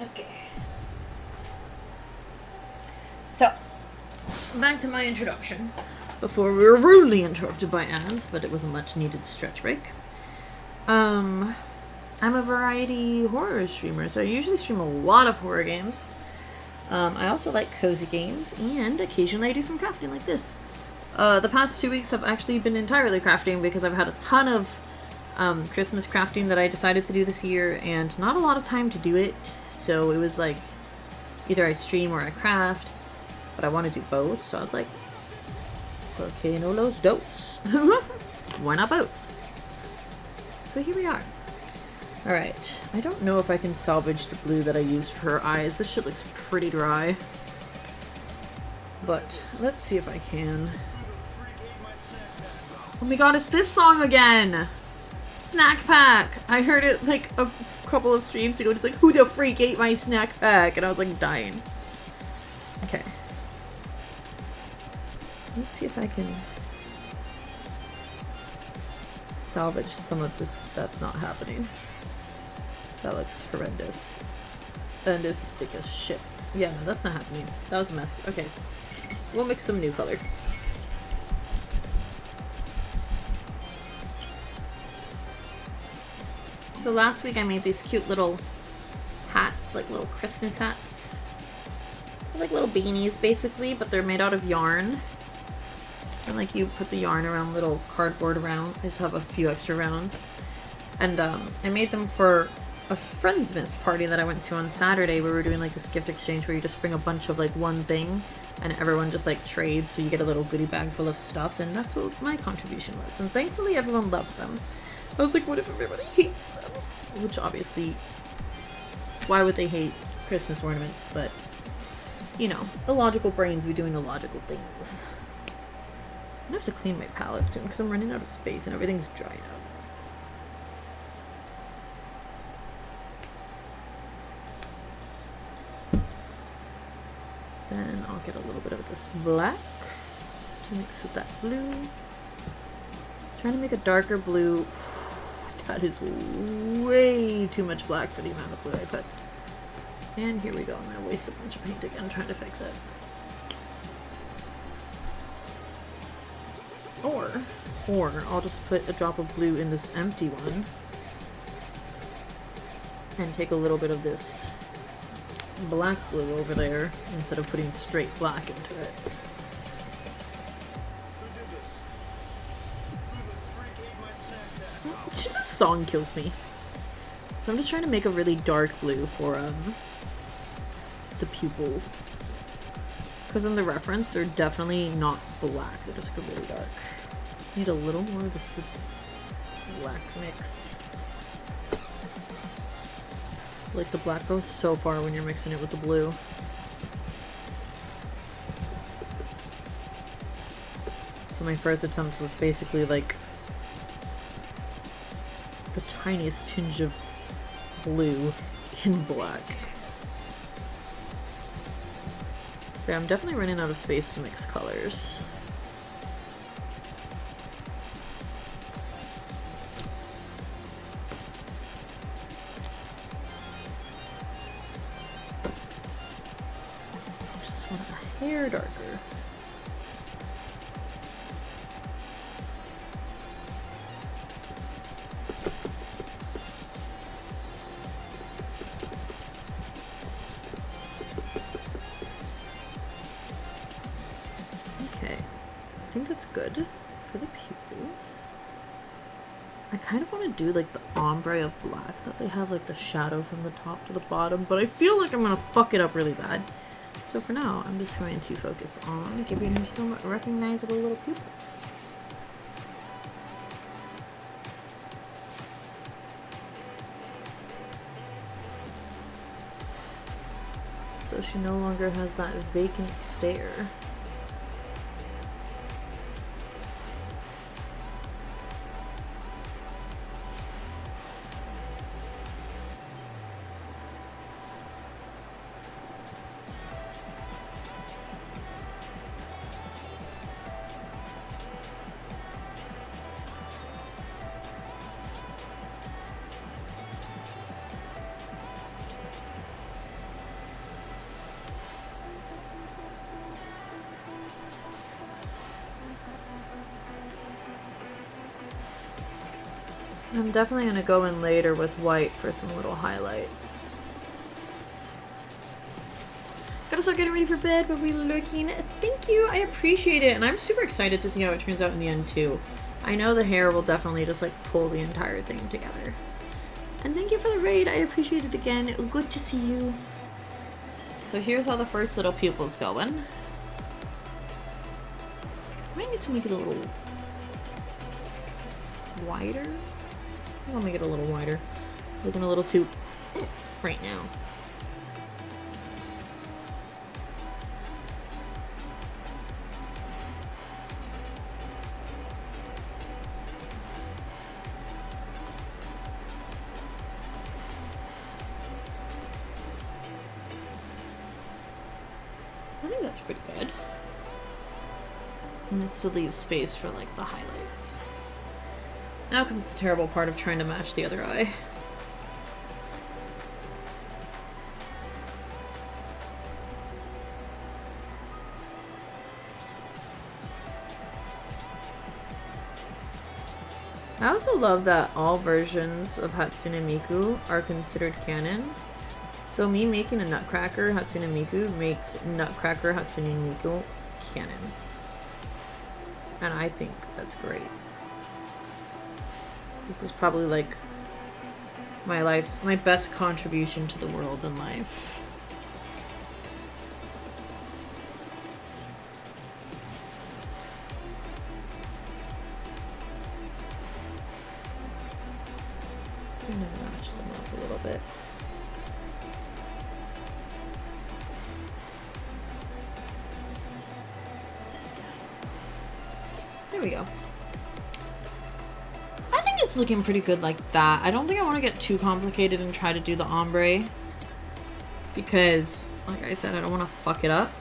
Okay. So, back to my introduction. Before we were rudely interrupted by ads, but it was a much needed stretch break. I'm a variety horror streamer, so I usually stream a lot of horror games. I also like cozy games, and occasionally I do some crafting like this. The past 2 weeks have actually been entirely crafting because I've had a ton of Christmas crafting that I decided to do this year, and not a lot of time to do it. So it was like, either I stream or I craft, but I want to do both, so I was like, okay, no los dos. Why not both? So here we are. Alright, I don't know if I can salvage the blue that I used for her eyes. This shit looks pretty dry. But, let's see if I can. Oh my god, it's this song again! Snack pack! I heard it like a couple of streams ago. It's like, who the freak ate my snack pack? And I was like dying. Okay. Let's see if I can salvage some of this that's not happening. That looks horrendous. And it's thick as shit. Yeah, no, that's not happening. That was a mess. Okay. We'll mix some new color. So last week I made these cute little hats, like little Christmas hats. They're like little beanies basically, but they're made out of yarn. And like you put the yarn around little cardboard rounds. I still have a few extra rounds. And I made them for a Friendsmas party that I went to on Saturday. We were doing like this gift exchange where you just bring a bunch of like one thing and everyone just like trades, so you get a little goodie bag full of stuff, and that's what my contribution was. And thankfully everyone loved them. I was like, what if everybody hates them? Which obviously, why would they hate Christmas ornaments? But, you know, illogical brains be doing illogical things. I'm gonna have to clean my palette soon because I'm running out of space and everything's drying up. Then I'll get a little bit of this black to mix with that blue. Trying to make a darker blue. That is way too much black for the amount of blue I put. And here we go. I'm gonna waste a bunch of paint again trying to fix it. Or I'll just put a drop of blue in this empty one and take a little bit of this black blue over there instead of putting straight black into it. This song kills me. So I'm just trying to make a really dark blue for the pupils. Because in the reference, they're definitely not black. They're just like a really dark. Need a little more of this black mix. Like the black goes so far when you're mixing it with the blue. So my first attempt was basically like the tiniest tinge of blue in black. Yeah, I'm definitely running out of space to mix colors. Just want a hair darker. I think that's good for the pupils. I kind of want to do like the ombre of black that they have, like the shadow from the top to the bottom, but I feel like I'm gonna fuck it up really bad. So for now, I'm just going to focus on giving her some recognizable little pupils. So she no longer has that vacant stare. I'm definitely going to go in later with white for some little highlights. Gotta start getting ready for bed, but we're looking. Thank you, I appreciate it, and I'm super excited to see how it turns out in the end too. I know the hair will definitely just like pull the entire thing together. And thank you for the raid, I appreciate it again. Good to see you. So here's how the first little pupil's going. I might need to make it a little wider. I'll make it a little wider. Looking a little too right now. I think that's pretty good. And it still leaves space for like the highlights. Now comes the terrible part of trying to match the other eye. I also love that all versions of Hatsune Miku are considered canon. So me making a Nutcracker Hatsune Miku makes Nutcracker Hatsune Miku canon. And I think that's great. This is probably like my best contribution to the world and life. I'm gonna notch them up a little bit. There we go. It's looking pretty good like that. I don't think I want to get too complicated and try to do the ombre because, like I said, I don't want to fuck it up,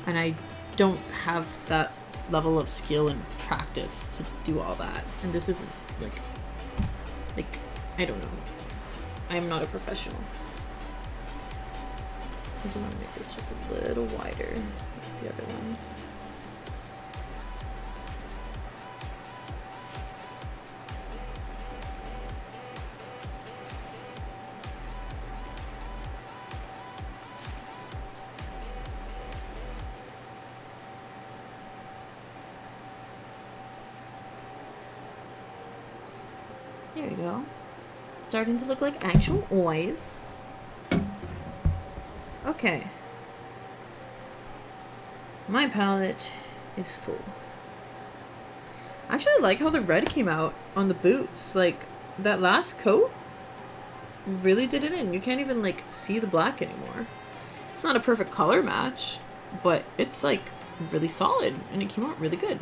and I don't have that level of skill and practice to do all that. And this is like I don't know. I am not a professional. I do want to make this just a little wider like the other one. There we go. Starting to look like actual eyes. Okay. My palette is full. I actually like how the red came out on the boots. Like, that last coat really did it in. You can't even, like, see the black anymore. It's not a perfect color match, but it's, like, really solid, and it came out really good.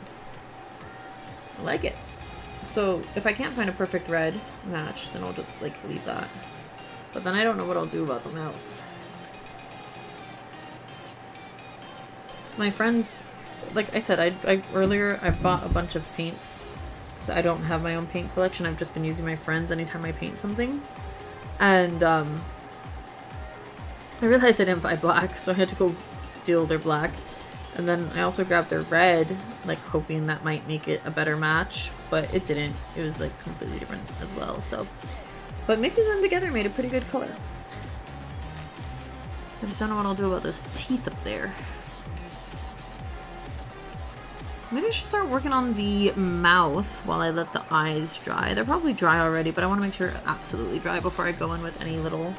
I like it. So, if I can't find a perfect red match, then I'll just, like, leave that. But then I don't know what I'll do about the mouth. So my friends, like I said, earlier I bought a bunch of paints. So I don't have my own paint collection. I've just been using my friends anytime I paint something. And I realized I didn't buy black, so I had to go steal their black. And then I also grabbed their red, like hoping that might make it a better match, but it didn't. It was like completely different as well, so. But mixing them together made a pretty good color. I just don't know what I'll do about those teeth up there. Maybe I should start working on the mouth while I let the eyes dry. They're probably dry already, but I want to make sure they're absolutely dry before I go in with any little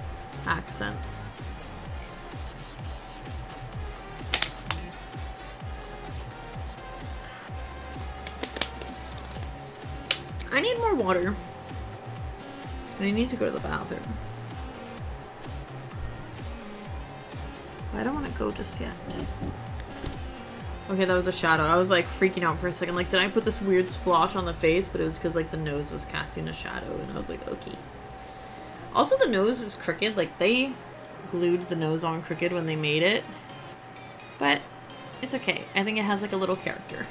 accents. I need more water. And I need to go to the bathroom. I don't want to go just yet. Okay, that was a shadow. I was like freaking out for a second. Like, did I put this weird splotch on the face? But it was because like the nose was casting a shadow, and I was like, okay. Also, the nose is crooked. Like, they glued the nose on crooked when they made it. But it's okay. I think it has like a little character.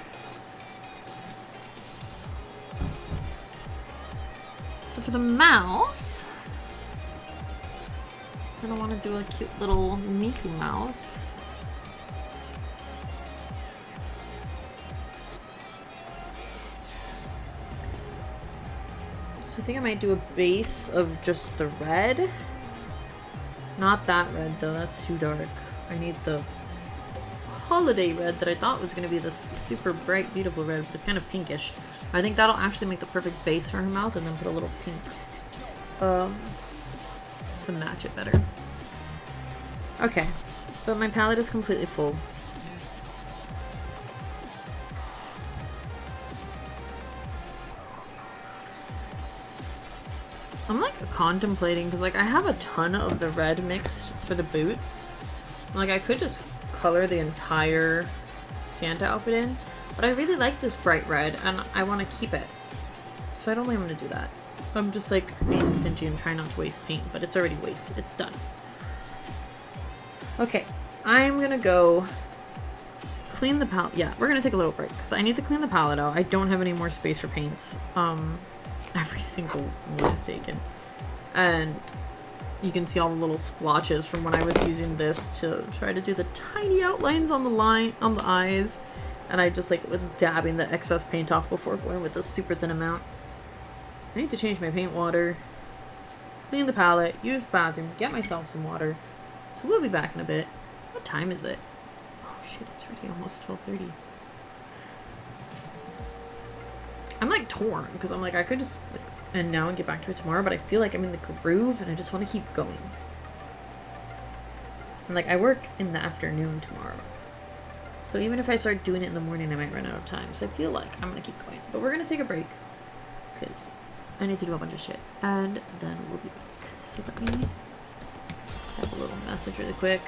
So for the mouth, I'm gonna want to do a cute little Miku mouth. So I think I might do a base of just the red. Not that red though, that's too dark. I need the holiday red that I thought was going to be this super bright, beautiful red, but it's kind of pinkish. I think that'll actually make the perfect base for her mouth, and then put a little pink to match it better. Okay, but my palette is completely full. I'm like contemplating, because like I have a ton of the red mixed for the boots. Like I could just color the entire Santa outfit in, but I really like this bright red and I want to keep it. So I don't think I'm going to do that. I'm just like being stingy and trying not to waste paint, but it's already wasted. It's done. Okay, I'm going to go clean the palette. Yeah, we're going to take a little break because I need to clean the palette out. I don't have any more space for paints. Every single one is taken. And you can see all the little splotches from when I was using this to try to do the tiny outlines on the eyes. And I just like was dabbing the excess paint off before going with this super thin amount. I need to change my paint water, clean the palette, use the bathroom, get myself some water. So we'll be back in a bit. What time is it? Oh shit, it's already almost 12:30. I'm like torn because I'm like I could just like end now and get back to it tomorrow, but I feel like I'm in the groove and I just want to keep going. And like I work in the afternoon tomorrow. So even if I start doing it in the morning, I might run out of time. So I feel like I'm going to keep going. But we're going to take a break because I need to do a bunch of shit. And then we'll be back. So let me have a little message really quick.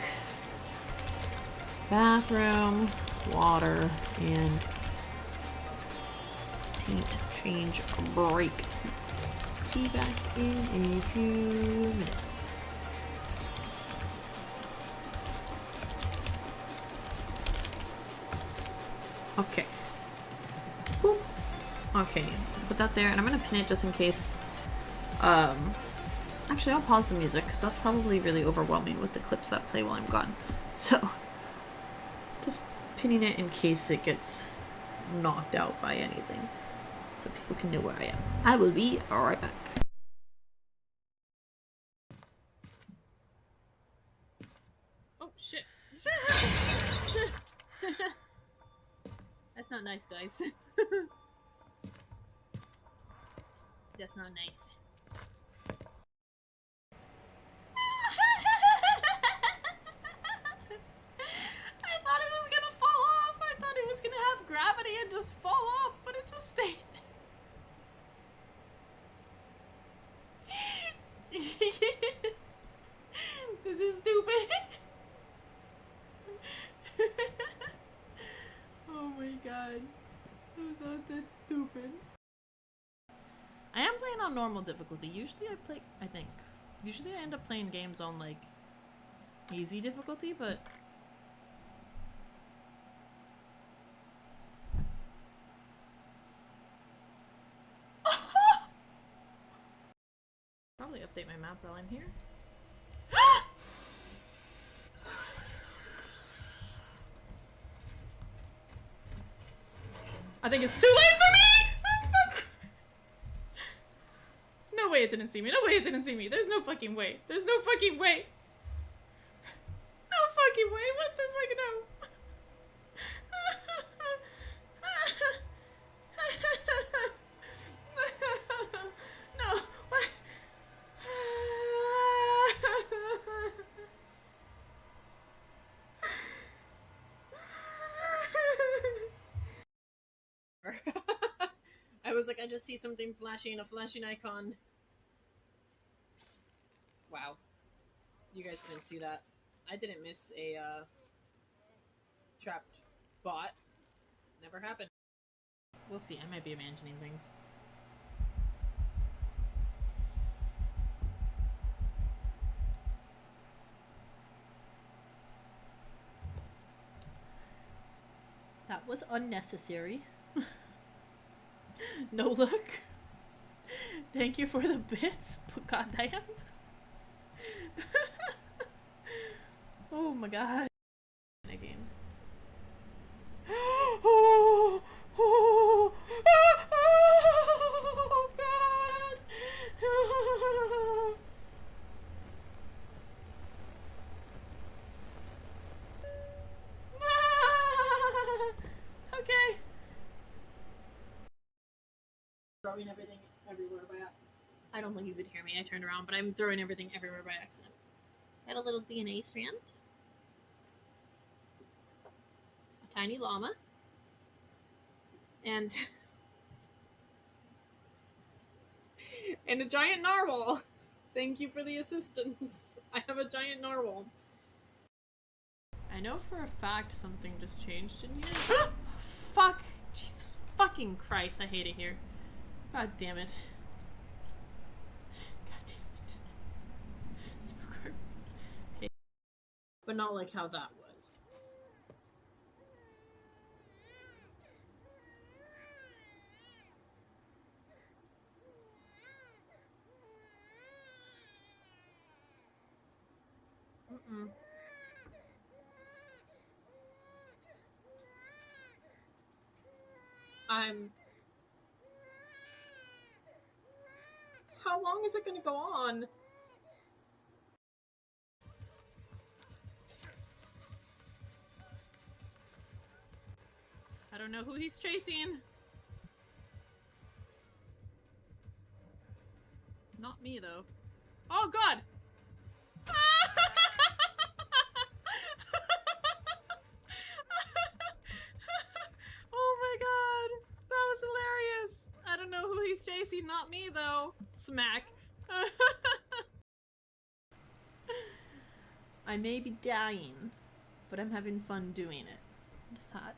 Bathroom, water, and paint change break. Be back in a few minutes. Okay. Boop. Okay, put that there, and I'm gonna pin it just in case. Actually, I'll pause the music because that's probably really overwhelming with the clips that play while I'm gone. So, just pinning it in case it gets knocked out by anything, so people can know where I am. I will be right back. Oh shit. That's not nice, guys. That's not nice. I thought it was gonna fall off. I thought it was gonna have gravity and just fall off, but it just stayed on normal difficulty. Usually Usually I end up playing games on, like, easy difficulty, but... Probably update my map while I'm here. I think it's too late for me! Oh, fuck. No way it didn't see me. No way it didn't see me. There's no fucking way. There's no fucking way. No fucking way. What the fuck? No. No. What? I was like, I just see something flashing, a flashing icon. Wow. You guys didn't see that. I didn't miss a, trapped bot. Never happened. We'll see, I might be imagining things. That was unnecessary. No look. Thank you for the bits. Goddamn. Oh my god. Again. Oh, oh, oh god. Okay. Throwing everything everywhere by accident. I don't think you could hear me. I turned around, but I'm throwing everything everywhere by accident. Got a little DNA strand. A tiny llama. And... and a giant narwhal. Thank you for the assistance. I have a giant narwhal. I know for a fact something just changed in here. Fuck! Jesus fucking Christ, I hate it here. God damn it. God damn it. But not like how that was. Mm-mm. How long is it gonna go on? I don't know who he's chasing. Not me, though. Oh, God! Oh my god! That was hilarious! I don't know who he's chasing, not me, though. Smack. I may be dying, but I'm having fun doing it. It's hot.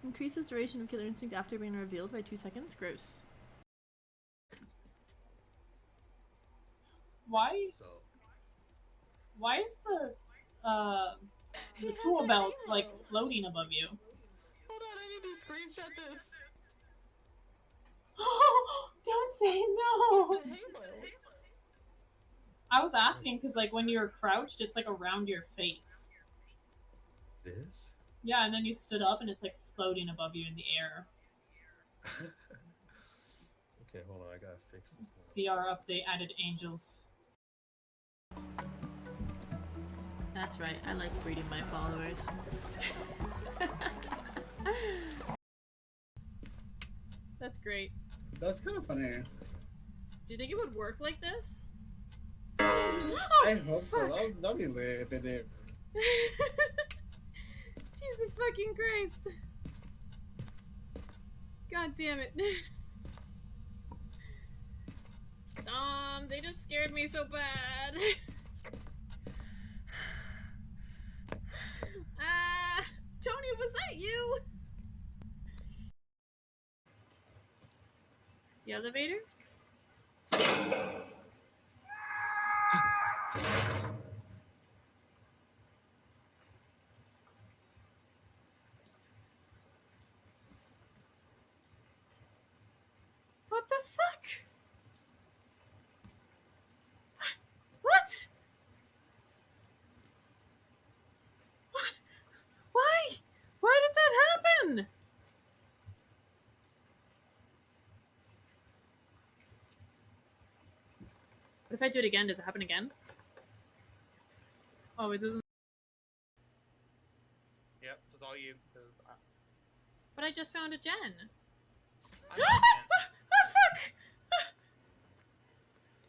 Increases duration of killer instinct after being revealed by 2 seconds. Gross. Why is the tool belt like floating above you? Hold on, I need to screenshot this. Don't say no! I was asking because like when you're crouched, it's like around your face. This? Yeah, and then you stood up and it's like floating above you in the air. Okay, hold on, I gotta fix this one. VR update added angels. That's right, I like breeding my followers. That's great. That's kind of funny. Do you think it would work like this? I hope so. That'll be lit if it did. Jesus fucking Christ. God damn it. They just scared me so bad. Tony, was that you? The elevator? What the fuck? What? Why? Why did that happen? What if I do it again? Does it happen again? Oh, it doesn't. Yep, this is all you. 'Cause But I just found a gen. I'm not Jen. Oh, fuck!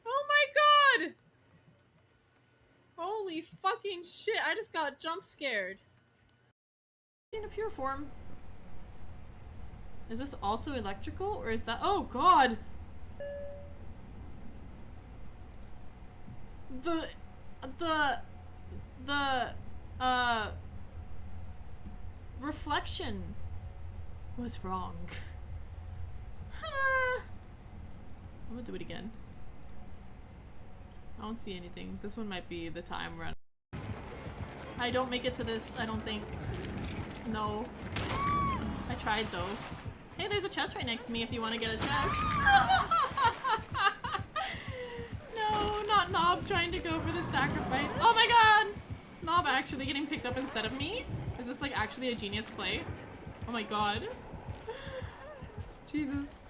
Oh my god! Holy fucking shit, I just got jump scared. In a pure form. Is this also electrical, or is that- oh god! The reflection was wrong. I'm gonna do it again. I don't see anything. This one might be the time run. I don't make it to this, I don't think. No. I tried though. Hey, there's a chest right next to me if you want to get a chest. No, not Knob trying to go for the sacrifice. Oh my god! Knob actually getting picked up instead of me? Is this like actually a genius play? Oh my god. Jesus.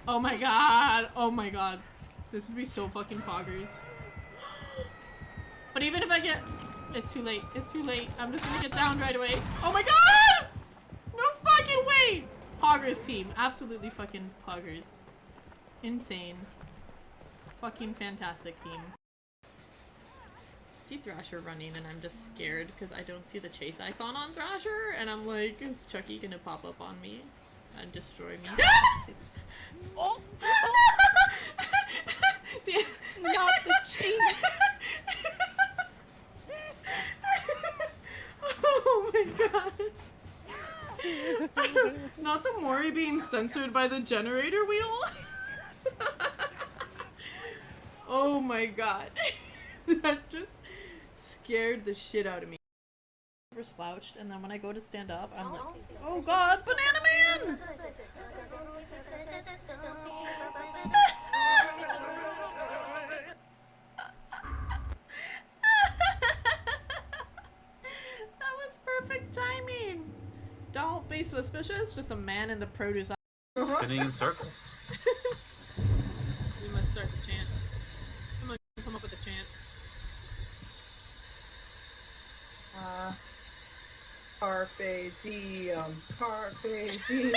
Oh my god. Oh my god. This would be so fucking poggers. But even if I get... It's too late. It's too late. I'm just gonna get down right away. Oh my god! No fucking way! Poggers team. Absolutely fucking poggers. Insane. Fucking fantastic team. I see Thrasher running and I'm just scared because I don't see the chase icon on Thrasher and I'm like, is Chucky gonna pop up on me and destroy me? Oh! Not the cheese! Oh my god. Not the Mori being censored by the generator wheel? Oh my god. That just scared the shit out of me. We're slouched and then when I go to stand up, I'm like, oh god, Banana Man! That was perfect timing! Don't be suspicious, just a man in the produce aisle. Spinning in circles. We must start the chant. Someone come up with a chant. Carpe diem, carpe diem.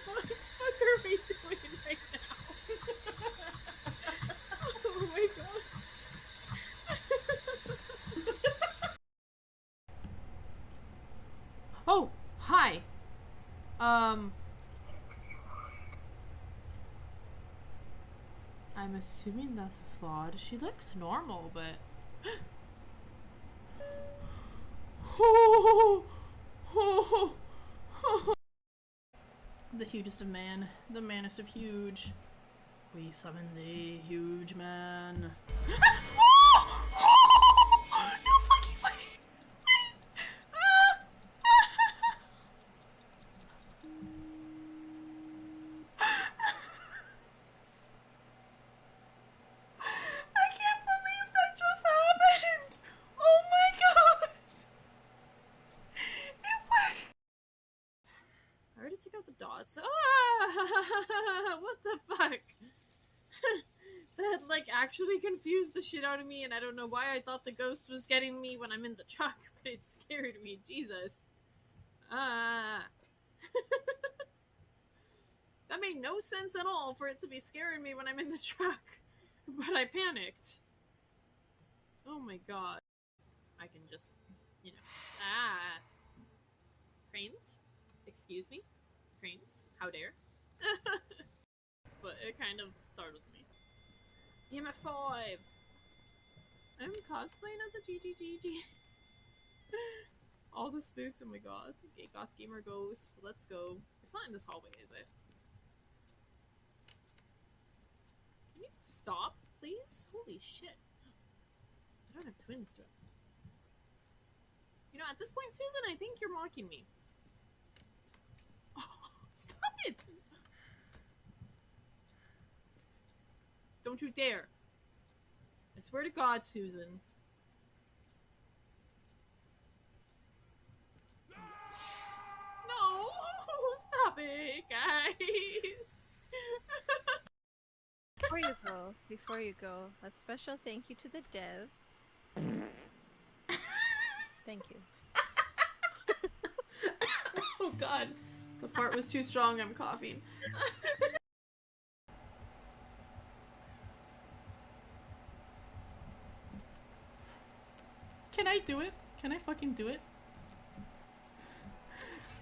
What the fuck are we doing right now? Oh my god. Oh, hi. I'm assuming that's flawed. She looks normal, but the hugest of man, the manest of huge. We summon thee, huge man. No fucking way! I can't believe that just happened! Oh my god! It worked! I already took out the dots. Ah! What the fuck? That like actually confused the shit out of me and I don't know why I thought the ghost was getting me when I'm in the truck, but it scared me. Jesus. Ah. That made no sense at all for it to be scaring me when I'm in the truck. But I panicked. Oh my god. I can just, you know. Ah. Cranes? Excuse me? Cranes? How dare? But it kind of startled me. EMF 5! I'm cosplaying as a GGGG. All the spooks. Oh my god. Okay, goth gamer ghost. Let's go. It's not in this hallway, is it? Can you stop, please? Holy shit. I don't have twins to it. You know, at this point, Susan, I think you're mocking me. Oh, stop it! Don't you dare. I swear to God, Susan. No! Stop it, guys! Before you go, a special thank you to the devs. Thank you. Oh god. The fart was too strong, I'm coughing. Can I do it? Can I fucking do it?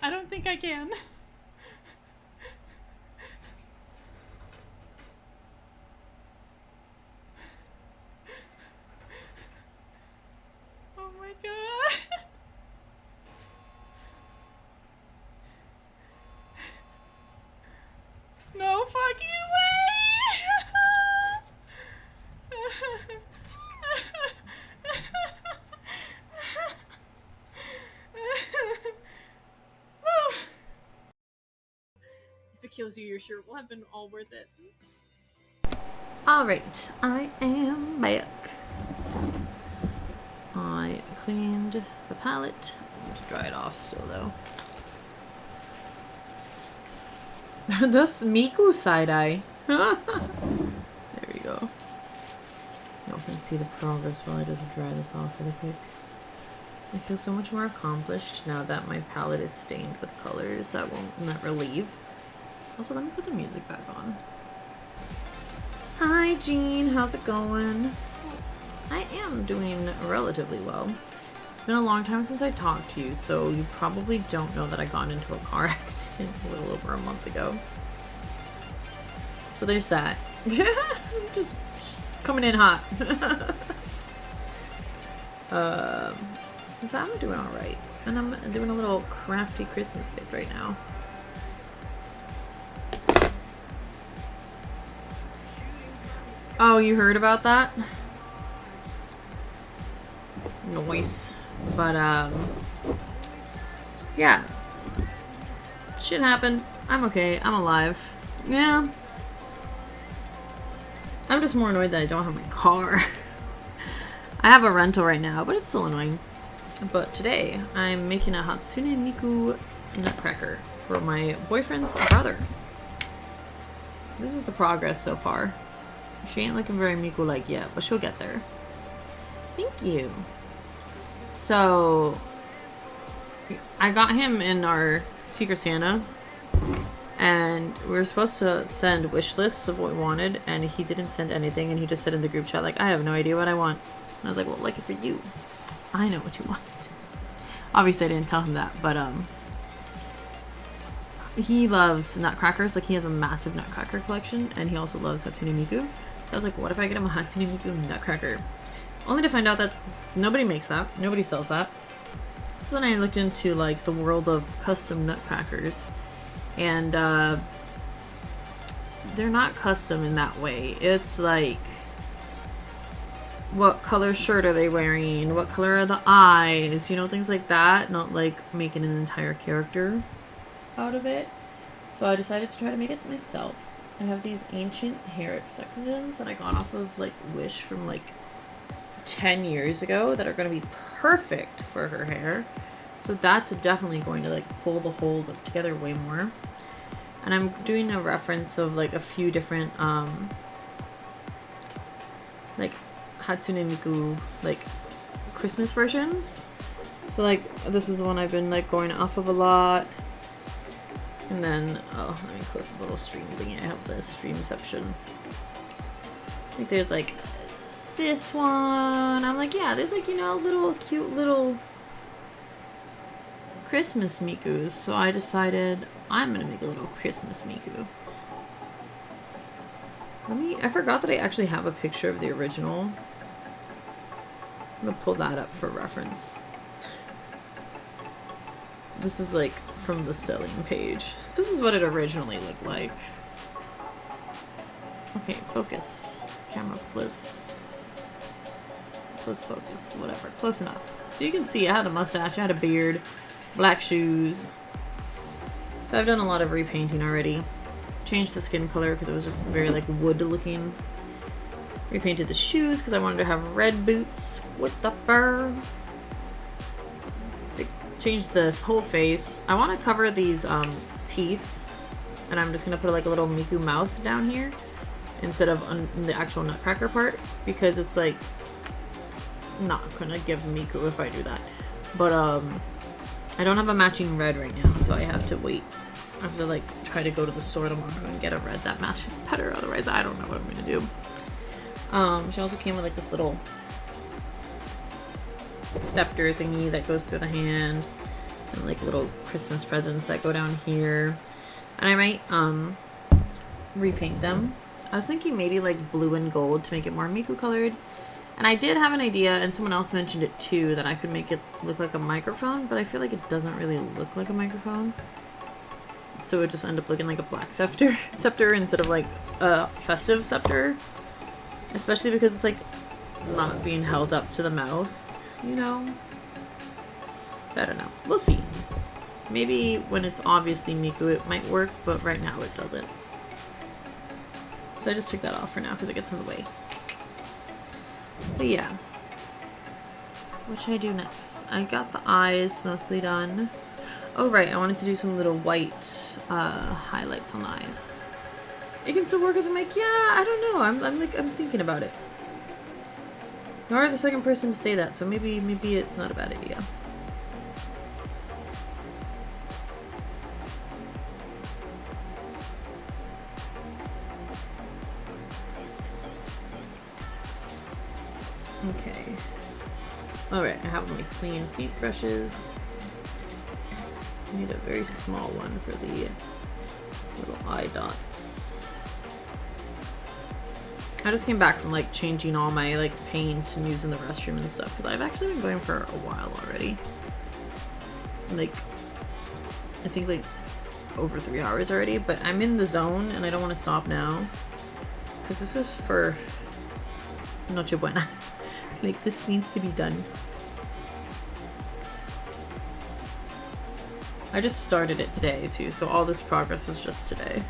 I don't think I can. Oh my god. No fucking way! If it kills you, your shirt will have been all worth it. Alright, I am back. I cleaned the palette. I need to dry it off still though. This Miku side-eye. There we go. Y'all can see the progress while I just dry this off really quick. I feel so much more accomplished now that my palette is stained with colors that won't not relieve. Also, let me put the music back on. Hi Jean, how's it going? I am doing relatively well. It's been a long time since I talked to you, so you probably don't know that I got into a car accident a little over a month ago. So there's that. Just coming in hot. But I'm doing alright. And I'm doing a little crafty Christmas gift right now. Oh, you heard about that? Noise. But, yeah. Shit happened. I'm okay. I'm alive. Yeah. I'm just more annoyed that I don't have my car. I have a rental right now, but it's still annoying. But today, I'm making a Hatsune Miku nutcracker for my boyfriend's brother. This is the progress so far. She ain't looking very Miku-like yet, but she'll get there. Thank you. So, I got him in our Secret Santa, and we were supposed to send wish lists of what we wanted, and he didn't send anything, and he just said in the group chat, like, I have no idea what I want. And I was like, well, lucky for you. I know what you want. Obviously, I didn't tell him that, but, he loves nutcrackers. Like, he has a massive nutcracker collection, and he also loves Hatsune Miku. So I was like, what if I get him a Hatsune Miku nutcracker? Only to find out that nobody makes that. Nobody sells that. So then I looked into, like, the world of custom nutcrackers. And, they're not custom in that way. It's, like, what color shirt are they wearing? What color are the eyes? You know, things like that. Not, like, making an entire character out of it. So I decided to try to make it myself. I have these ancient hair extensions that I got off of, like, Wish from, like, 10 years ago that are going to be perfect for her hair. So that's definitely going to, like, pull the whole look together way more. And I'm doing a reference of, like, a few different, like, Hatsune Miku, like, Christmas versions. So, like, this is the one I've been, like, going off of a lot. And then, oh, let me close the little stream thingy. I have the streamception. Like, there's, like, this one. I'm like, yeah, there's, like, you know, little cute little Christmas Mikus. So I decided I'm gonna make a little Christmas Miku. I forgot that I actually have a picture of the original. I'm gonna pull that up for reference. This is like from the selling page. This is what it originally looked like. Okay, focus. Camera, please. Close focus, whatever. Close enough. So you can see I had a mustache, I had a beard, black shoes. So I've done a lot of repainting already. Changed the skin color because it was just very like wood looking. Repainted the shoes because I wanted to have red boots with the fur. Changed the whole face. I want to cover these teeth, and I'm just gonna put like a little Miku mouth down here instead of on the actual nutcracker part because it's like not gonna give Miku if I do that. But I don't have a matching red right now, so I have to wait. I have to like try to go to the store tomorrow and get a red that matches better. Otherwise, I don't know what I'm gonna do. She also came with like this little scepter thingy that goes through the hand, and like little Christmas presents that go down here. And I might repaint them. I was thinking maybe like blue and gold to make it more Miku colored. And I did have an idea, and someone else mentioned it too, that I could make it look like a microphone, but I feel like it doesn't really look like a microphone. So it would just end up looking like a black scepter instead of like a festive scepter. Especially because it's like not being held up to the mouth, you know? So I don't know. We'll see. Maybe when it's obviously Miku it might work, but right now it doesn't. So I just took that off for now because it gets in the way. But yeah. What should I do next? I got the eyes mostly done. Oh right, I wanted to do some little white highlights on the eyes. It can still work as a make. Yeah, I don't know. I'm thinking about it. You are the second person to say that, so maybe it's not a bad idea. Okay. Alright, I have my clean paintbrushes. I need a very small one for the little eye dots. I just came back from like changing all my like paint and using the restroom and stuff because I've actually been going for a while already. Like, I think like over 3 hours already, but I'm in the zone and I don't want to stop now because this is for Noche Buena. Like, this needs to be done. I just started it today too, so all this progress was just today.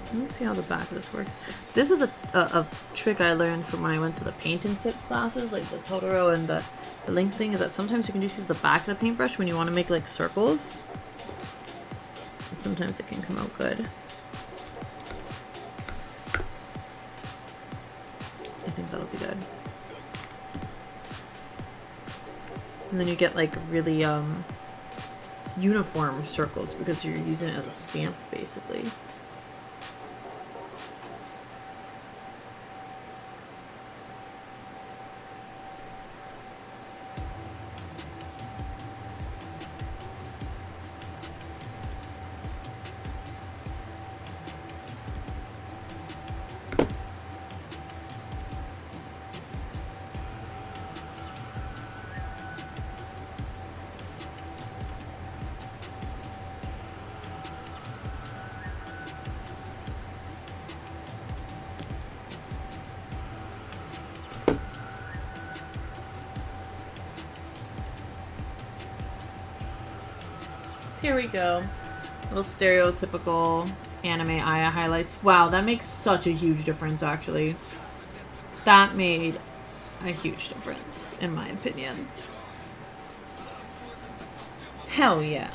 Let me see how the back of this works. This is a trick I learned from when I went to the paint and sip classes, like the Totoro and the Link thing, is that sometimes you can just use the back of the paintbrush when you want to make like circles. And sometimes it can come out good. I think that'll be good. And then you get like really uniform circles because you're using it as a stamp basically. Here we go. Little stereotypical anime Aya highlights. Wow, that makes such a huge difference, actually. That made a huge difference, in my opinion. Hell yeah.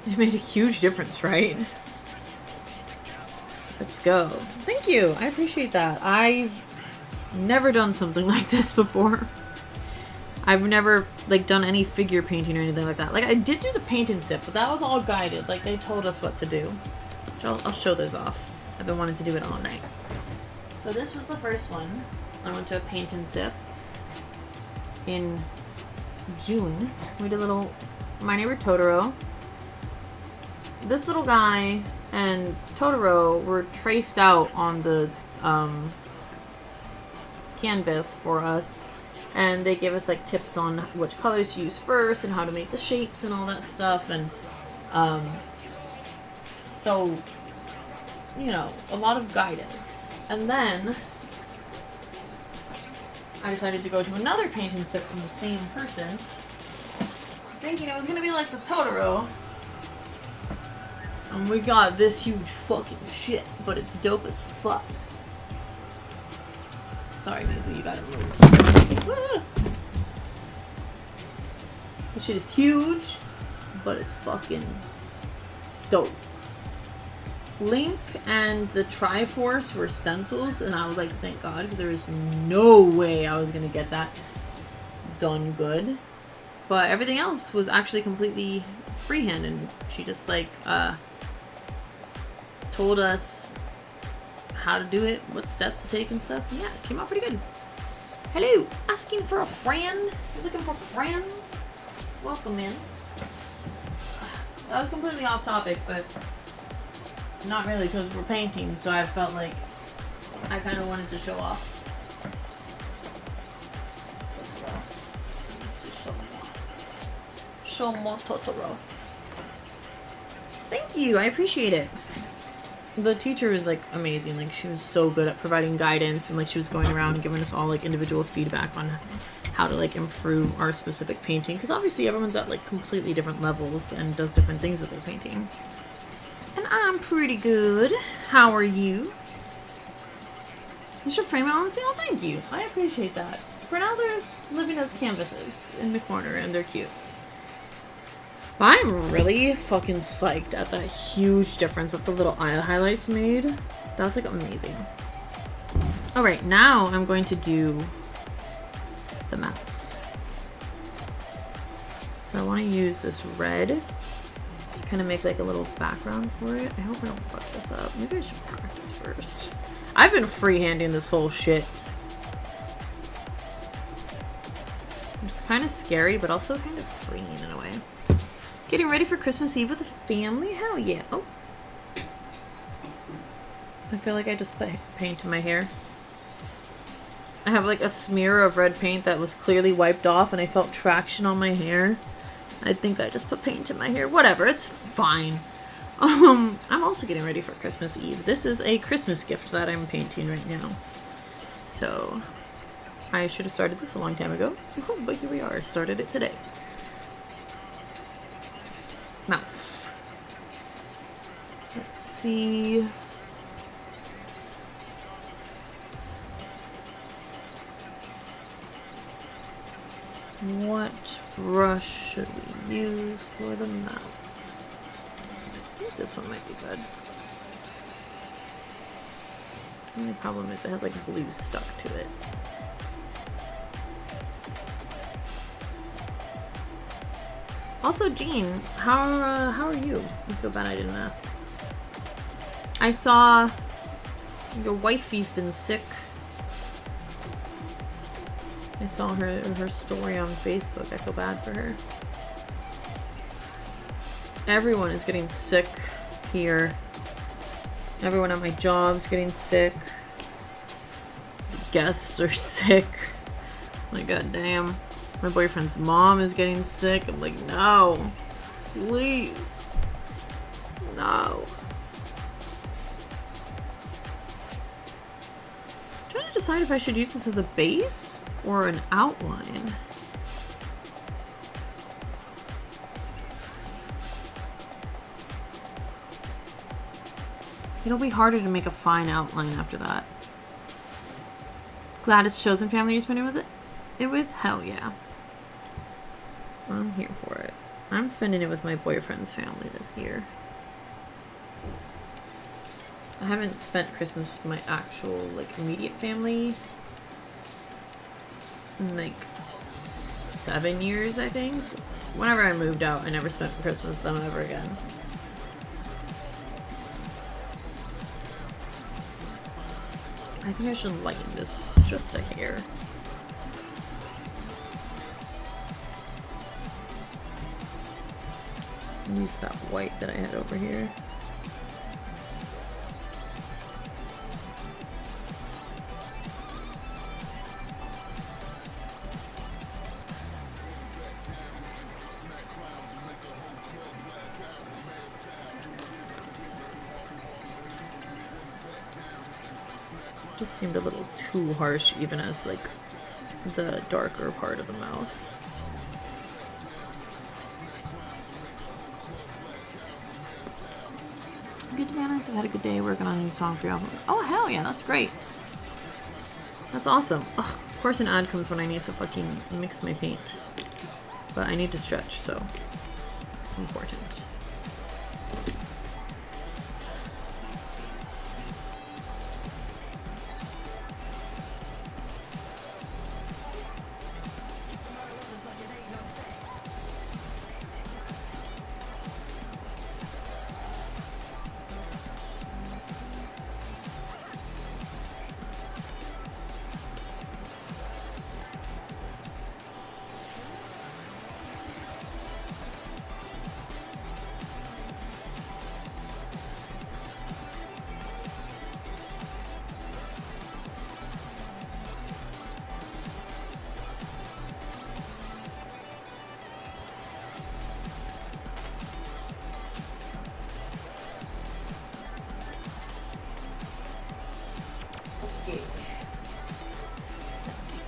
It made a huge difference, right? Let's go. Thank you. I appreciate that. I've never done something like this before. I've never like done any figure painting or anything like that. Like I did do the paint and sip, but that was all guided. Like they told us what to do. Which I'll show those off. I've been wanting to do it all night. So this was the first one. I went to a paint and sip in June. We did a little My Neighbor Totoro. this little guy and Totoro were traced out on the canvas for us, and they gave us like tips on which colors to use first and how to make the shapes and all that stuff, and so, you know, a lot of guidance. And then I decided to go to another painting set from the same person, thinking it was gonna be like the Totoro. And we got this huge fucking shit, but it's dope as fuck. Sorry, Miku, you gotta move. Woo! This shit is huge, but it's fucking dope. Link and the Triforce were stencils, and I was like, thank God, because there was no way I was gonna get that done good. But everything else was actually completely freehand, and she just like told us how to do it, what steps to take and stuff. And yeah, it came out pretty good. Hello, asking for a friend? You looking for friends? Welcome in. That was completely off topic, but not really, because we're painting, so I felt like I kind of wanted to show off. Show more Totoro. Thank you, I appreciate it. The teacher was like amazing, like she was so good at providing guidance, and like she was going around and giving us all like individual feedback on how to like improve our specific painting, because obviously everyone's at like completely different levels and does different things with their painting. And I'm pretty good. How are you? You should frame it honestly. Oh, thank you. I appreciate that. For now, they're living as canvases in the corner, and they're cute. But I'm really fucking psyched at that huge difference that the little eye highlights made. That's like amazing. Alright, now I'm going to do the mouth. So I want to use this red. Kind of make like a little background for it. I hope I don't fuck this up. Maybe I should practice first. I've been freehanding this whole shit. It's kind of scary, but also kind of freeing in a way. Getting ready for Christmas Eve with the family? Hell yeah. Oh. I feel like I just put paint in my hair. I have like a smear of red paint that was clearly wiped off, and I felt traction on my hair. I think I just put paint in my hair. Whatever, it's fine. I'm also getting ready for Christmas Eve. This is a Christmas gift that I'm painting right now. So, I should have started this a long time ago. But here we are. Started it today. Mouth. Let's see. What brush should we use for the mouth? I think this one might be good. The only problem is it has like glue stuck to it. Also, Jean, how are you? I feel bad I didn't ask. I saw your wifey's been sick. I saw her story on Facebook. I feel bad for her. Everyone is getting sick here. Everyone at my job's getting sick. Guests are sick. Like, goddamn. My boyfriend's mom is getting sick. I'm like, no. Please. No. I'm trying to decide if I should use this as a base or an outline. It'll be harder to make a fine outline after that. Glad it's chosen family you're spending with it with? Hell yeah. I'm here for it. I'm spending it with my boyfriend's family this year. I haven't spent Christmas with my actual, like, immediate family in, like, 7 years, I think. Whenever I moved out, I never spent Christmas with them ever again. I think I should lighten this just a hair. Use that white that I had over here. Just seemed a little too harsh, even as like the darker part of the mouth. Good to be honest, I've had a good day working on a new song for your album. Oh hell yeah, that's great. That's awesome. Ugh, of course an ad comes when I need to fucking mix my paint. But I need to stretch, so it's important.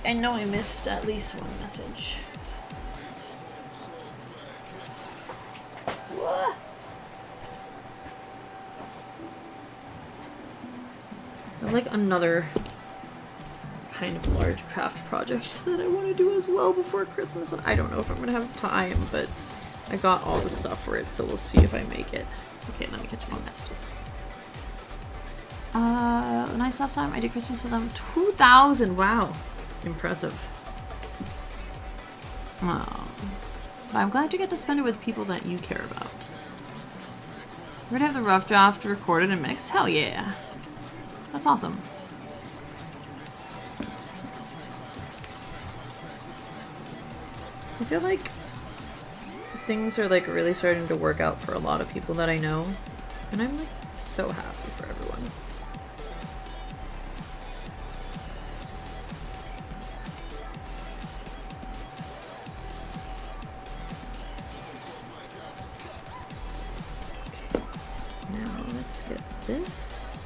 I know I missed at least one message. What? I have like another kind of large craft project that I want to do as well before Christmas, and I don't know if I'm gonna have time, but I got all the stuff for it, so we'll see if I make it. Okay, let me catch my messages. Nice last time I did Christmas with them. 2,000, wow. Impressive. But I'm glad you get to spend it with people that you care about. We're gonna have the rough draft recorded and mixed? Hell yeah. That's awesome. I feel like things are like really starting to work out for a lot of people that I know. And I'm like so happy for everyone. This.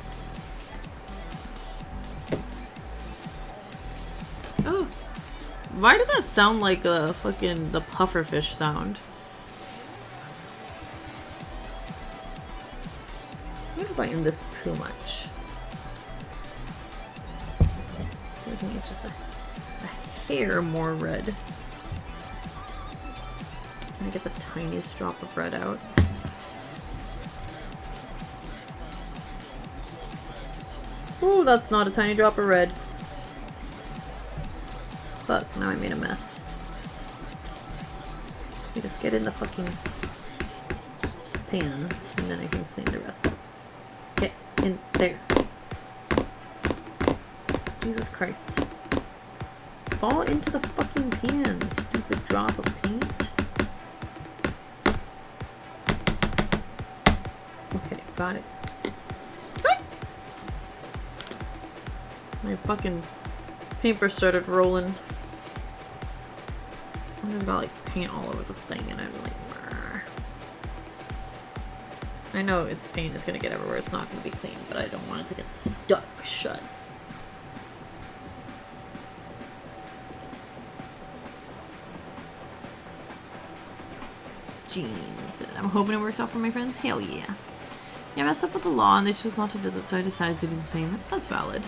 Oh, why did that sound like a fucking the pufferfish sound? I'm not biting this too much. I think it's just a hair more red. Can I get the tiniest drop of red out? Ooh, that's not a tiny drop of red. But now I made a mess. You just get in the fucking pan, and then I can clean the rest up. Get in there. Jesus Christ. Fall into the fucking pan, you stupid drop of paint. Okay, got it. My fucking paper started rolling. I've got like paint all over the thing and I'm like, I know its paint is gonna get everywhere, it's not gonna be clean, but I don't want it to get stuck shut. Jeans. I'm hoping it works out for my friends. Hell yeah. Yeah, I messed up with the law and they chose not to visit, so I decided to do the same. That's valid.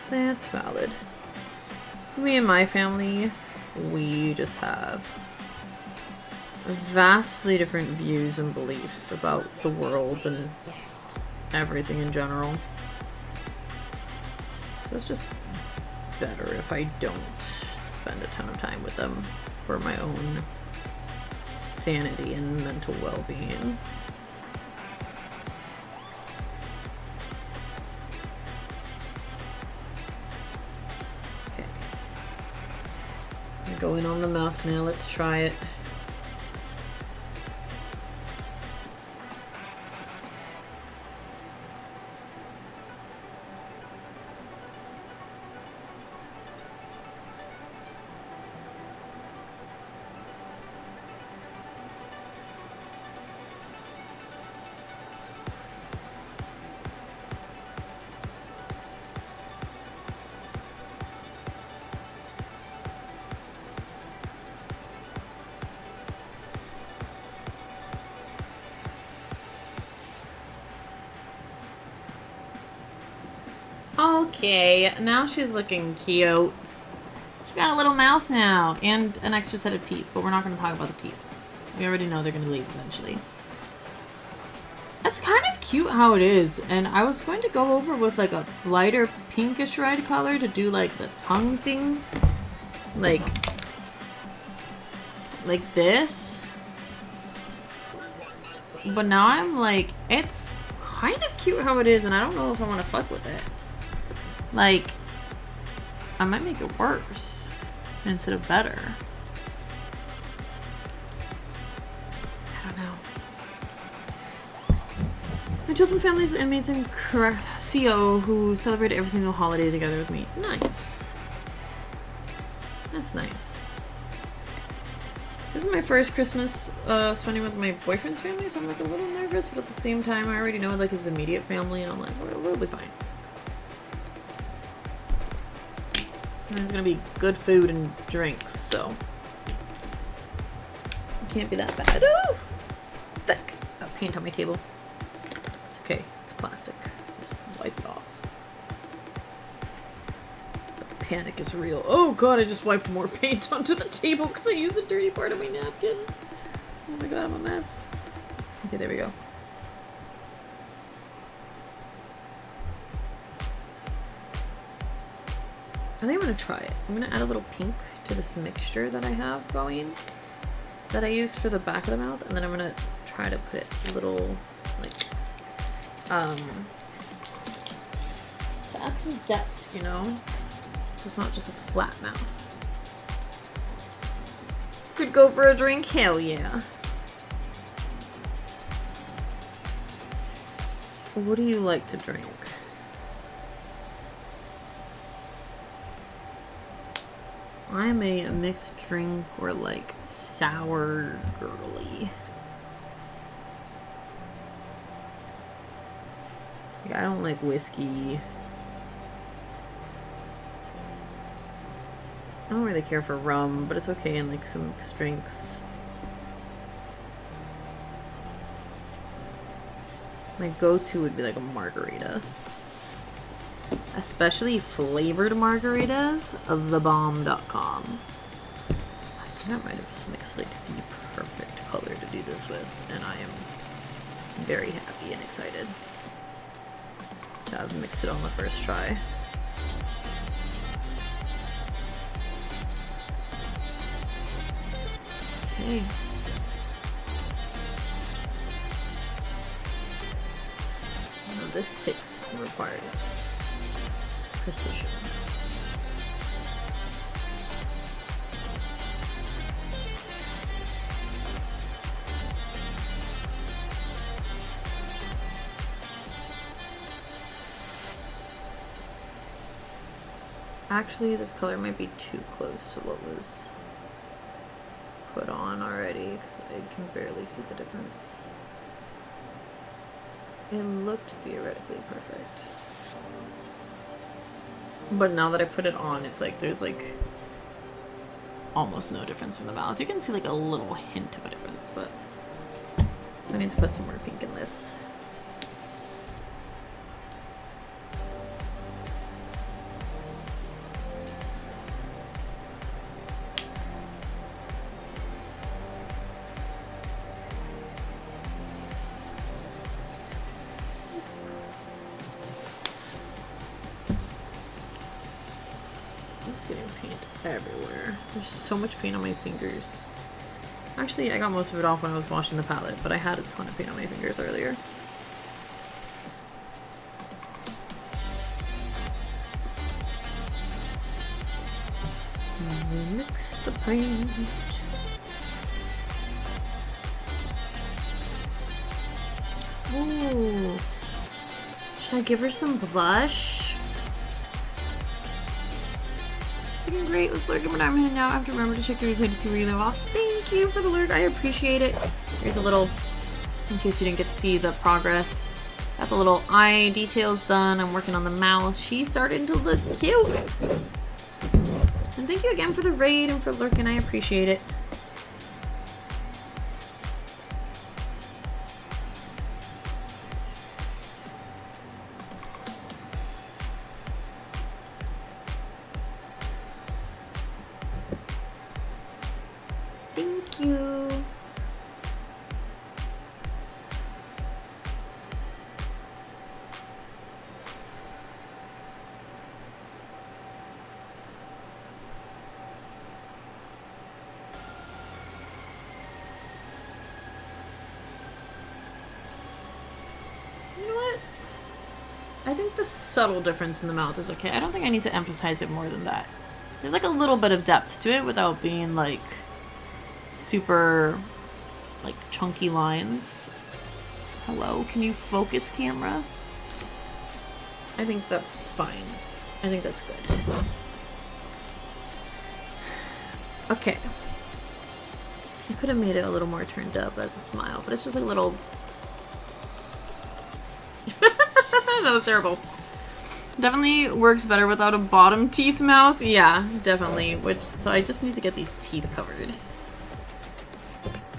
That's valid. Me and my family, we just have vastly different views and beliefs about the world and everything in general. So it's just better if I don't spend a ton of time with them for my own sanity and mental well-being. Go in on the mouth now, let's try it. Okay, now she's looking cute. She got a little mouth now and an extra set of teeth, but we're not going to talk about the teeth. We already know they're going to leave eventually. That's kind of cute how it is, and I was going to go over with like a lighter pinkish red color to do like the tongue thing. Like this. But now I'm like, it's kind of cute how it is, and I don't know if I want to fuck with it. Like, I might make it worse instead of better. I don't know. My chosen family is the inmates in CO who celebrate every single holiday together with me. Nice. That's nice. This is my first Christmas spending with my boyfriend's family, so I'm like a little nervous, but at the same time I already know like his immediate family, and I'm like, we'll be fine. And there's gonna be good food and drinks, so it can't be that bad. Ooh! Thick. Got paint on my table. It's okay. It's plastic. Just wipe it off. The panic is real. Oh god, I just wiped more paint onto the table because I used a dirty part of my napkin. Oh my god, I'm a mess. Okay, there we go. I think I'm gonna try it. I'm gonna add a little pink to this mixture that I have going that I used for the back of the mouth, and then I'm gonna try to put it a little like to add some depth, you know? So it's not just a flat mouth. Could go for a drink? Hell yeah. What do you like to drink? I'm a mixed drink or like sour girly. Like, I don't like whiskey. I don't really care for rum, but it's okay in like some mixed drinks. My go-to would be like a margarita. Especially flavored margaritas of thebomb.com. I think I might have just mixed like the perfect color to do this with, and I am very happy and excited to have mixed it on the first try. Okay. Now this requires precision. Actually, this color might be too close to what was put on already, because I can barely see the difference. It looked theoretically perfect. But now that I put it on, it's like there's like almost no difference in the mouth. You can see like a little hint of a difference, but so I need to put some more pink in this. Everywhere. There's so much paint on my fingers. Actually, I got most of it off when I was washing the palette, but I had a ton of paint on my fingers earlier. Mix the paint. Ooh. Should I give her some blush? Great, was lurking, but I'm heading out. I have to remember to check the replay to see where you live off. Thank you for the lurk. I appreciate it. Here's a little, in case you didn't get to see the progress. Got the little eye details done. I'm working on the mouth. She's starting to look cute. And thank you again for the raid and for lurking. I appreciate it. I think the subtle difference in the mouth is okay. I don't think I need to emphasize it more than that. There's like a little bit of depth to it without being like super like chunky lines. Hello, can you focus, camera? I think that's fine. I think that's good. Okay. I could have made it a little more turned up as a smile, but it's just like a little... That was terrible. Definitely works better without a bottom teeth mouth. Yeah, definitely. So I just need to get these teeth covered.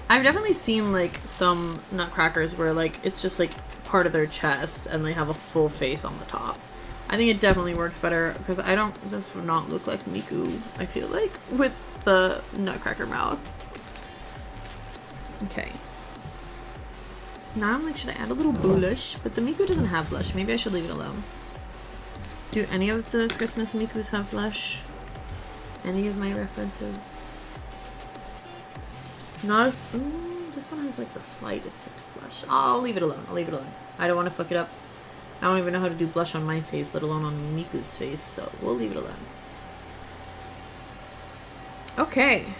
I've definitely seen like some nutcrackers where like it's just like part of their chest and they have a full face on the top. I think it definitely works better because this would not look like Miku, I feel like, with the nutcracker mouth. Okay. Now I'm like, should I add a little blush? But the Miku doesn't have blush. Maybe I should leave it alone. Do any of the Christmas Mikus have blush? Any of my references? Not as... this one has like the slightest hint of blush. I'll leave it alone. I'll leave it alone. I don't want to fuck it up. I don't even know how to do blush on my face, let alone on Miku's face, so we'll leave it alone. Okay.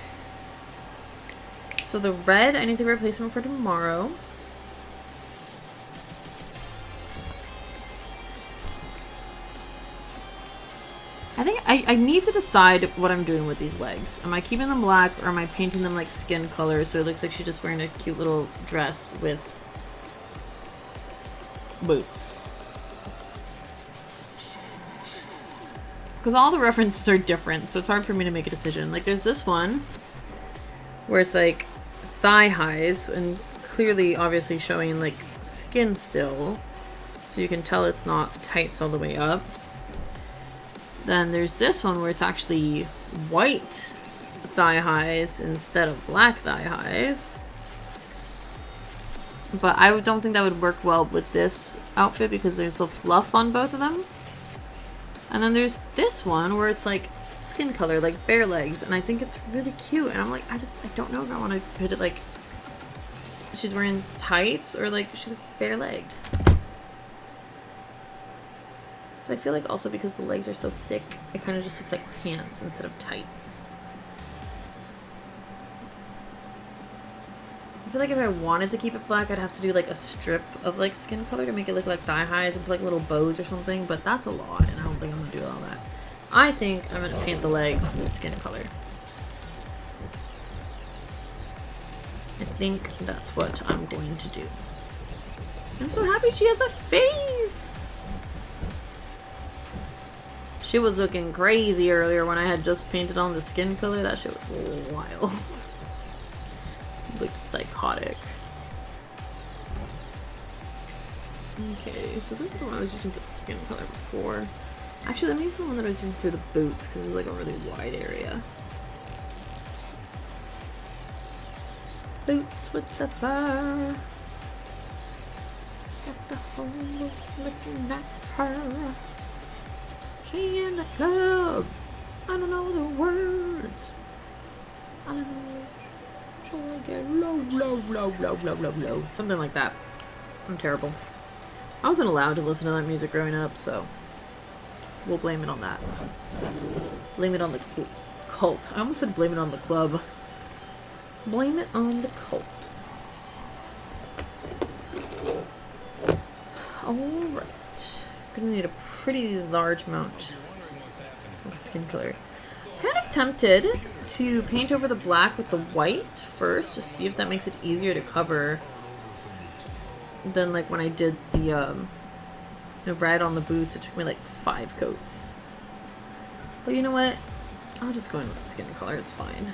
So the red, I need to replace them for tomorrow. I think I need to decide what I'm doing with these legs. Am I keeping them black or am I painting them like skin color so it looks like she's just wearing a cute little dress with boots? Because all the references are different, so it's hard for me to make a decision. Like there's this one where it's like thigh highs and clearly obviously showing like skin still, so you can tell it's not tights all the way up. Then there's this one where it's actually white thigh highs instead of black thigh highs. But I don't think that would work well with this outfit because there's the fluff on both of them. And then there's this one where it's like skin color, like bare legs, and I think it's really cute. And I'm like, I don't know if I want to put it like she's wearing tights or like she's bare legged. So I feel like also because the legs are so thick, it kind of just looks like pants instead of tights. I feel like if I wanted to keep it black, I'd have to do like a strip of like skin color to make it look like thigh highs and put like little bows or something, but that's a lot and I don't think I'm gonna do all that. I think I'm gonna paint the legs skin color. I think that's what I'm going to do. I'm so happy she has a face! She was looking crazy earlier when I had just painted on the skin color. That shit was wild. Looked psychotic. Okay, so this is the one I was using for the skin color before. Actually, let me use the one that I was using for the boots because it's like a really wide area. Boots with the bar. Got the whole look looking at her. She in the club. I don't know the words. I don't know. So I get low. Something like that. I'm terrible. I wasn't allowed to listen to that music growing up, so we'll blame it on that. Blame it on the cult. I almost said blame it on the club. Blame it on the cult. Alright. Gonna need a pretty large amount of skin color. Kind of tempted to paint over the black with the white first, just see if that makes it easier to cover than like when I did the red on the boots. It took me like 5 coats. But you know what? I'll just go in with the skin color, it's fine.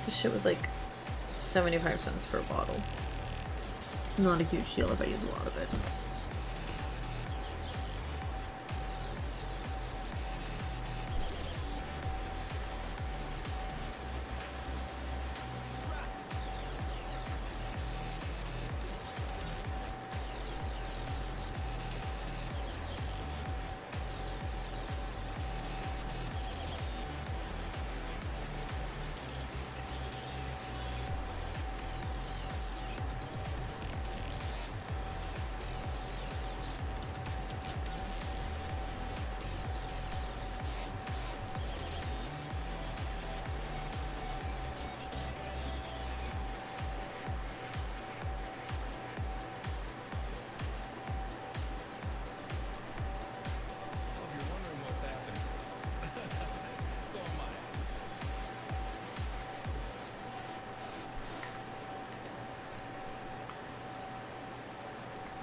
This shit was like 75 cents for a bottle. It's not a huge deal if I use a lot of it.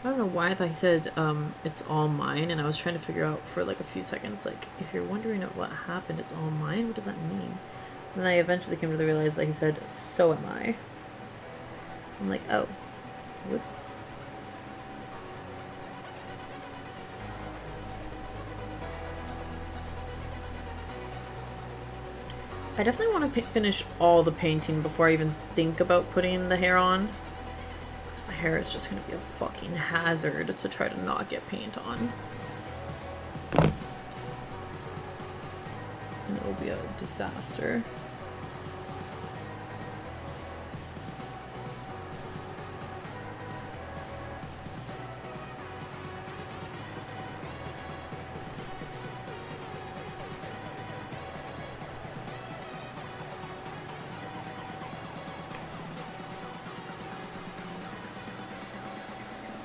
I don't know why I thought he said it's all mine, and I was trying to figure out for like a few seconds, like, if you're wondering what happened, it's all mine? What does that mean? And then I eventually came to realize that he said, so am I. I'm like, oh. Whoops. I definitely want to finish all the painting before I even think about putting the hair on. Because the hair is just going to be a fucking hazard to try to not get paint on. And it'll be a disaster.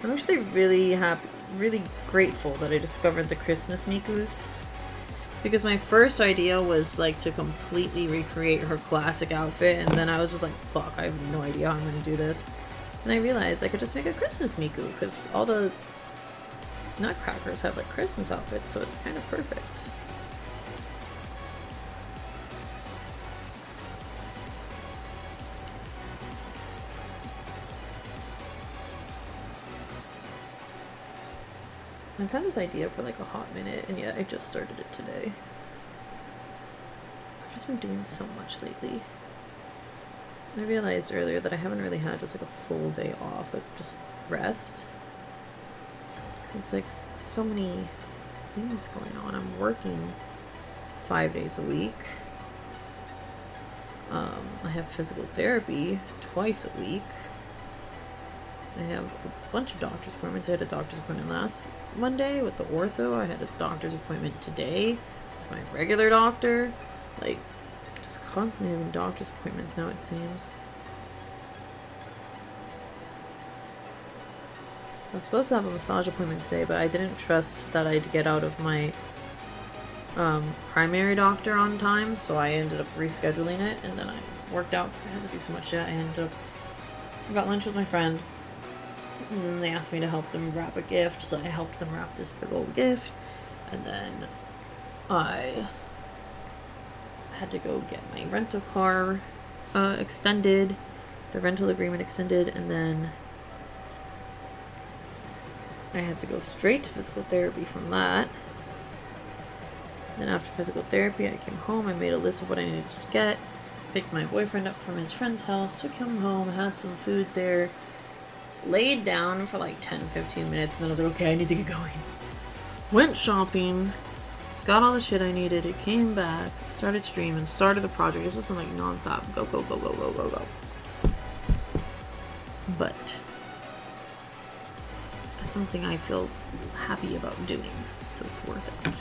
I'm actually really happy, really grateful that I discovered the Christmas Mikus. Because my first idea was like to completely recreate her classic outfit, and then I was just like, fuck, I have no idea how I'm gonna do this. And I realized I could just make a Christmas Miku, because all the nutcrackers have like Christmas outfits, so it's kind of perfect. I've had this idea for like a hot minute, and yet I just started it today. I've just been doing so much lately. I realized earlier that I haven't really had just like a full day off, like just rest. Because it's like so many things going on. I'm working 5 days a week. I have physical therapy twice a week. I have a bunch of doctor's appointments. I had a doctor's appointment last Monday with the ortho. I had a doctor's appointment today with my regular doctor. Like, just constantly having doctor's appointments now, it seems. I was supposed to have a massage appointment today, but I didn't trust that I'd get out of my primary doctor on time, so I ended up rescheduling it, and then I worked out because I had to do so much shit. I ended up got lunch with my friend. And then they asked me to help them wrap a gift, so I helped them wrap this big old gift. And then I had to go get my rental car extended, the rental agreement extended, and then I had to go straight to physical therapy from that. Then after physical therapy, I came home, I made a list of what I needed to get, picked my boyfriend up from his friend's house, took him home, had some food there, laid down for like 10-15 minutes, and then I was like, okay, I need to get going. Went shopping, got all the shit I needed, it came back, started streaming, started the project. It's just been like non-stop, go, go, go, go, go, go, go. But it's something I feel happy about doing, so it's worth it.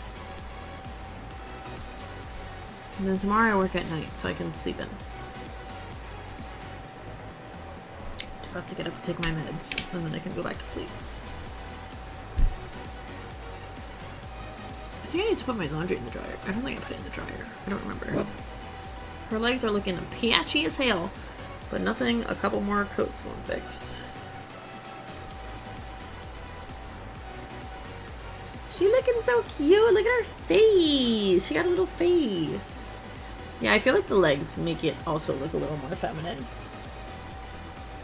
And then tomorrow I work at night, so I can sleep in. Just have to get up to take my meds, and then I can go back to sleep. I think I need to put my laundry in the dryer. I don't think I put it in the dryer. I don't remember. Her legs are looking patchy as hell, but nothing a couple more coats won't fix. She looking so cute. Look at her face. She got a little face. Yeah, I feel like the legs make it also look a little more feminine.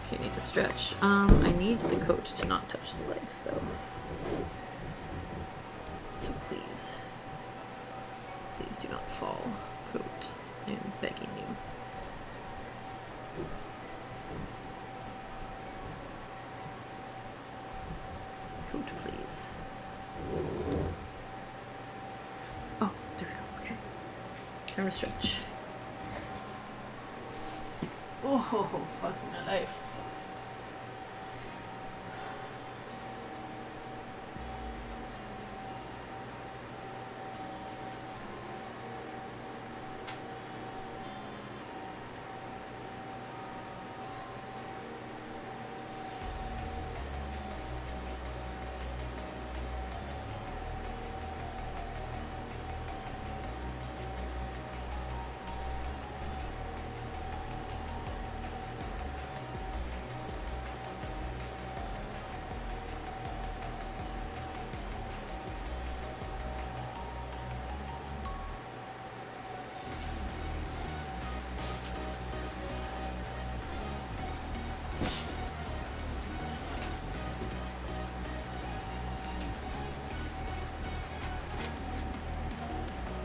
Okay, need to stretch. I need the coat to not touch the legs, though. So please. Please do not fall, coat. I am begging you. Coat, please. Oh, there we go. Okay. Camera stretch. Oh, fuck my life.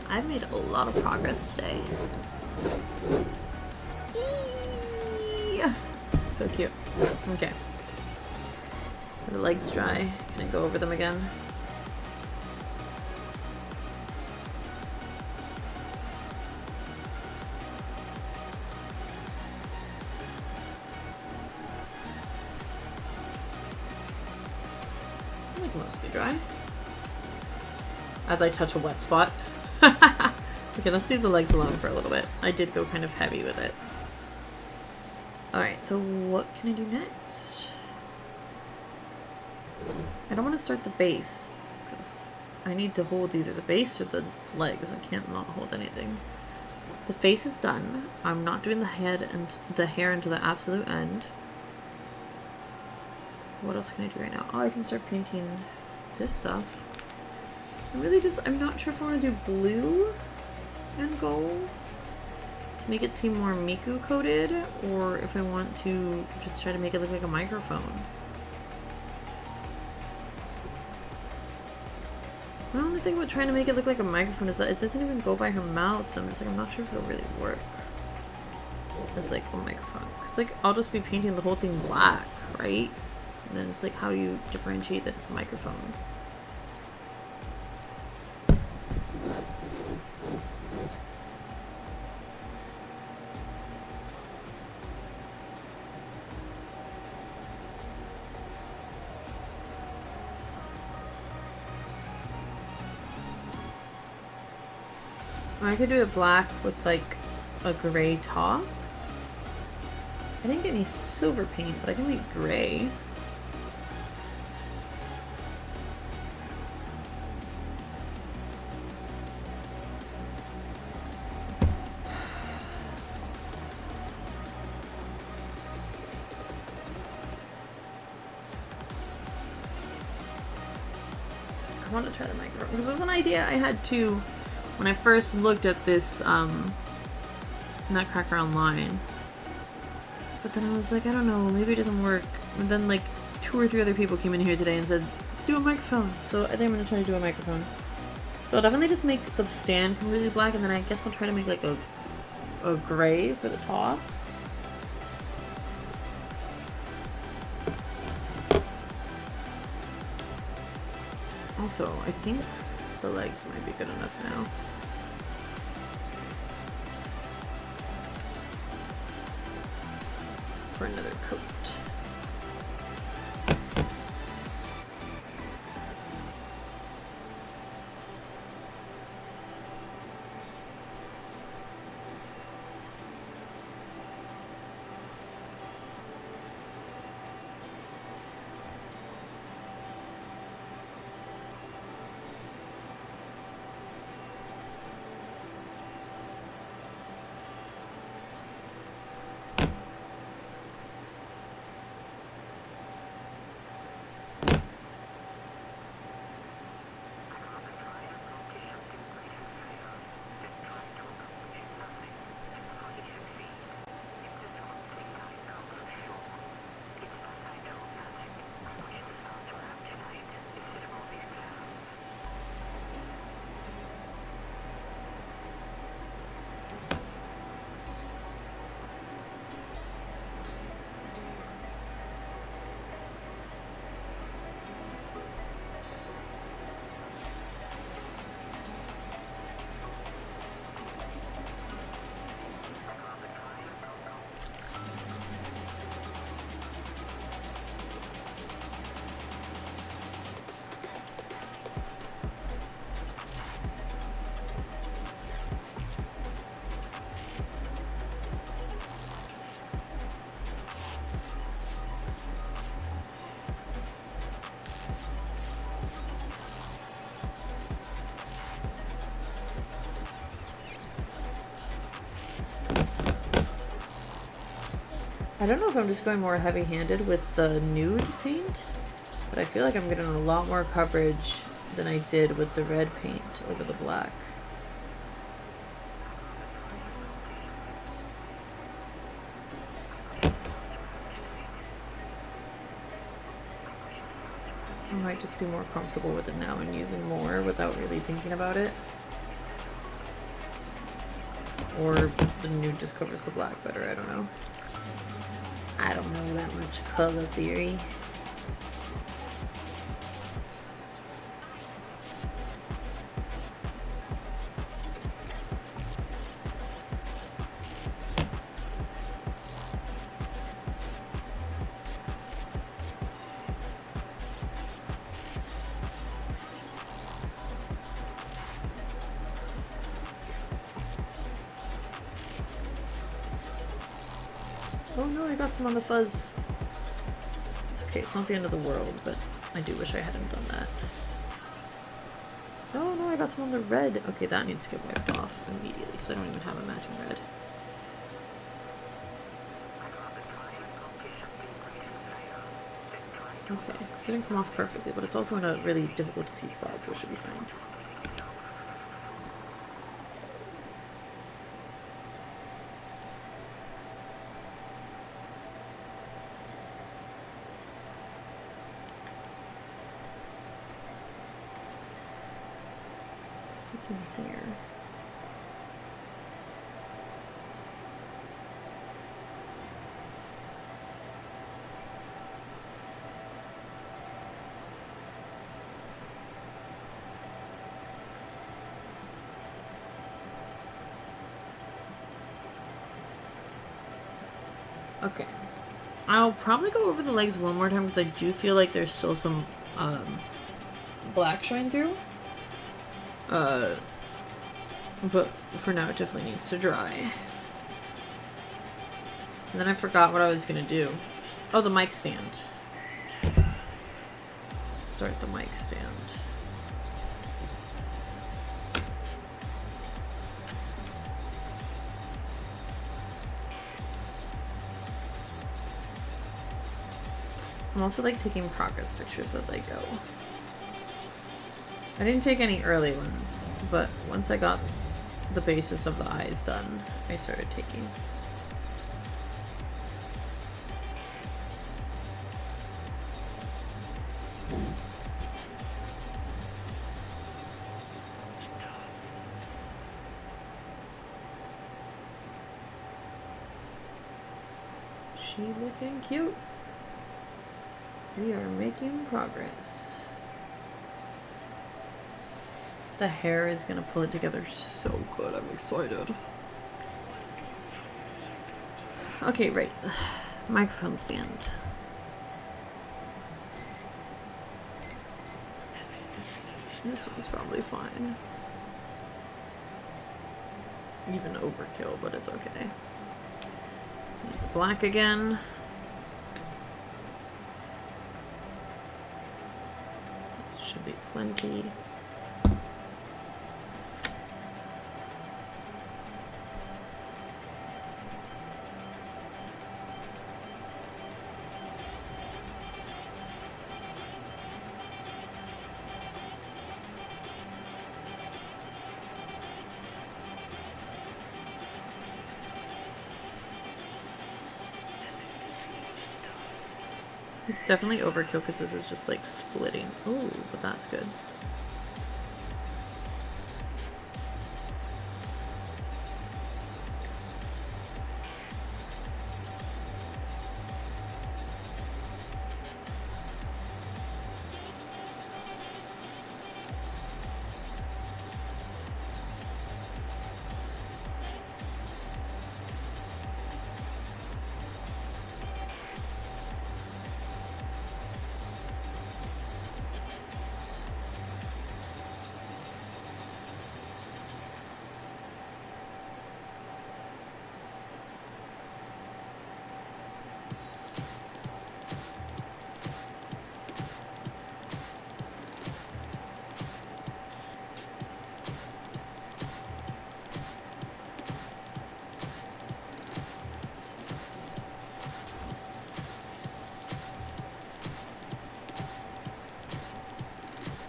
I've made a lot of progress today. Eee! So cute. Okay. The legs dry. Can I go over them again? I think mostly dry. As I touch a wet spot. Okay, let's leave the legs alone for a little bit. I did go kind of heavy with it. Alright, so what can I do next? I don't want to start the base, because I need to hold either the base or the legs. I can't not hold anything. The face is done. I'm not doing the head and the hair until the absolute end. What else can I do right now? Oh, I can start painting this stuff. I'm not sure if I want to do blue and gold to make it seem more Miku coated, or if I want to just try to make it look like a microphone. The only thing about trying to make it look like a microphone is that it doesn't even go by her mouth, so I'm just like, I'm not sure if it'll really work as like a microphone. Because like, I'll just be painting the whole thing black, right? And then it's like, how do you differentiate that it's a microphone? I could do it black with like a gray top. I didn't get any silver paint, but I can make gray. I want to try the microphone because it was an idea I had too when I first looked at this Nutcracker online. But then I was like, I don't know, maybe it doesn't work. And then like 2 or 3 other people came in here today and said, do a microphone. So I think I'm gonna try to do a microphone. So I'll definitely just make the stand completely black, and then I guess I'll try to make like a gray for the top. Also, I think the legs might be good enough now. For another coat. I don't know if I'm just going more heavy-handed with the nude paint, but I feel like I'm getting a lot more coverage than I did with the red paint over the black. I might just be more comfortable with it now and using more without really thinking about it. Or the nude just covers the black better, I don't know. I don't know that much color theory. Oh no, I got some on the fuzz. It's okay, it's not the end of the world, but I do wish I hadn't done that. Oh no, I got some on the red. Okay, that needs to get wiped off immediately because I don't even have a matching red. Okay, didn't come off perfectly, but it's also in a really difficult to see spot, so it should be fine. Here. Okay. I'll probably go over the legs one more time because I do feel like there's still some black shine through. But for now it definitely needs to dry. And then I forgot what I was gonna do. Oh, the mic stand. Start the mic stand. I'm also like taking progress pictures as I go. I didn't take any early ones, but once I got the basis of the eyes done, I started taking. She looking cute. We are making progress. The hair is gonna pull it together so good. I'm excited. Okay, right. Microphone stand. This one's probably fine. Even overkill, but it's okay. Black again. Should be plenty. It's definitely overkill because this is just like splitting. Ooh, but that's good.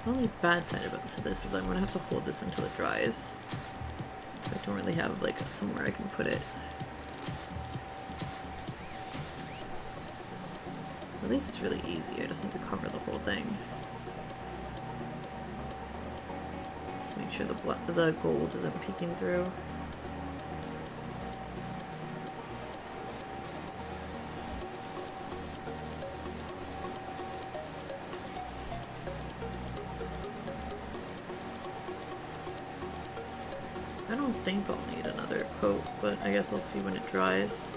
The only bad side to this is I'm gonna have to hold this until it dries. So I don't really have like somewhere I can put it. At least it's really easy. I just need to cover the whole thing. Just make sure the gold isn't peeking through. I don't think I'll need another coat, but I guess I'll see when it dries.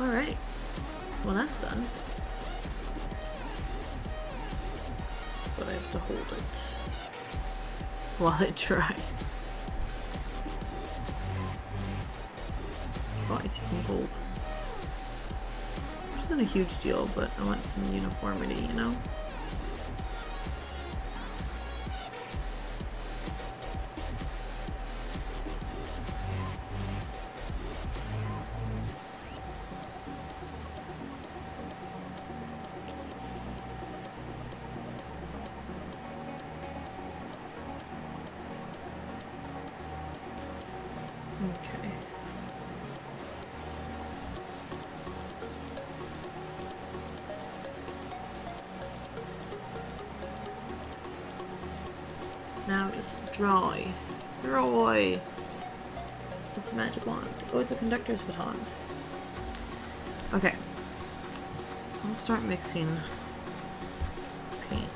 Alright. Well, that's done. But I have to hold it while it dries. Oh, I see some gold. Which isn't a huge deal, but I want some uniformity, you know? Okay. Now just dry. Dry! It's a magic wand. Oh, it's a conductor's baton. Okay. I'll start mixing paint.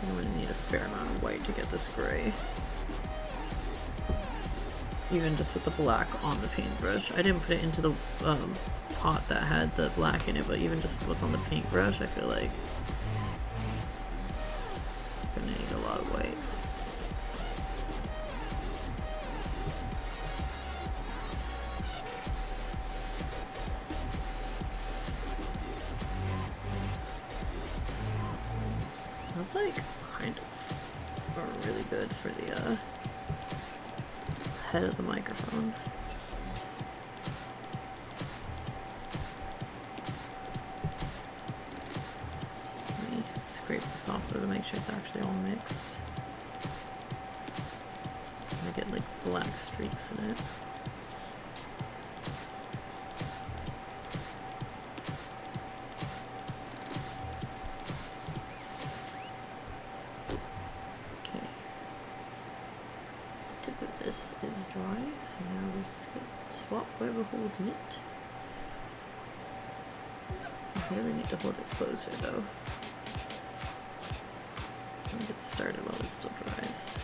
I'm gonna need a fair amount of white to get this gray. Even just with the black on the paintbrush. I didn't put it into the pot that had the black in it, but even just what's on the paintbrush, I feel like I'm gonna need a lot of white. That's like kind of really good for the head of the microphone. Let me scrape this off though to make sure it's actually all mixed. I get like black streaks in it. Okay. The tip of this is dry, so now we swap where we're holding it. I really need to hold it closer though. Don't get started while it still dries.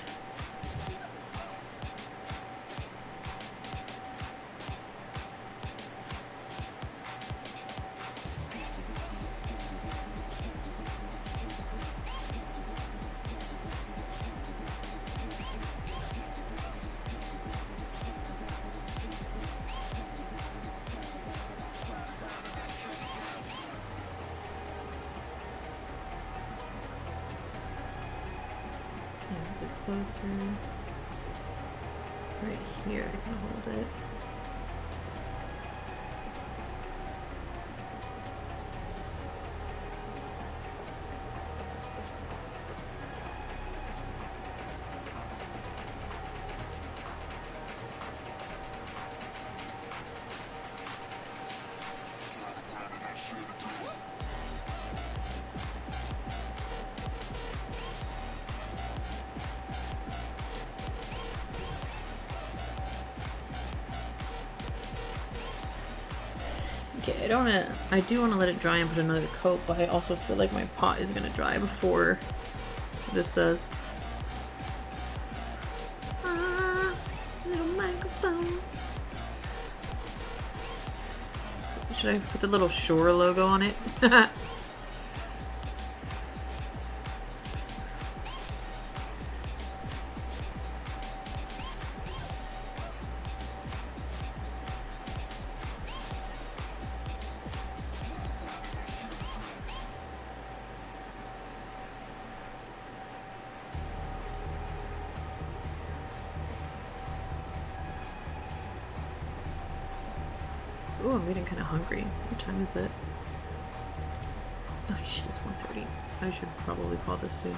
Closer. Right here, I can hold it. Okay, I do want to let it dry and put another coat, but I also feel like my pot is going to dry before this does. Ah, little microphone. Should I put the little Shore logo on it? Oh, I'm getting kind of hungry. What time is it? Oh shit, it's 1:30. I should probably call this soon.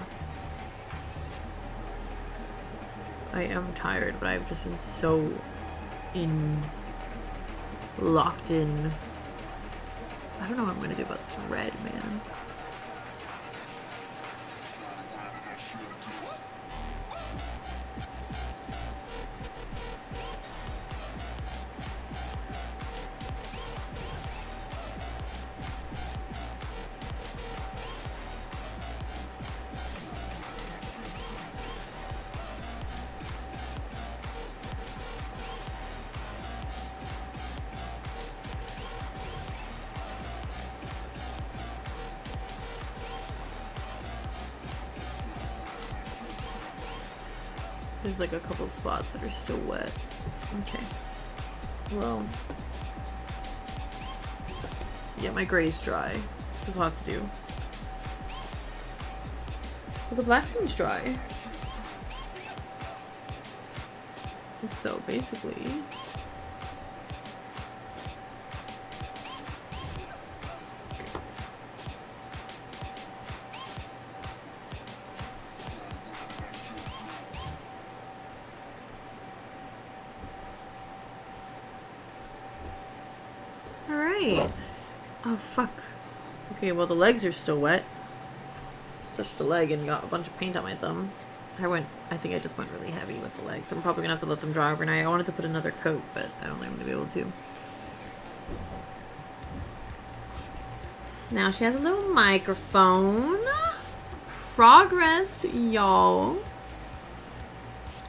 I am tired, but I've just been so locked in. I don't know what I'm gonna do about this red, man. There's like a couple spots that are still wet. Okay. Well. Yeah, my gray's dry. That's what I'll have to do. Well, the black seems dry. So basically. Oh fuck. Okay, well the legs are still wet. Just touched the leg and got a bunch of paint on my thumb. I think I just went really heavy with the legs. I'm probably gonna have to let them dry overnight. I wanted to put another coat, but I don't think I'm gonna be able to. Now she has a little microphone. Progress, y'all.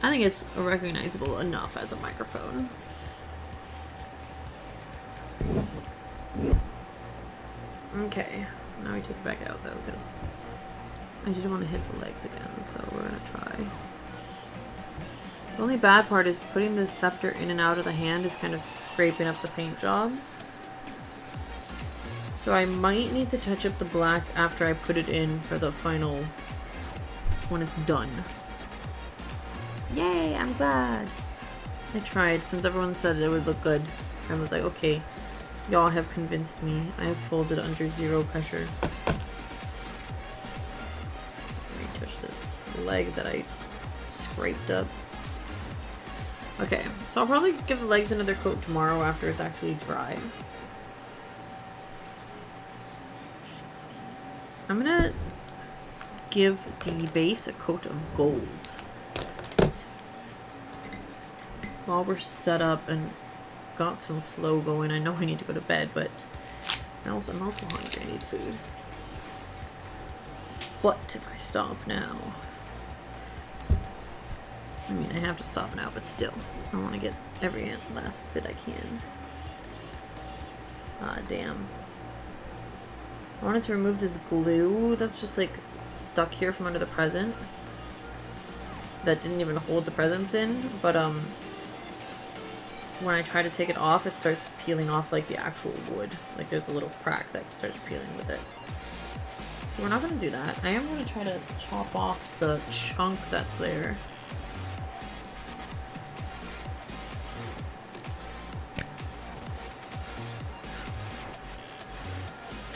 I think it's recognizable enough as a microphone. Okay, now we take it back out though, because I didn't want to hit the legs again, so we're gonna try. The only bad part is putting the scepter in and out of the hand is kind of scraping up the paint job. So I might need to touch up the black after I put it in for the final, when it's done. Yay, I'm glad. I tried, since everyone said it would look good. I was like, okay. Y'all have convinced me. I have folded under zero pressure. Let me touch this leg that I scraped up. Okay, so I'll probably give the legs another coat tomorrow after it's actually dry. I'm gonna give the base a coat of gold. While we're set up and got some flow going. I know I need to go to bed, but I'm also hungry. I need food. But if I stop now, I mean, I have to stop now, but still, I want to get every last bit I can. Ah, damn. I wanted to remove this glue that's just like stuck here from under the present. That didn't even hold the presents in, but when I try to take it off, it starts peeling off like the actual wood. Like there's a little crack that starts peeling with it. So we're not going to do that. I am going to try to chop off the chunk that's there.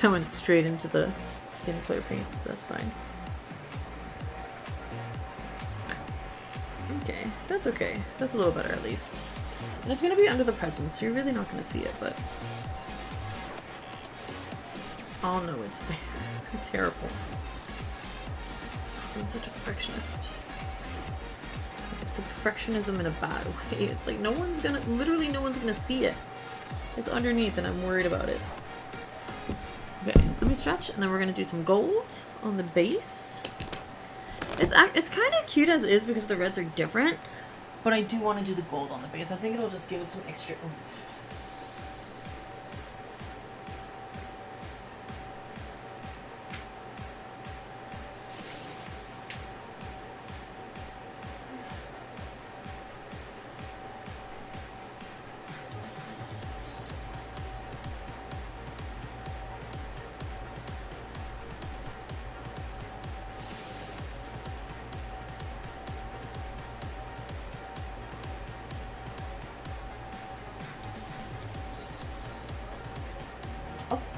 That went straight into the skin clear paint. That's fine. Okay, that's okay. That's a little better at least. And it's going to be under the present, so you're really not going to see it, but oh no, it's there. It's terrible. Stop being such a perfectionist. It's a perfectionism in a bad way. It's like literally no one's gonna see it. It's underneath and I'm worried about it. Okay, let me stretch and then we're gonna do some gold on the base. It's kind of cute as is because the reds are different. But I do want to do the gold on the base. I think it'll just give it some extra oomph.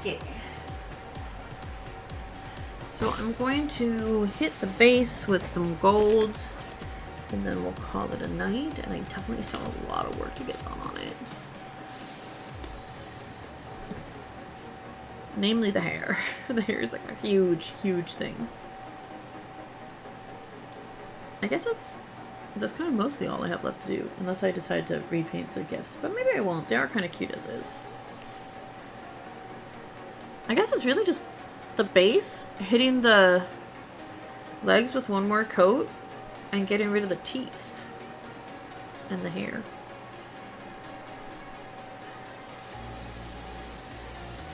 Okay. So I'm going to hit the base with some gold, and then we'll call it a night. And I definitely still have a lot of work to get done on it. Namely the hair. The hair is like a huge, huge thing. I guess that's kind of mostly all I have left to do, unless I decide to repaint the gifts. But maybe I won't. They are kind of cute as is. I guess it's really just the base, hitting the legs with one more coat, and getting rid of the teeth and the hair.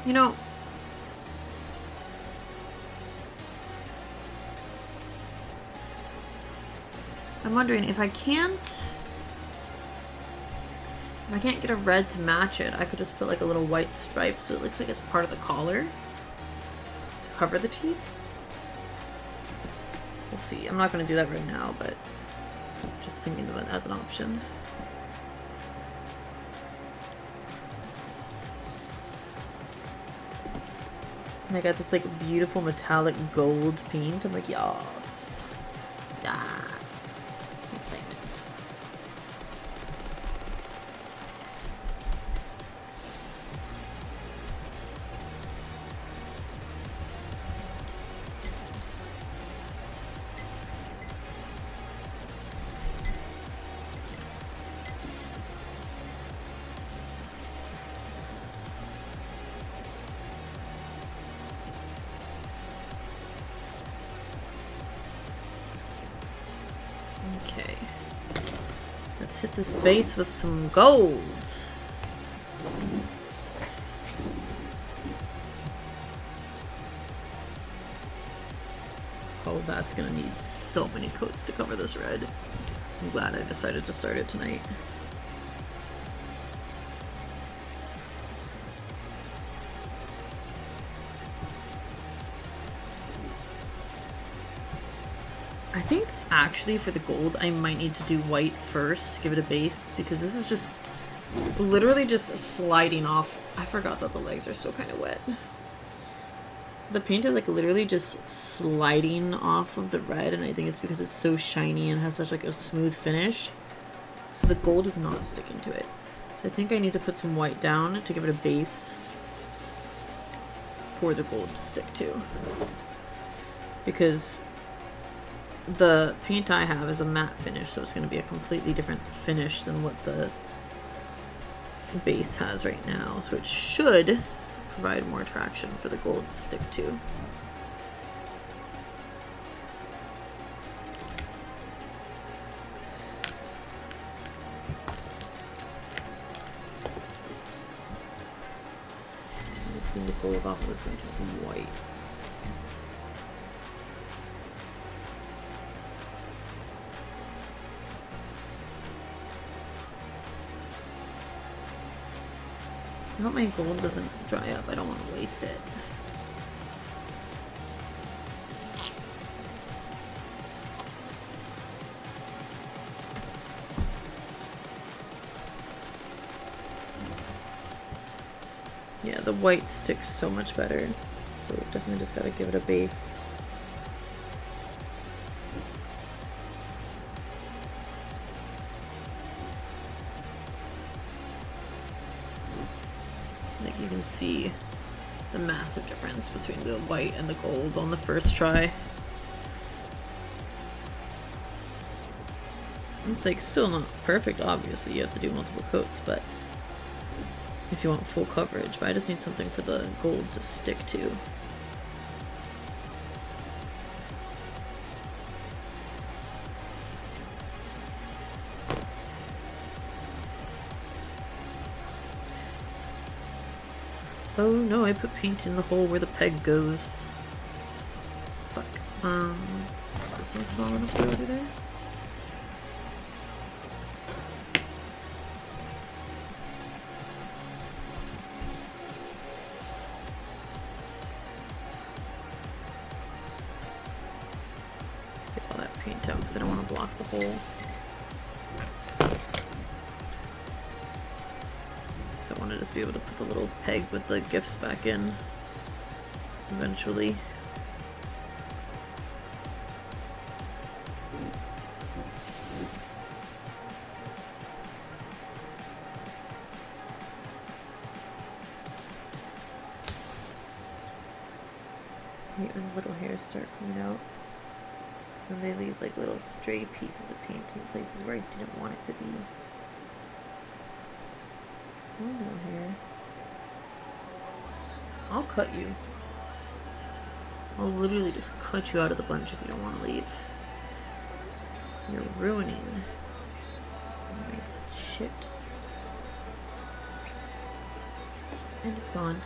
You know, I'm wondering if I can't get a red to match it, I could just put like a little white stripe so it looks like it's part of the collar to cover the teeth. We'll see. I'm not going to do that right now, but just thinking of it as an option. And I got this like beautiful metallic gold paint. I'm like, yes. Yes. Excitement. Okay. Let's hit this base with some gold. Oh, that's gonna need so many coats to cover this red. I'm glad I decided to start it tonight. I think actually for the gold I might need to do white first to give it a base, because this is just literally just sliding off. I forgot that the legs are still kind of wet. The paint is like literally just sliding off of the red, and I think it's because it's so shiny and has such like a smooth finish. So the gold is not sticking to it. So I think I need to put some white down to give it a base for the gold to stick to. Because the paint I have is a matte finish, so it's going to be a completely different finish than what the base has right now. So it should provide more traction for the gold to stick to. Clean the gold off of this into some white. I hope my gold doesn't dry up. I don't want to waste it. Yeah, the white sticks so much better. So definitely just gotta give it a base. You can see the massive difference between the white and the gold on the first try. It's like still not perfect, obviously you have to do multiple coats, but if you want full coverage, but I just need something for the gold to stick to. Oh no, I put paint in the hole where the peg goes. Fuck. Is this one small enough to go through there? Let's get all that paint out because I don't want to block the hole. So I want to just be able to put the little peg with the gifts back in. eventually. I hate when little hairs start coming out. So then they leave like little stray pieces of paint in places where I didn't want it to be. Oh no, hair. I'll cut you. I'll literally just cut you out of the bunch if you don't want to leave. You're ruining my shit. And it's gone.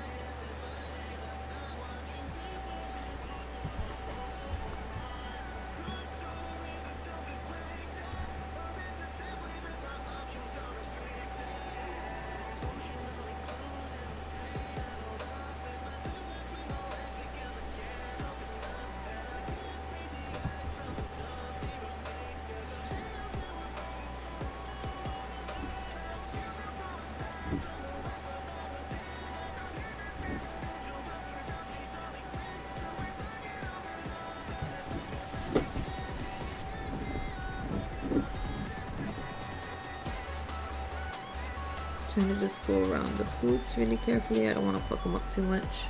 Trying to just go around the boots really carefully. I don't want to fuck them up too much.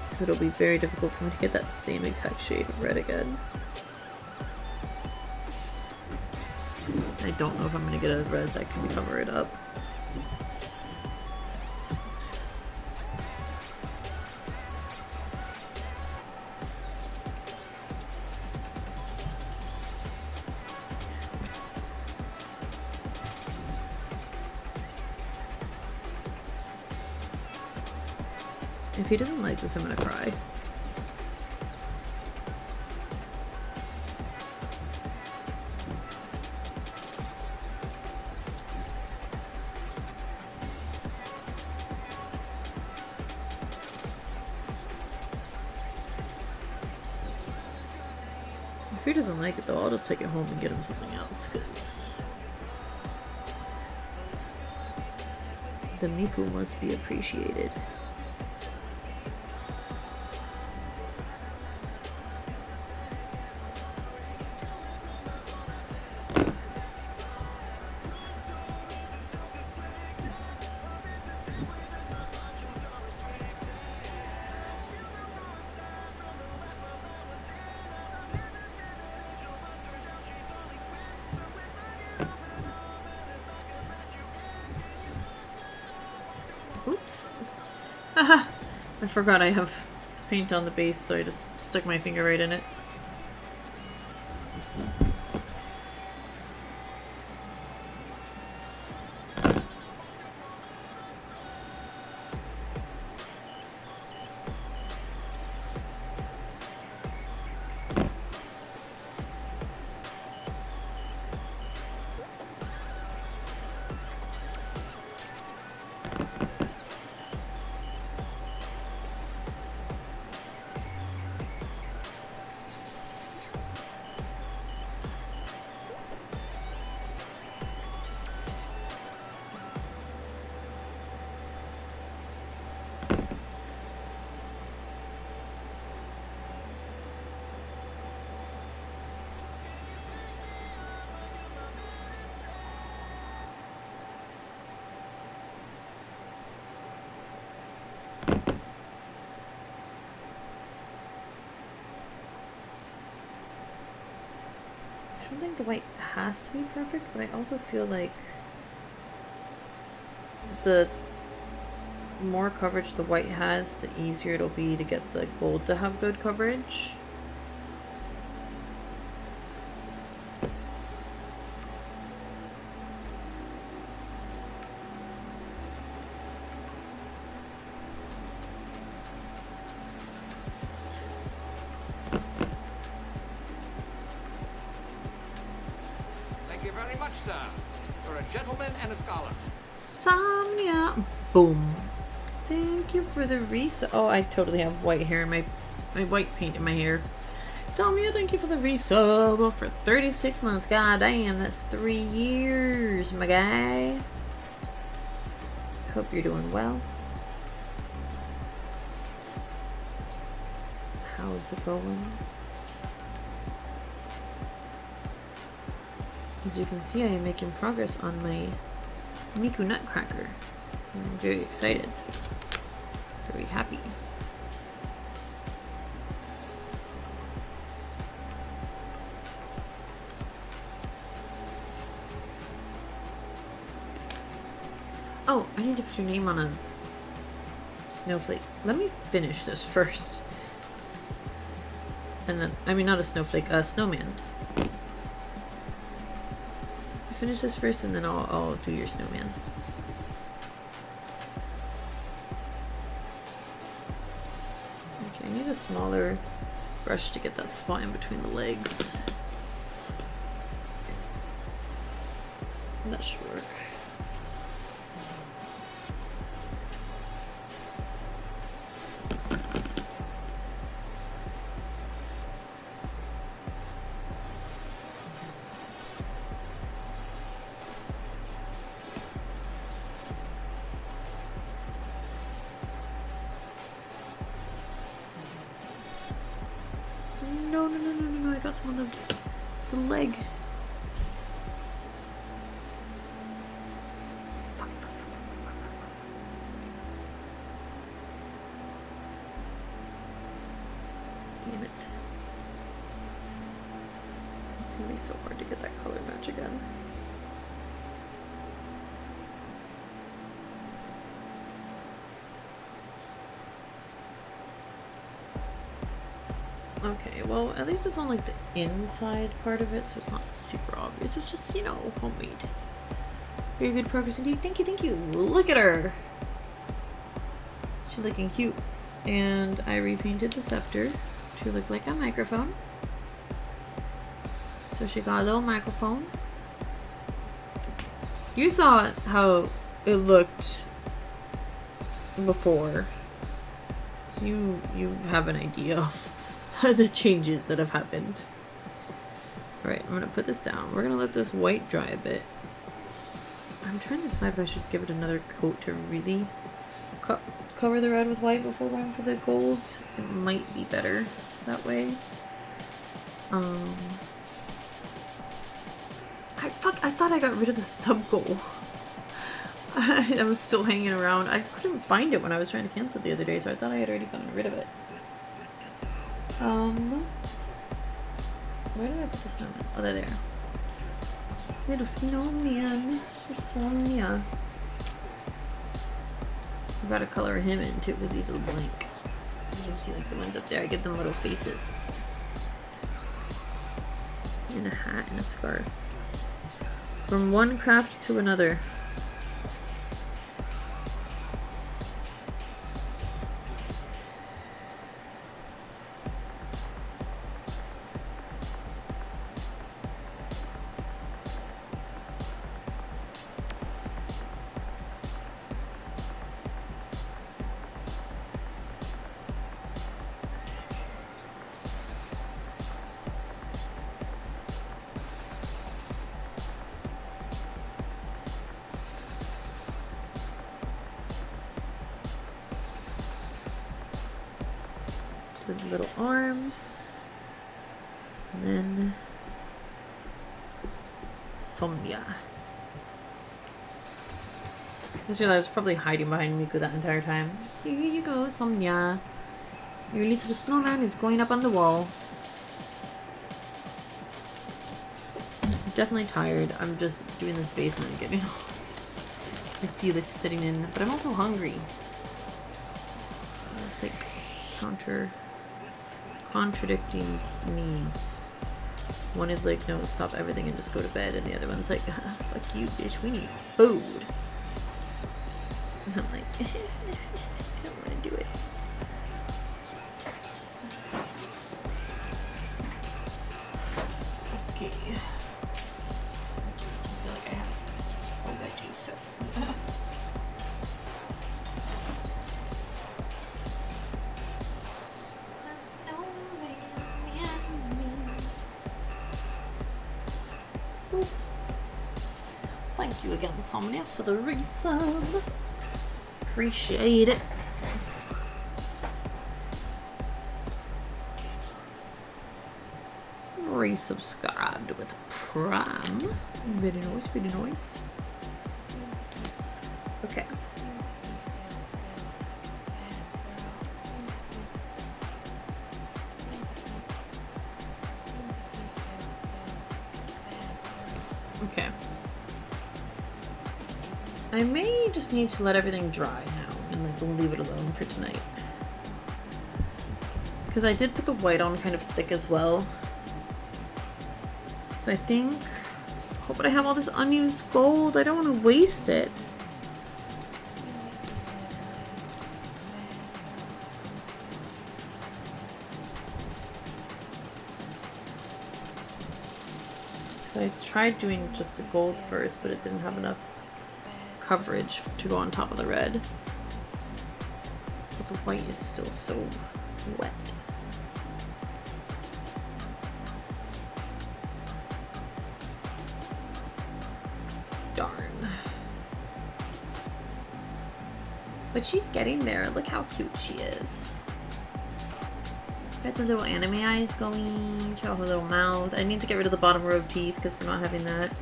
Because it'll be very difficult for me to get that same exact shade of red again. I don't know if I'm going to get a red that can cover it up. If he doesn't like this, I'm gonna cry. If he doesn't like it though, I'll just take it home and get him something else, because the Miku must be appreciated. Oops. Haha! I forgot I have paint on the base, so I just stuck my finger right in it. I don't think the white has to be perfect, but I also feel like the more coverage the white has, the easier it'll be to get the gold to have good coverage. Samya! Boom. Thank you for the resub. Oh, I totally have white hair in my white paint in my hair. Samya, thank you for the resub for 36 months. God damn, that's 3 years, my guy. Hope you're doing well. How's it going? As you can see, I am making progress on my Miku nutcracker. I'm very excited. Very happy. Oh, I need to put your name on a snowflake. Let me finish this first. And then, I mean, not a snowflake, a snowman. Finish this first and then I'll do your snowman. Okay, I need a smaller brush to get that spot in between the legs. That should work. No, I got some on the leg. Damn it. It's gonna be so hard to get that color match again. Okay, well, at least it's on like the inside part of it, so it's not super obvious. It's just, you know, homemade. Very good progress indeed. Thank you, thank you. Look at her. She's looking cute. And I repainted the scepter to look like a microphone. So she got a little microphone. You saw how it looked before. So you have an idea of the changes that have happened. Alright, I'm gonna put this down. We're gonna let this white dry a bit. I'm trying to decide if I should give it another coat to really cover the red with white before going for the gold. It might be better that way. I thought I got rid of the sub goal. I was still hanging around. I couldn't find it when I was trying to cancel it the other day, so I thought I had already gotten rid of it. Where did I put the snowman? Oh, they're there. Little snowman. Sonia. I've got to color him in too because he's a blank. You can see like the ones up there. I give them little faces. And a hat and a scarf. From one craft to another. Little arms, and then Sonia. I just realized I was probably hiding behind Miku that entire time. Here you go, Sonia. Your little snowman is going up on the wall. I'm definitely tired. I'm just doing this base and then getting off. I feel like sitting in, but I'm also hungry. It's like contradicting needs. One is like, no, stop everything and just go to bed, and the other one's like, fuck you, bitch, we need food. And I'm like, I don't want to do it. Okay. I just don't feel like I have all veggies, so. Thank you again, Sonia, for the resub. Appreciate it. resubscribed with Prime. Very nice, very nice. Okay. Okay. I may just need to let everything dry now and like leave it alone for tonight. Because I did put the white on kind of thick as well. So I think... Oh, but I have all this unused gold. I don't want to waste it. So I tried doing just the gold first, but it didn't have enough coverage to go on top of the red. But the white is still so wet. Darn. But she's getting there. Look how cute she is. Got the little anime eyes going. She got her little mouth. I need to get rid of the bottom row of teeth because we're not having that.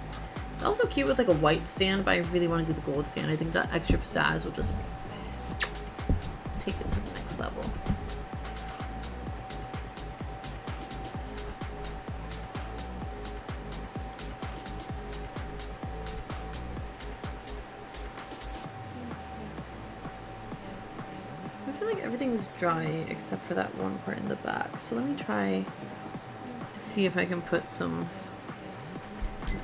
It's also cute with like a white stand, but I really want to do the gold stand. I think that extra pizzazz will just take it to the next level. I feel like everything's dry except for that one part in the back. So let me try see if I can put some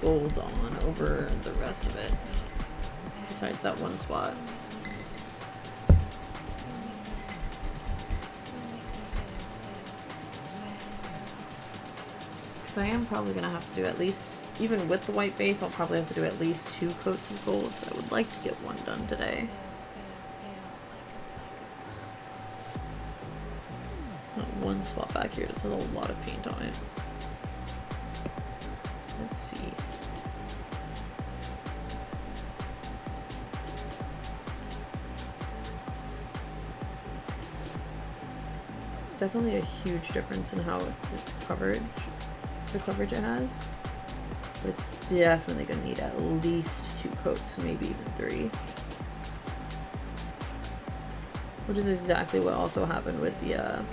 gold on over the rest of it. Besides that one spot. Because I am probably going to have to do at least, even with the white base, I'll probably have to do at least 2 coats of gold. So I would like to get one done today. One spot back here just has a lot of paint on it. Let's see. Definitely a huge difference in how its coverage, the coverage it has. But it's definitely gonna need at least 2 coats, maybe even 3. Which is exactly what also happened with the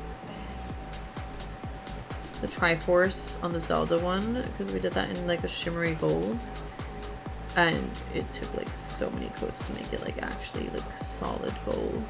Triforce on the Zelda one, because we did that in like a shimmery gold, and it took like so many coats to make it like actually like solid gold.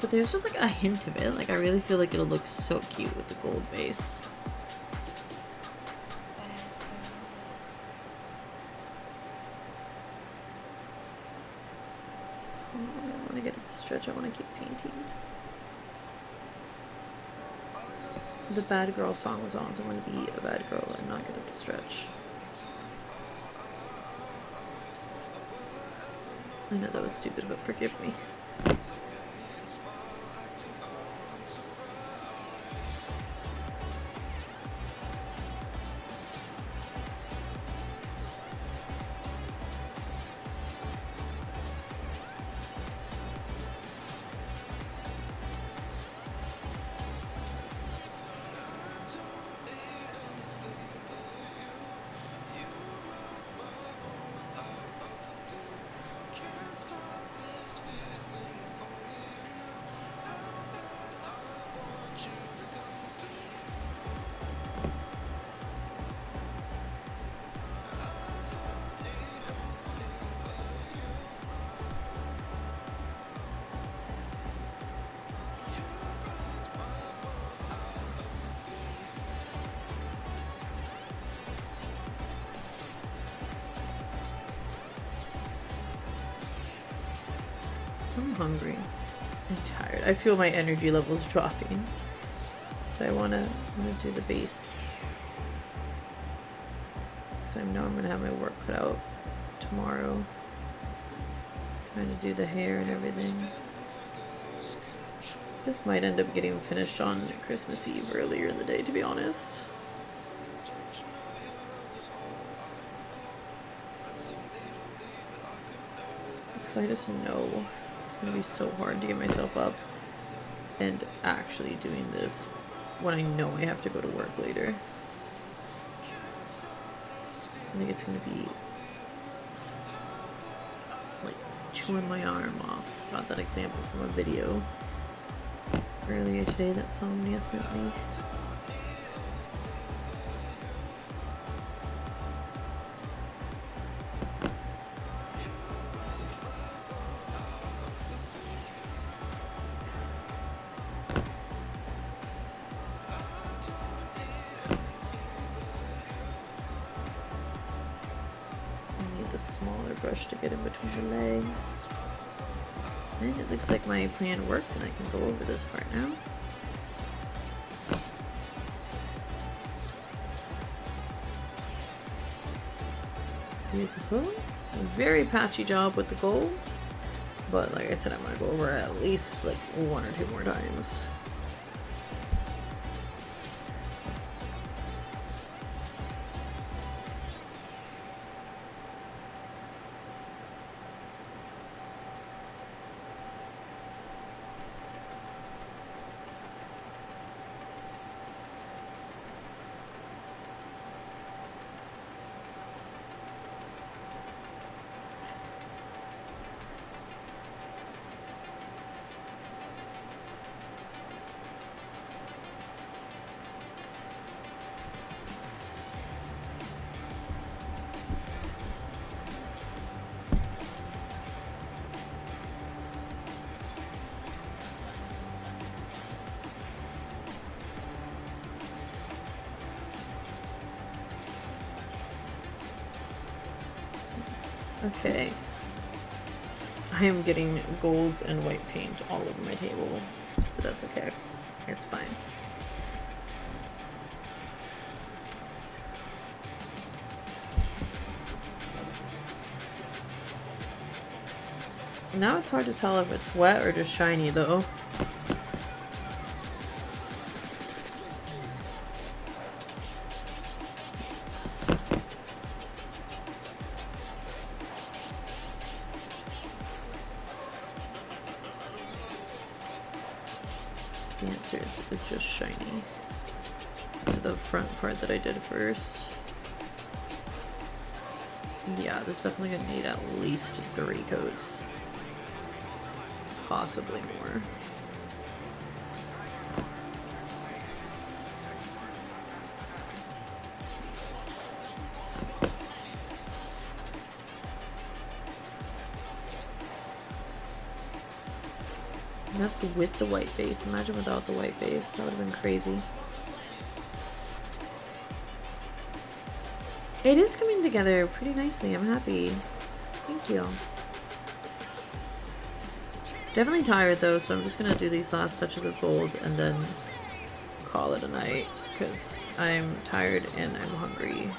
But there's just like a hint of it. Like I really feel like it'll look so cute with the gold base. Oh, I don't want to get it to stretch. I want to keep painting. The bad girl song was on, so I'm going to be a bad girl and not get it to stretch. I know that was stupid, but forgive me. I'm hungry. I'm tired. I feel my energy levels dropping. So I wanna do the base. So I know I'm gonna have my work cut out tomorrow. Trying to do the hair and everything. This might end up getting finished on Christmas Eve earlier in the day, to be honest. Because I just know it's going to be so hard to get myself up and actually doing this when I know I have to go to work later. I think it's going to be like chewing my arm off. Got that example from a video earlier today that Somnia sent me. Brush to get in between the legs. And it looks like my plan worked and I can go over this part now. Beautiful. A very patchy job with the gold. But like I said, I'm gonna go over it at least like 1 or 2 more times. Okay. I am getting gold and white paint all over my table, but that's okay. It's fine. Now it's hard to tell if it's wet or just shiny though. The answer is it's just shiny. The front part that I did first. Yeah, this is definitely gonna need at least 3 coats. Possibly more. That's with the white base. Imagine without the white base. That would have been crazy. It is coming together pretty nicely. I'm happy. Thank you. Definitely tired though, so I'm just gonna do these last touches of gold and then call it a night because I'm tired and I'm hungry.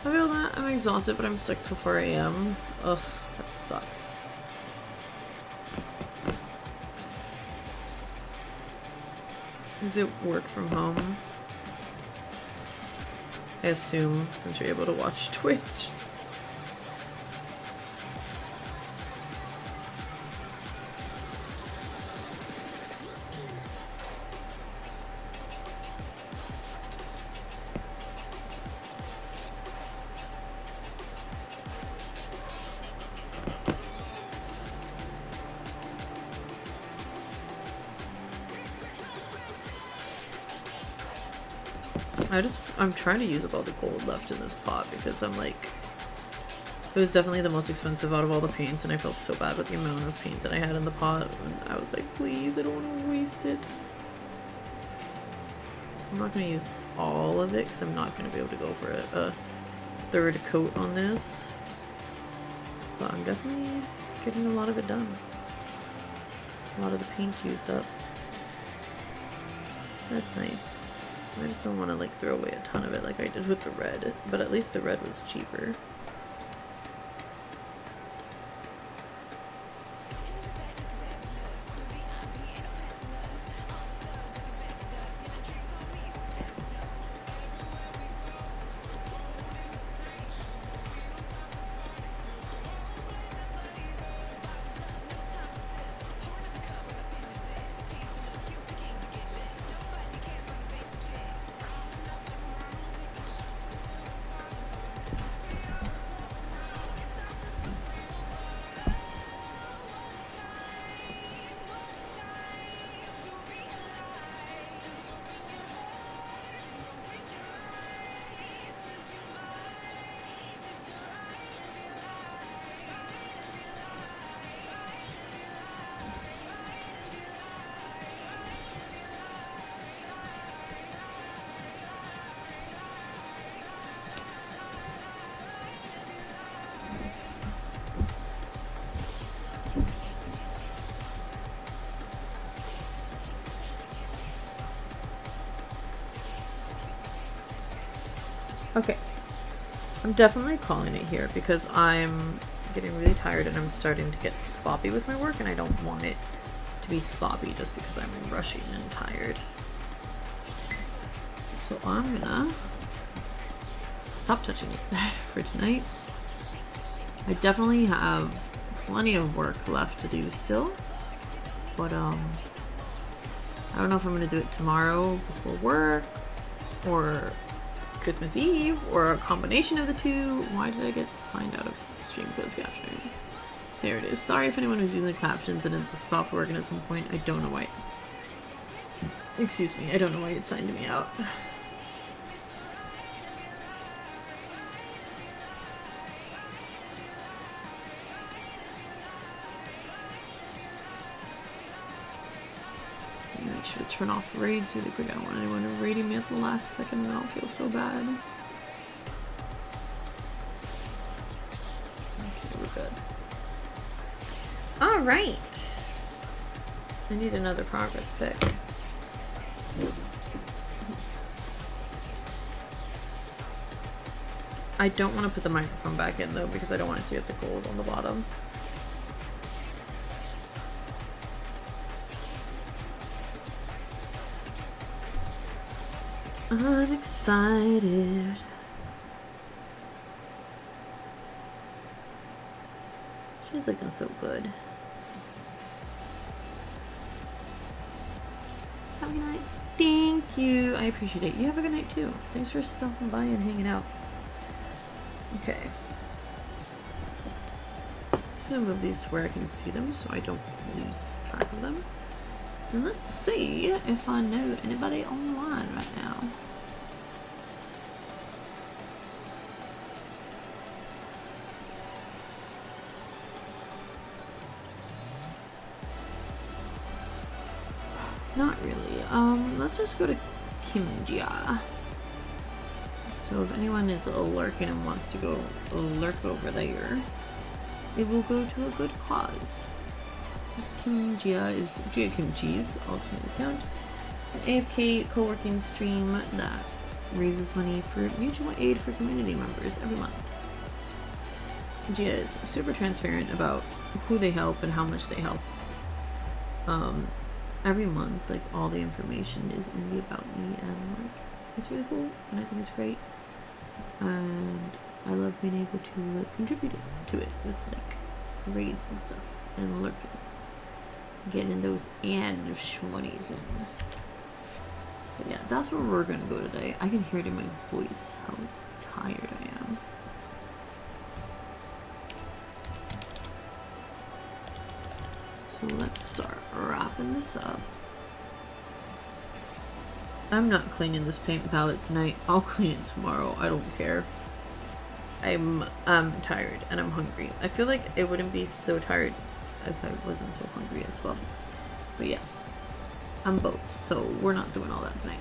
I feel that. I'm exhausted, but I'm sick till 4 AM. Ugh, that sucks. Does it work from home? I assume, since you're able to watch Twitch. I'm trying to use up all the gold left in this pot because I'm like It was definitely the most expensive out of all the paints, and I felt so bad with the amount of paint that I had in the pot. And I was like, please, I don't want to waste it. I'm not going to use all of it because I'm not going to be able to go for a third coat on this. But I'm definitely getting a lot of it done. A lot of the paint used up. That's nice. I just don't want to like throw away a ton of it like I did with the red, but at least the red was cheaper. Okay, I'm definitely calling it here because I'm getting really tired and I'm starting to get sloppy with my work, and I don't want it to be sloppy just because I'm rushing and tired. So I'm gonna stop touching it for tonight. I definitely have plenty of work left to do still, but I don't know if I'm gonna do it tomorrow before work or Christmas Eve, or a combination of the two. Why did I get signed out of stream closed captioning? There it is. Sorry if anyone who's using the captions and it just stopped working at some point. I don't know why. Excuse me. I don't know why it signed me out. Make sure to turn off raids really quick. I don't want anyone raiding me at the last second, and I'll feel so bad. Okay, we're good. Alright. I need another progress pick. I don't want to put the microphone back in though because I don't want it to get the gold on the bottom. I'm excited. She's looking so good. Have a good night. Thank you. I appreciate it. You have a good night too. Thanks for stopping by and hanging out. Okay. Just gonna move these to where I can see them so I don't lose track of them. And let's see if I know anybody online right now. Not really. Let's just go to Kimjia. So if anyone is lurking and wants to go lurk over there, it will go to a good cause. Kimjia is Gia Kimchi's ultimate account. It's an AFK co-working stream that raises money for mutual aid for community members every month. Gia is super transparent about who they help and how much they help. Every month, like, all the information is in the About Me, and like, it's really cool, and I think it's great. And I love being able to like contribute to it with like raids and stuff and lurking. Getting those and shmoney's in. But yeah, that's where we're gonna go today. I can hear it in my voice how tired I am. So let's start wrapping this up. I'm not cleaning this paint palette tonight. I'll clean it tomorrow. I don't care. I'm tired and I'm hungry. I feel like it wouldn't be so tired if I wasn't so hungry as well. But yeah, I'm both, so we're not doing all that tonight.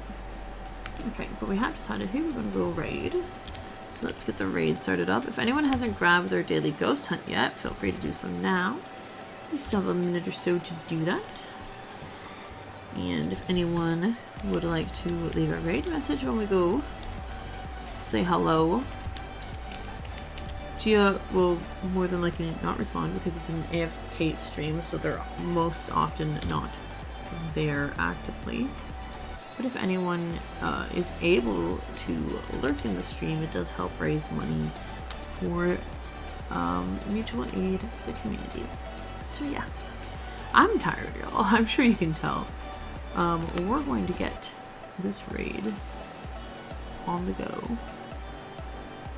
Okay, but we have decided, hey, we're gonna go raid. So let's get the raid started up. If anyone hasn't grabbed their daily ghost hunt yet, feel free to do so now. We still have a minute or so to do that. And if anyone would like to leave a raid message when we go, say hello. Gia will more than likely not respond because it's an AFK stream, so they're most often not there actively. But if anyone is able to lurk in the stream, it does help raise money for mutual aid for the community. So yeah, I'm tired, y'all. I'm sure you can tell. We're going to get this raid on the go.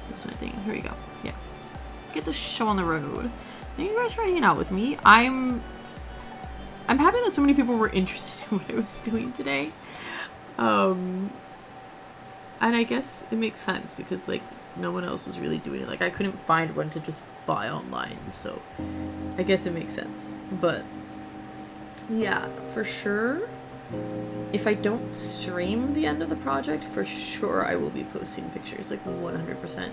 Where's my thing? Here we go. Yeah. Get the show on the road. Thank you guys for hanging out with me. I'm happy that so many people were interested in what I was doing today. And I guess it makes sense because like no one else was really doing it. Like I couldn't find one to just buy online, so I guess it makes sense. But yeah, for sure, if I don't stream the end of the project, for sure I will be posting pictures, like 100%,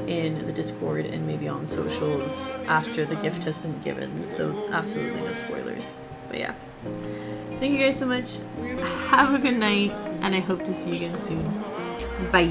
in the Discord and maybe on socials after the gift has been given. So absolutely no spoilers. But yeah, thank you guys so much. Have a good night, and I hope to see you again soon. Bye.